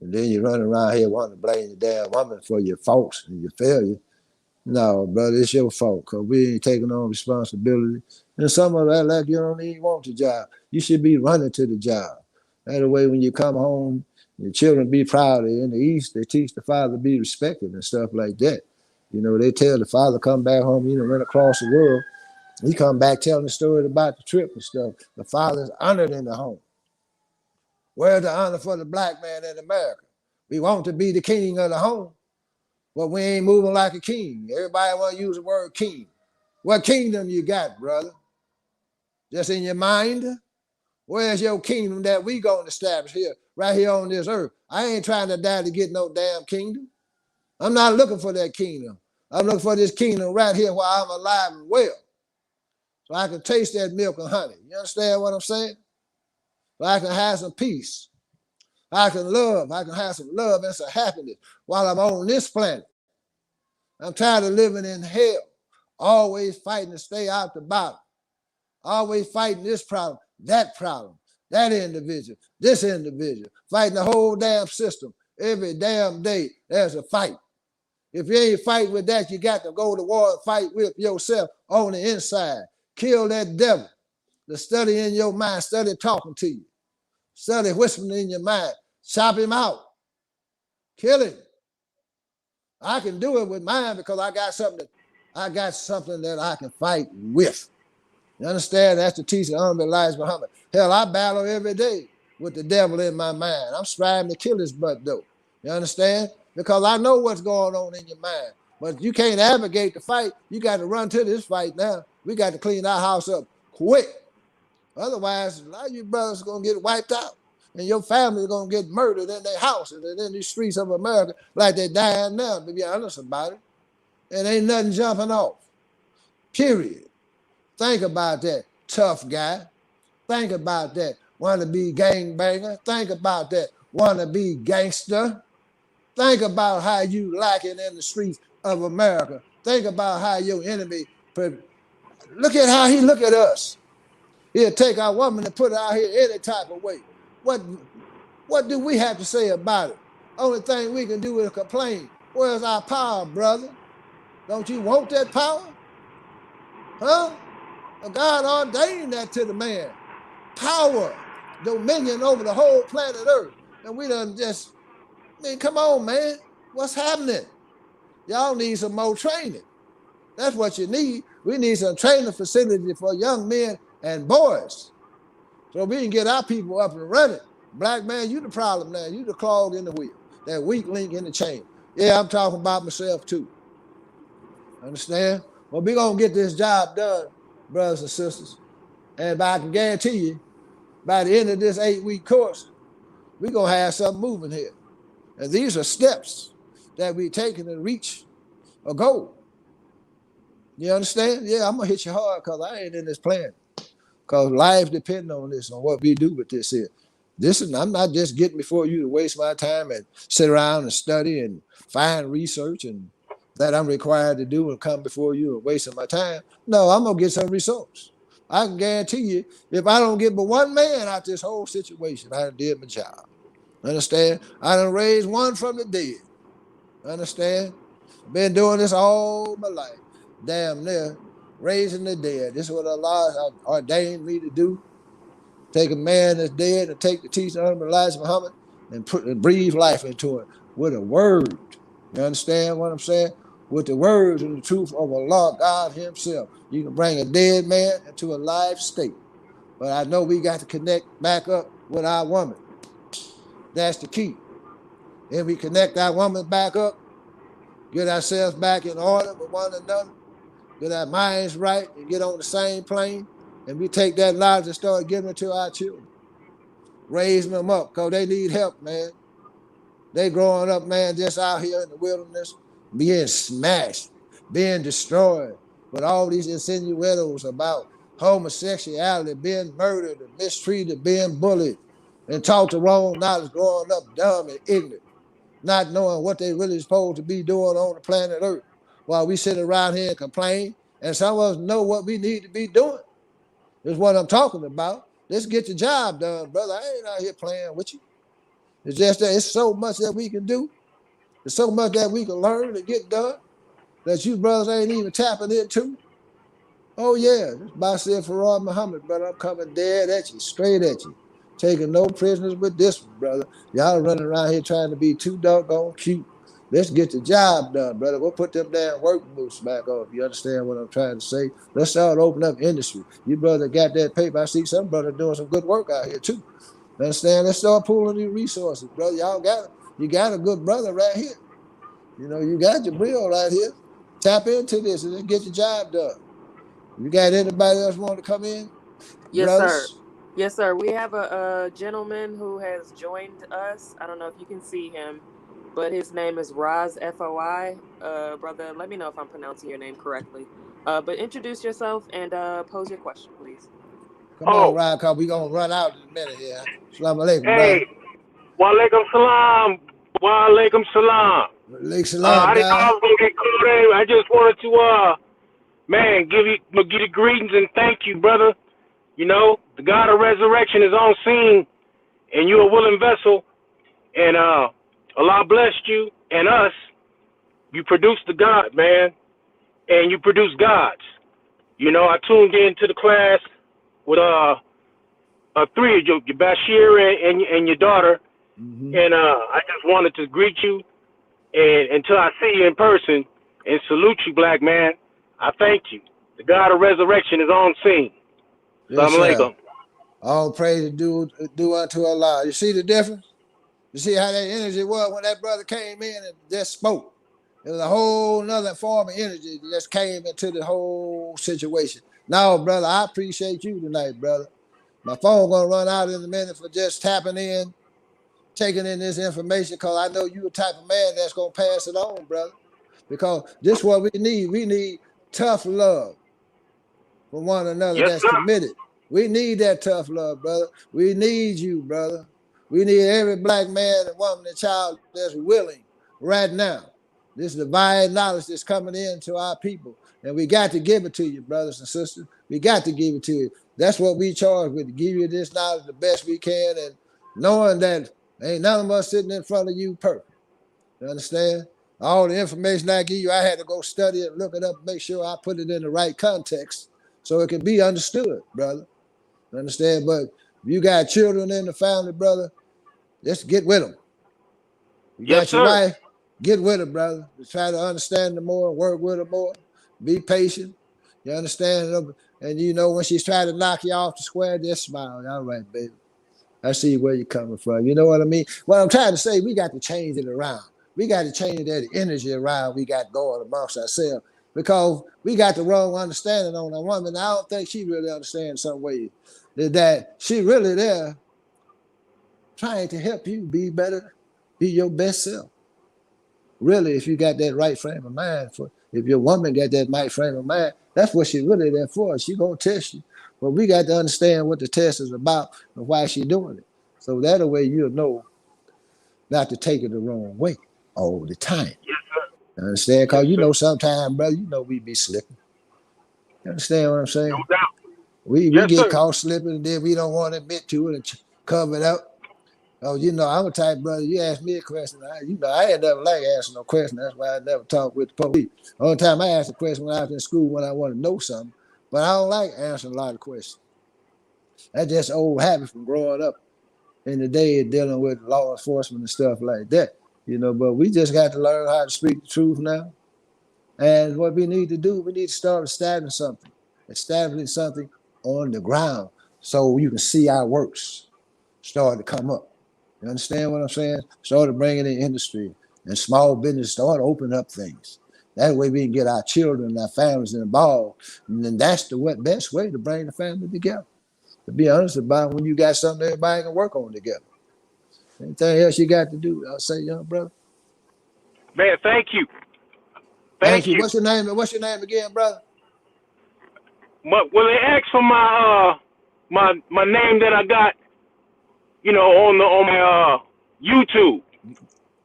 Speaker 1: And then you run around here wanting to blame the damn woman for your faults and your failure. No, brother, it's your fault because we ain't taking on responsibility. And some of that, like you don't even want the job. You should be running to the job. That way, when you come home, your children be proud. In the East, they teach the father to be respected and stuff like that. You know, they tell the father come back home, went across the world. He come back telling the story about the trip and stuff. The father's honored in the home. Where's the honor for the black man in America? We want to be the king of the home, but we ain't moving like a king. Everybody want to use the word king. What kingdom you got, brother? Just in your mind? Where's your kingdom that we gonna establish here, right here on this earth? I ain't trying to die to get no damn kingdom. I'm not looking for that kingdom. I'm looking for this kingdom right here while I'm alive and well. So I can taste that milk and honey. You understand what I'm saying? So I can have some peace. I can love. I can have some love and some happiness while I'm on this planet. I'm tired of living in hell, always fighting to stay out the bottom, always fighting this problem, that individual, this individual, fighting the whole damn system. Every damn day, there's a fight. If you ain't fighting with that, you got to go to war and fight with yourself on the inside. Kill that devil. The study in your mind, study talking to you. Study whispering in your mind. Chop him out. Kill him. I can do it with mine because I got something that I can fight with. You understand? That's the teaching of Honorable Elijah Muhammad. Hell, I battle every day with the devil in my mind. I'm striving to kill his butt though. You understand? Because I know what's going on in your mind. But you can't advocate the fight. You got to run to this fight now. We got to clean our house up quick. Otherwise, a lot of you brothers are going to get wiped out. And your family is going to get murdered in their houses and in these streets of America like they're dying now, to be honest about it. And ain't nothing jumping off. Period. Think about that, tough guy. Think about that, wanna-be gangbanger. Think about that, wanna-be gangster. Think about how you lacking in the streets of America. Think about how your enemy, look at how he look at us. He'll take our woman and put her out here any type of way. What do we have to say about it? Only thing we can do is complain. Where's our power, brother? Don't you want that power? Huh? God ordained that to the man. Power, dominion over the whole planet Earth. And we done just, come on, man. What's happening? Y'all need some more training. That's what you need. We need some training facility for young men and boys so we can get our people up and running. Black man, you the problem now. You the clog in the wheel, that weak link in the chain. Yeah, I'm talking about myself too. Understand? Well, we're going to get this job done, brothers and sisters. And I can guarantee you, by the end of this 8-week course, we're going to have something moving here. And these are steps that we're taking to reach a goal. You understand? Yeah, I'm going to hit you hard because I ain't in this plan. Because life depends on this, on what we do with this here. I'm not just getting before you to waste my time and sit around and study and find research and that I'm required to do and come before you and wasting my time. No, I'm going to get some results. I can guarantee you, if I don't get but one man out this whole situation, I done did my job. Understand? I done raised one from the dead. Understand? Been doing this all my life. Damn near raising the dead. This is what Allah ordained me to do. Take a man that's dead and take the teaching of Elijah Muhammad and breathe life into it with a word. You understand what I'm saying? With the words and the truth of Allah, God himself. You can bring a dead man into a live state. But I know we got to connect back up with our woman. That's the key. If we connect our woman back up, get ourselves back in order with one another, get our minds right and get on the same plane, and we take that knowledge and start giving it to our children. Raising them up because they need help, man. They growing up, man, just out here in the wilderness, being smashed, being destroyed with all these insinuations about homosexuality, being murdered and mistreated, being bullied, and taught the wrong knowledge, growing up dumb and ignorant, not knowing what they really supposed to be doing on the planet Earth, while we sit around here and complain, and some of us know what we need to be doing. Is what I'm talking about. Let's get the job done, brother. I ain't out here playing with you. It's just that it's so much that we can do. There's so much that we can learn and get done that you brothers ain't even tapping into. Oh yeah, this Basheer Farad Muhammad, brother. I'm coming dead at you, straight at you. Taking no prisoners with this one, brother. Y'all running around here trying to be too doggone cute. Let's get the job done, brother. We'll put them damn work boots back on. You understand what I'm trying to say? Let's start opening up industry. You brother got that paper. I see some brother doing some good work out here too. Understand? Let's start pooling these resources, brother. You got a good brother right here. You know, you got your bill right here. Tap into this and then get your job done. You got anybody else want to come in,
Speaker 3: Yes, sir.
Speaker 1: brothers?
Speaker 3: Yes, sir. We have a gentleman who has joined us. I don't know if you can see him, but his name is Roz FOI. Brother, let me know if I'm pronouncing your name correctly. But introduce yourself and pose your question, please.
Speaker 1: Come on,
Speaker 4: Oh,
Speaker 1: Rod, cause we gonna run out in a minute here. Assalamu alaikum,
Speaker 4: hey,
Speaker 1: brother.
Speaker 4: walaikum salam, walaikum salam.
Speaker 1: Alaikum salam,
Speaker 4: I didn't know I
Speaker 1: guy.
Speaker 4: was gonna get called in. I just wanted to, man, give you greetings and thank you, brother. You know, the God of resurrection is on scene, and you're a willing vessel, and Allah blessed you and us. You produced the God, man, and you produce gods. You know, I tuned into the class with three of you, your Basheer and your daughter.
Speaker 1: Mm-hmm.
Speaker 4: And I just wanted to greet you, and until I see you in person, and salute you, black man. I thank you. The God of resurrection is on scene.
Speaker 1: Yes,
Speaker 4: Assalamu
Speaker 1: sir.
Speaker 4: alaikum.
Speaker 1: All praise do unto Allah. You see the difference? You see how that energy was when that brother came in and just spoke. It was a whole nother form of energy that just came into the whole situation. Now, brother, I appreciate you tonight, brother. My phone gonna run out in a minute for just tapping in, taking in this information, because I know you the type of man that's gonna pass it on, brother. Because this is what we need. We need tough love from one another
Speaker 4: Yes,
Speaker 1: that's
Speaker 4: sir.
Speaker 1: committed. We need that tough love, brother. We need you, brother. We need every black man and woman and child that's willing right now. This divine knowledge that's coming into our people. And we got to give it to you, brothers and sisters. We got to give it to you. That's what we charge with, to give you this knowledge the best we can, and knowing that ain't none of us sitting in front of you perfect. You understand? All the information I give you, I had to go study it, look it up, make sure I put it in the right context so it can be understood, brother. You understand? But if you got children in the family, brother, just get with them. You
Speaker 4: Yes,
Speaker 1: got your
Speaker 4: sir.
Speaker 1: wife, get with her, brother. Just try to understand her more, work with her more, be patient. You understand? And you know, when she's trying to knock you off the square, just smile. All right, baby. I see where you're coming from. You know what I mean? What I'm trying to say, we got to change it around. We got to change that energy around we got going amongst ourselves, because we got the wrong understanding on a woman. I don't think she really understands some way that she really there trying to help you be better, be your best self. Really, if you got that right frame of mind, for if your woman got that right frame of mind, that's what she really there for. She gonna test you. But we got to understand what the test is about and why she doing it. So that way you'll know not to take it the wrong way all the time.
Speaker 4: Yes, sir.
Speaker 1: You understand?
Speaker 4: Yes,
Speaker 1: Because you
Speaker 4: sir.
Speaker 1: know sometimes, brother, you know we be slipping. You understand what I'm
Speaker 4: No
Speaker 1: saying?
Speaker 4: doubt.
Speaker 1: We
Speaker 4: Yes,
Speaker 1: get
Speaker 4: sir.
Speaker 1: caught slipping and then we don't want to admit to it and cover it up. Oh, you know, I'm a type brother. You ask me a question, I ain't never like asking no question. That's why I never talk with the police. The only time I ask a question when I was in school when I want to know something. But I don't like answering a lot of questions. That's just old habit from growing up in the day dealing with law enforcement and stuff like that. You know, but we just got to learn how to speak the truth now. And what we need to do, we need to start establishing something on the ground so you can see our works start to come up. You understand what I'm saying? Start bringing in industry and small business, start opening up things. That way we can get our children and our families involved. And then that's the best way to bring the family together. To be honest about it, when you got something everybody can work on together. Anything else you got to do, I'll say, young brother.
Speaker 4: Man, thank you.
Speaker 1: Thank
Speaker 4: Thank
Speaker 1: you.
Speaker 4: you.
Speaker 1: What's your name again, brother?
Speaker 4: Well, they asked for my name that I got, you know, on my YouTube.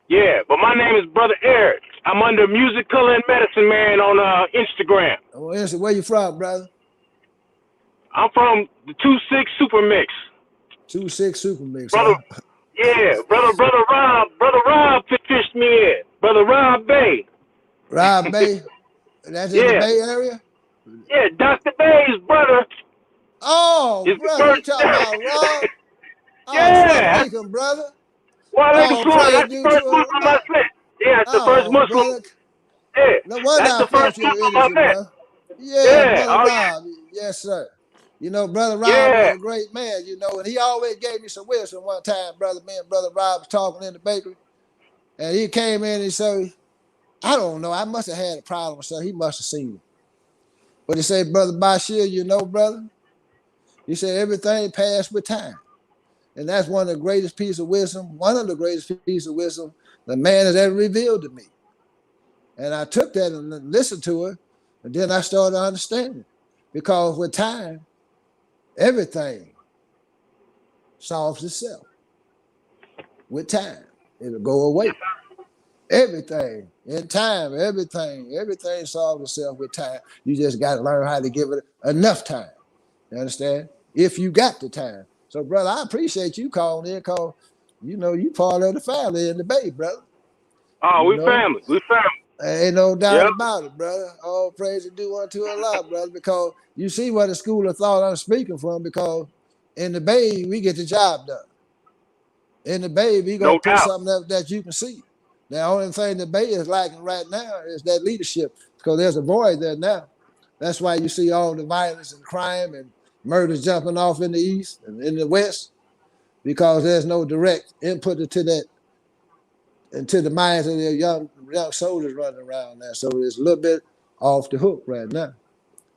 Speaker 4: Yeah, but my name is Brother Eric. I'm under Music, Color, and Medicine Man on Instagram.
Speaker 1: Where you from, brother?
Speaker 4: I'm from the 2-6 Super Mix.
Speaker 1: 2-6 Super Mix,
Speaker 4: Brother,
Speaker 1: huh?
Speaker 4: Yeah, brother Rob fished me in. Brother Rob Bay.
Speaker 1: Rob Bay, that's in the
Speaker 4: Yeah,
Speaker 1: Bay Area.
Speaker 4: yeah, Dr. Bay's brother
Speaker 1: Oh,
Speaker 4: is the
Speaker 1: brother, you
Speaker 4: first.
Speaker 1: talking about Rob? Oh, salam
Speaker 4: Yeah,
Speaker 1: alaikum, brother.
Speaker 4: well, like
Speaker 1: Oh,
Speaker 4: Islam,
Speaker 1: praise
Speaker 4: that's the
Speaker 1: due to
Speaker 4: first Muslim I
Speaker 1: Allah.
Speaker 4: met. Yeah, that's the first
Speaker 1: Oh,
Speaker 4: Muslim.
Speaker 1: brother,
Speaker 4: Yeah,
Speaker 1: no wonder
Speaker 4: that's
Speaker 1: I
Speaker 4: the first
Speaker 1: felt your
Speaker 4: Muslim I
Speaker 1: energy,
Speaker 4: met.
Speaker 1: brother. Yeah,
Speaker 4: Yeah,
Speaker 1: brother
Speaker 4: oh
Speaker 1: Rob. Yes, sir. You know, brother Rob was
Speaker 4: yeah,
Speaker 1: a great man, you know, and he always gave me some wisdom one time, brother. Me and brother Rob was talking in the bakery, and he came in and he said, I don't know, I must have had a problem, so he must have seen it. But he said, brother Basheer, you know, brother, he said, everything passed with time. And that's one of the greatest pieces of wisdom, one of the greatest pieces of wisdom the man has ever revealed to me. And I took that and listened to it, and then I started understanding. Because with time, everything solves itself. With time, it'll go away. Everything in time, everything solves itself with time. You just got to learn how to give it enough time. You understand? If you got the time. So, brother, I appreciate you calling in because you know you part of the family in the Bay, brother.
Speaker 4: oh,
Speaker 1: You
Speaker 4: we
Speaker 1: know,
Speaker 4: family, we family.
Speaker 1: ain't no doubt
Speaker 4: Yep,
Speaker 1: about it, brother. All praise to do unto Allah, brother, because you see what the school of thought I'm speaking from, because in the Bay, we get the job done. In the Bay, we
Speaker 4: no
Speaker 1: gonna put
Speaker 4: doubt.
Speaker 1: something up that you can see. The only thing the Bay is lacking right now is that leadership, because there's a void there now. That's why you see all the violence and crime and murders jumping off in the East and in the West, because there's no direct input into the minds of the young soldiers running around now. So it's a little bit off the hook right now.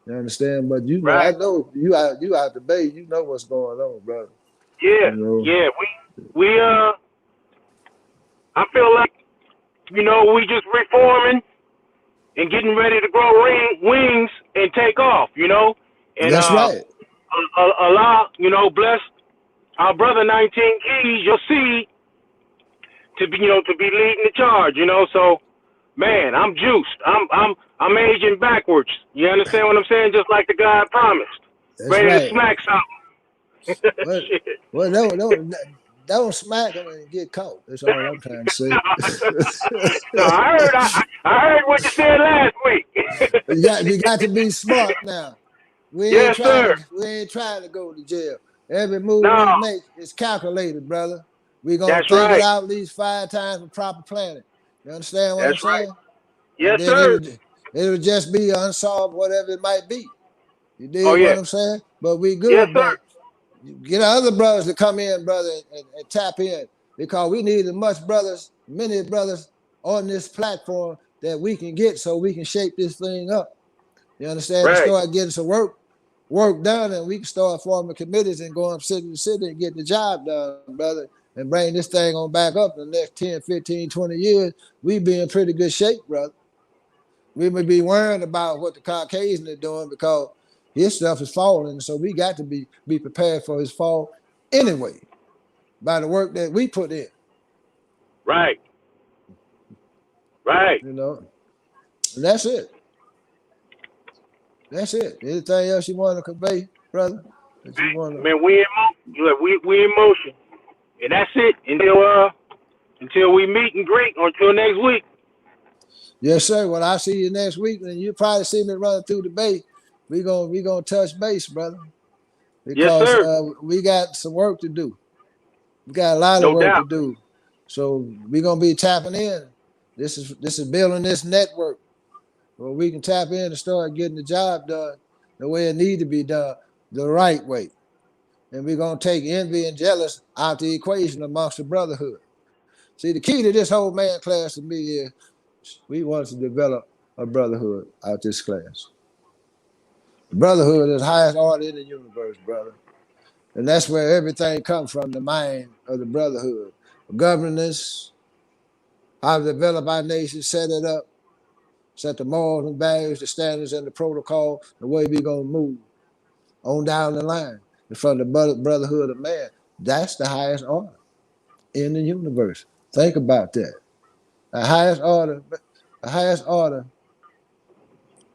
Speaker 1: You understand? But you know, I
Speaker 4: Right.
Speaker 1: know you out the Bay, you know what's going on, brother.
Speaker 4: Yeah,
Speaker 1: You know.
Speaker 4: yeah. We I feel like we just reforming and getting ready to grow wings and take off. And
Speaker 1: That's right.
Speaker 4: Allah, bless our brother 19 Keys, your seed, to be leading the charge. So man, I'm juiced. I'm aging backwards. You understand what I'm saying? Just like the God promised.
Speaker 1: That's
Speaker 4: Ready to
Speaker 1: right.
Speaker 4: smack something.
Speaker 1: Well,
Speaker 4: Shit.
Speaker 1: well, don't smack them and get caught. That's all I'm trying to say.
Speaker 4: No, I heard what you said last week.
Speaker 1: you got to be smart now. We ain't
Speaker 4: Yes,
Speaker 1: trying
Speaker 4: sir.
Speaker 1: to we ain't trying to go to jail. Every move
Speaker 4: No,
Speaker 1: we make is calculated, brother. We're gonna
Speaker 4: that's
Speaker 1: think it
Speaker 4: right.
Speaker 1: out at least 5 times with proper planning. You understand what I'm
Speaker 4: That's right.
Speaker 1: saying? And
Speaker 4: Yes,
Speaker 1: then
Speaker 4: sir.
Speaker 1: it'll just be unsolved, whatever it might be. You
Speaker 4: Oh
Speaker 1: dig
Speaker 4: yeah.
Speaker 1: what I'm saying? But we
Speaker 4: Yes,
Speaker 1: good,
Speaker 4: sir.
Speaker 1: but get other brothers to come in, brother, and tap in, because we need many brothers on this platform that we can get so we can shape this thing up. You understand? And
Speaker 4: Right.
Speaker 1: start getting some work done, and we can start forming committees and going from city to city and getting the job done, brother, and bring this thing on back up in the next 10, 15, 20 years. We be in pretty good shape, brother. We may be worrying about what the Caucasian are doing because his stuff is falling. So we got to be prepared for his fall anyway by the work that we put in,
Speaker 4: Right. Right.
Speaker 1: you know. And that's it. That's it. Anything else you want to convey, brother? That you want to?
Speaker 4: Man, we in motion. Look, we in motion, and that's it until we meet and greet until next week.
Speaker 1: Yes, sir. Well, I'll see you next week, and you probably see me running through the bay. We gonna touch base, brother,
Speaker 4: Yes,
Speaker 1: because
Speaker 4: sir.
Speaker 1: we got some work to do. We got a lot of
Speaker 4: No
Speaker 1: work to
Speaker 4: doubt.
Speaker 1: do. So we're gonna be tapping in. This is building this network where we can tap in and start getting the job done the way it need to be done, the right way. And we're gonna take envy and jealous out the equation amongst the brotherhood. See, the key to this whole man class to me is we want to develop a brotherhood out this class. Brotherhood is the highest order in the universe, brother. And that's where everything comes from, the mind of the brotherhood. Governance, how to develop our nation, set it up, set the morals and values, the standards and the protocol, the way we're going to move on down the line from the brotherhood of man. That's the highest order in the universe. Think about that. The highest order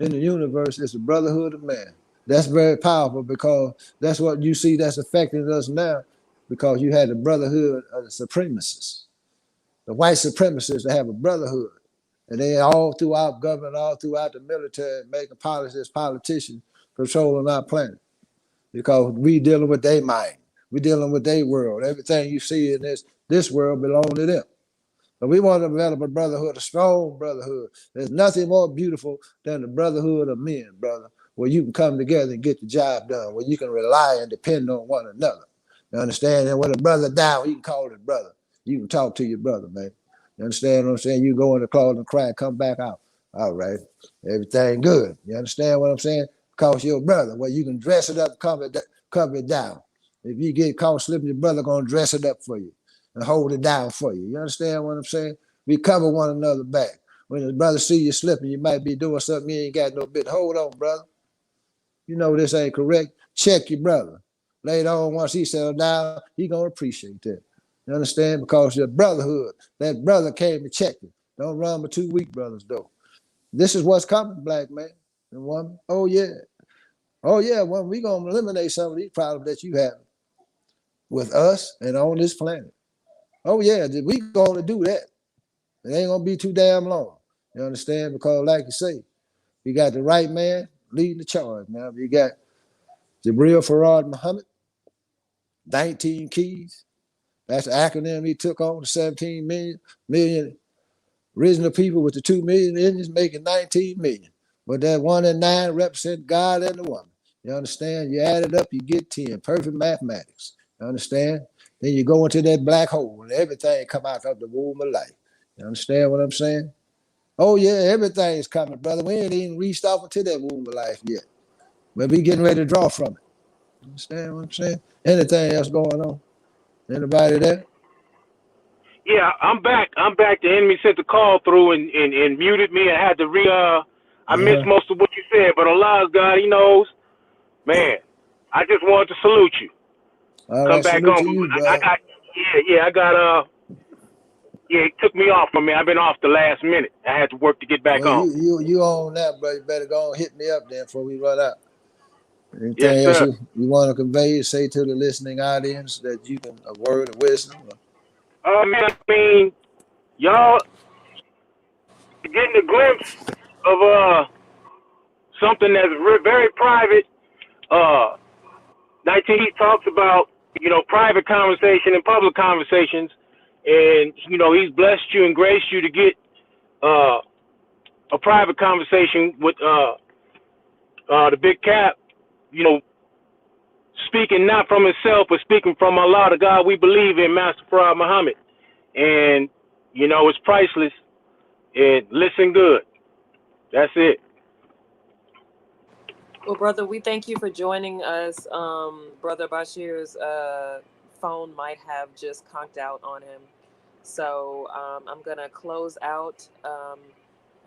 Speaker 1: in the universe is the brotherhood of man. That's very powerful because that's what you see that's affecting us now. because you had the brotherhood of the supremacists, the white supremacists that have a brotherhood. And they all throughout government, all throughout the military, making policies, politicians controlling our planet. Because we dealing with their mind. We dealing with their world. Everything you see in this world belongs to them. But we want to develop a brotherhood, a strong brotherhood. There's nothing more beautiful than the brotherhood of men, brother, where you can come together and get the job done, where you can rely and depend on one another. You understand? And when a brother down, you can call his brother. You can talk to your brother, man. You understand what I'm saying? You go in the closet and cry, come back out. All right. Everything good. You understand what I'm saying? Because your brother, where you can dress it up, cover it down. If you get caught slipping, your brother gonna dress it up for you and hold it down for you. You understand what I'm saying? We cover one another back. When the brother see you slipping, you might be doing something you ain't got no bit. Hold on, brother. You know this ain't correct. Check your brother. Later on, once he settle down, he gonna appreciate that. You understand? Because your brotherhood, that brother came to check you. Don't run with two weak brothers, though. This is what's coming, black man and woman. Oh yeah. Oh yeah, well, we gonna eliminate some of these problems that you have with us and on this planet. Oh yeah, we gonna do that. It ain't gonna be too damn long. You understand? Because like you say, we got the right man leading the charge now. We got Jabril Farad Muhammad, 19 keys. That's the acronym he took on, the 17 million original people with the 2 million Indians making 19 million. But that 1 and 9 represent God and the woman. You understand? You add it up, you get 10. Perfect mathematics. You understand? Then you go into that black hole and everything come out of the womb of life. You understand what I'm saying? Oh yeah, everything's coming, brother. We ain't even reached off into that womb of life yet. But we getting ready to draw from it. You understand what I'm saying? Anything else going on? Anybody there?
Speaker 4: Yeah, I'm back. I'm back. The enemy sent the call through and muted me. I had to I missed
Speaker 1: Uh-huh.
Speaker 4: most of what you said, but Allah's God, He knows. Man, I just wanted to salute you.
Speaker 1: All
Speaker 4: Come
Speaker 1: right,
Speaker 4: back
Speaker 1: salute
Speaker 4: on.
Speaker 1: to you,
Speaker 4: I
Speaker 1: brother.
Speaker 4: got, I got, it took me off from me. I've been off the last minute. I had to work to get back
Speaker 1: Well,
Speaker 4: on.
Speaker 1: you own that, brother. You better go and hit me up then before we run out.
Speaker 4: Yes,
Speaker 1: Anything else
Speaker 4: sir.
Speaker 1: you want to convey, say to the listening audience that you can a word of wisdom?
Speaker 4: Man, I mean, y'all getting a glimpse of something that's very private. 19 he talks about, private conversation and public conversations, and he's blessed you and graced you to get a private conversation with the big cap, you know, speaking not from himself but speaking from Allah, the God we believe in, Master Farad Muhammad, and it's priceless. And listen good. That's it.
Speaker 3: Well, brother, we thank you for joining us. Brother Basheer's phone might have just conked out on him. So I'm going to close out.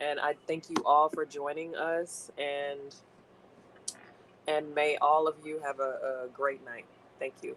Speaker 3: And I thank you all for joining us. And may all of you have a great night. Thank you.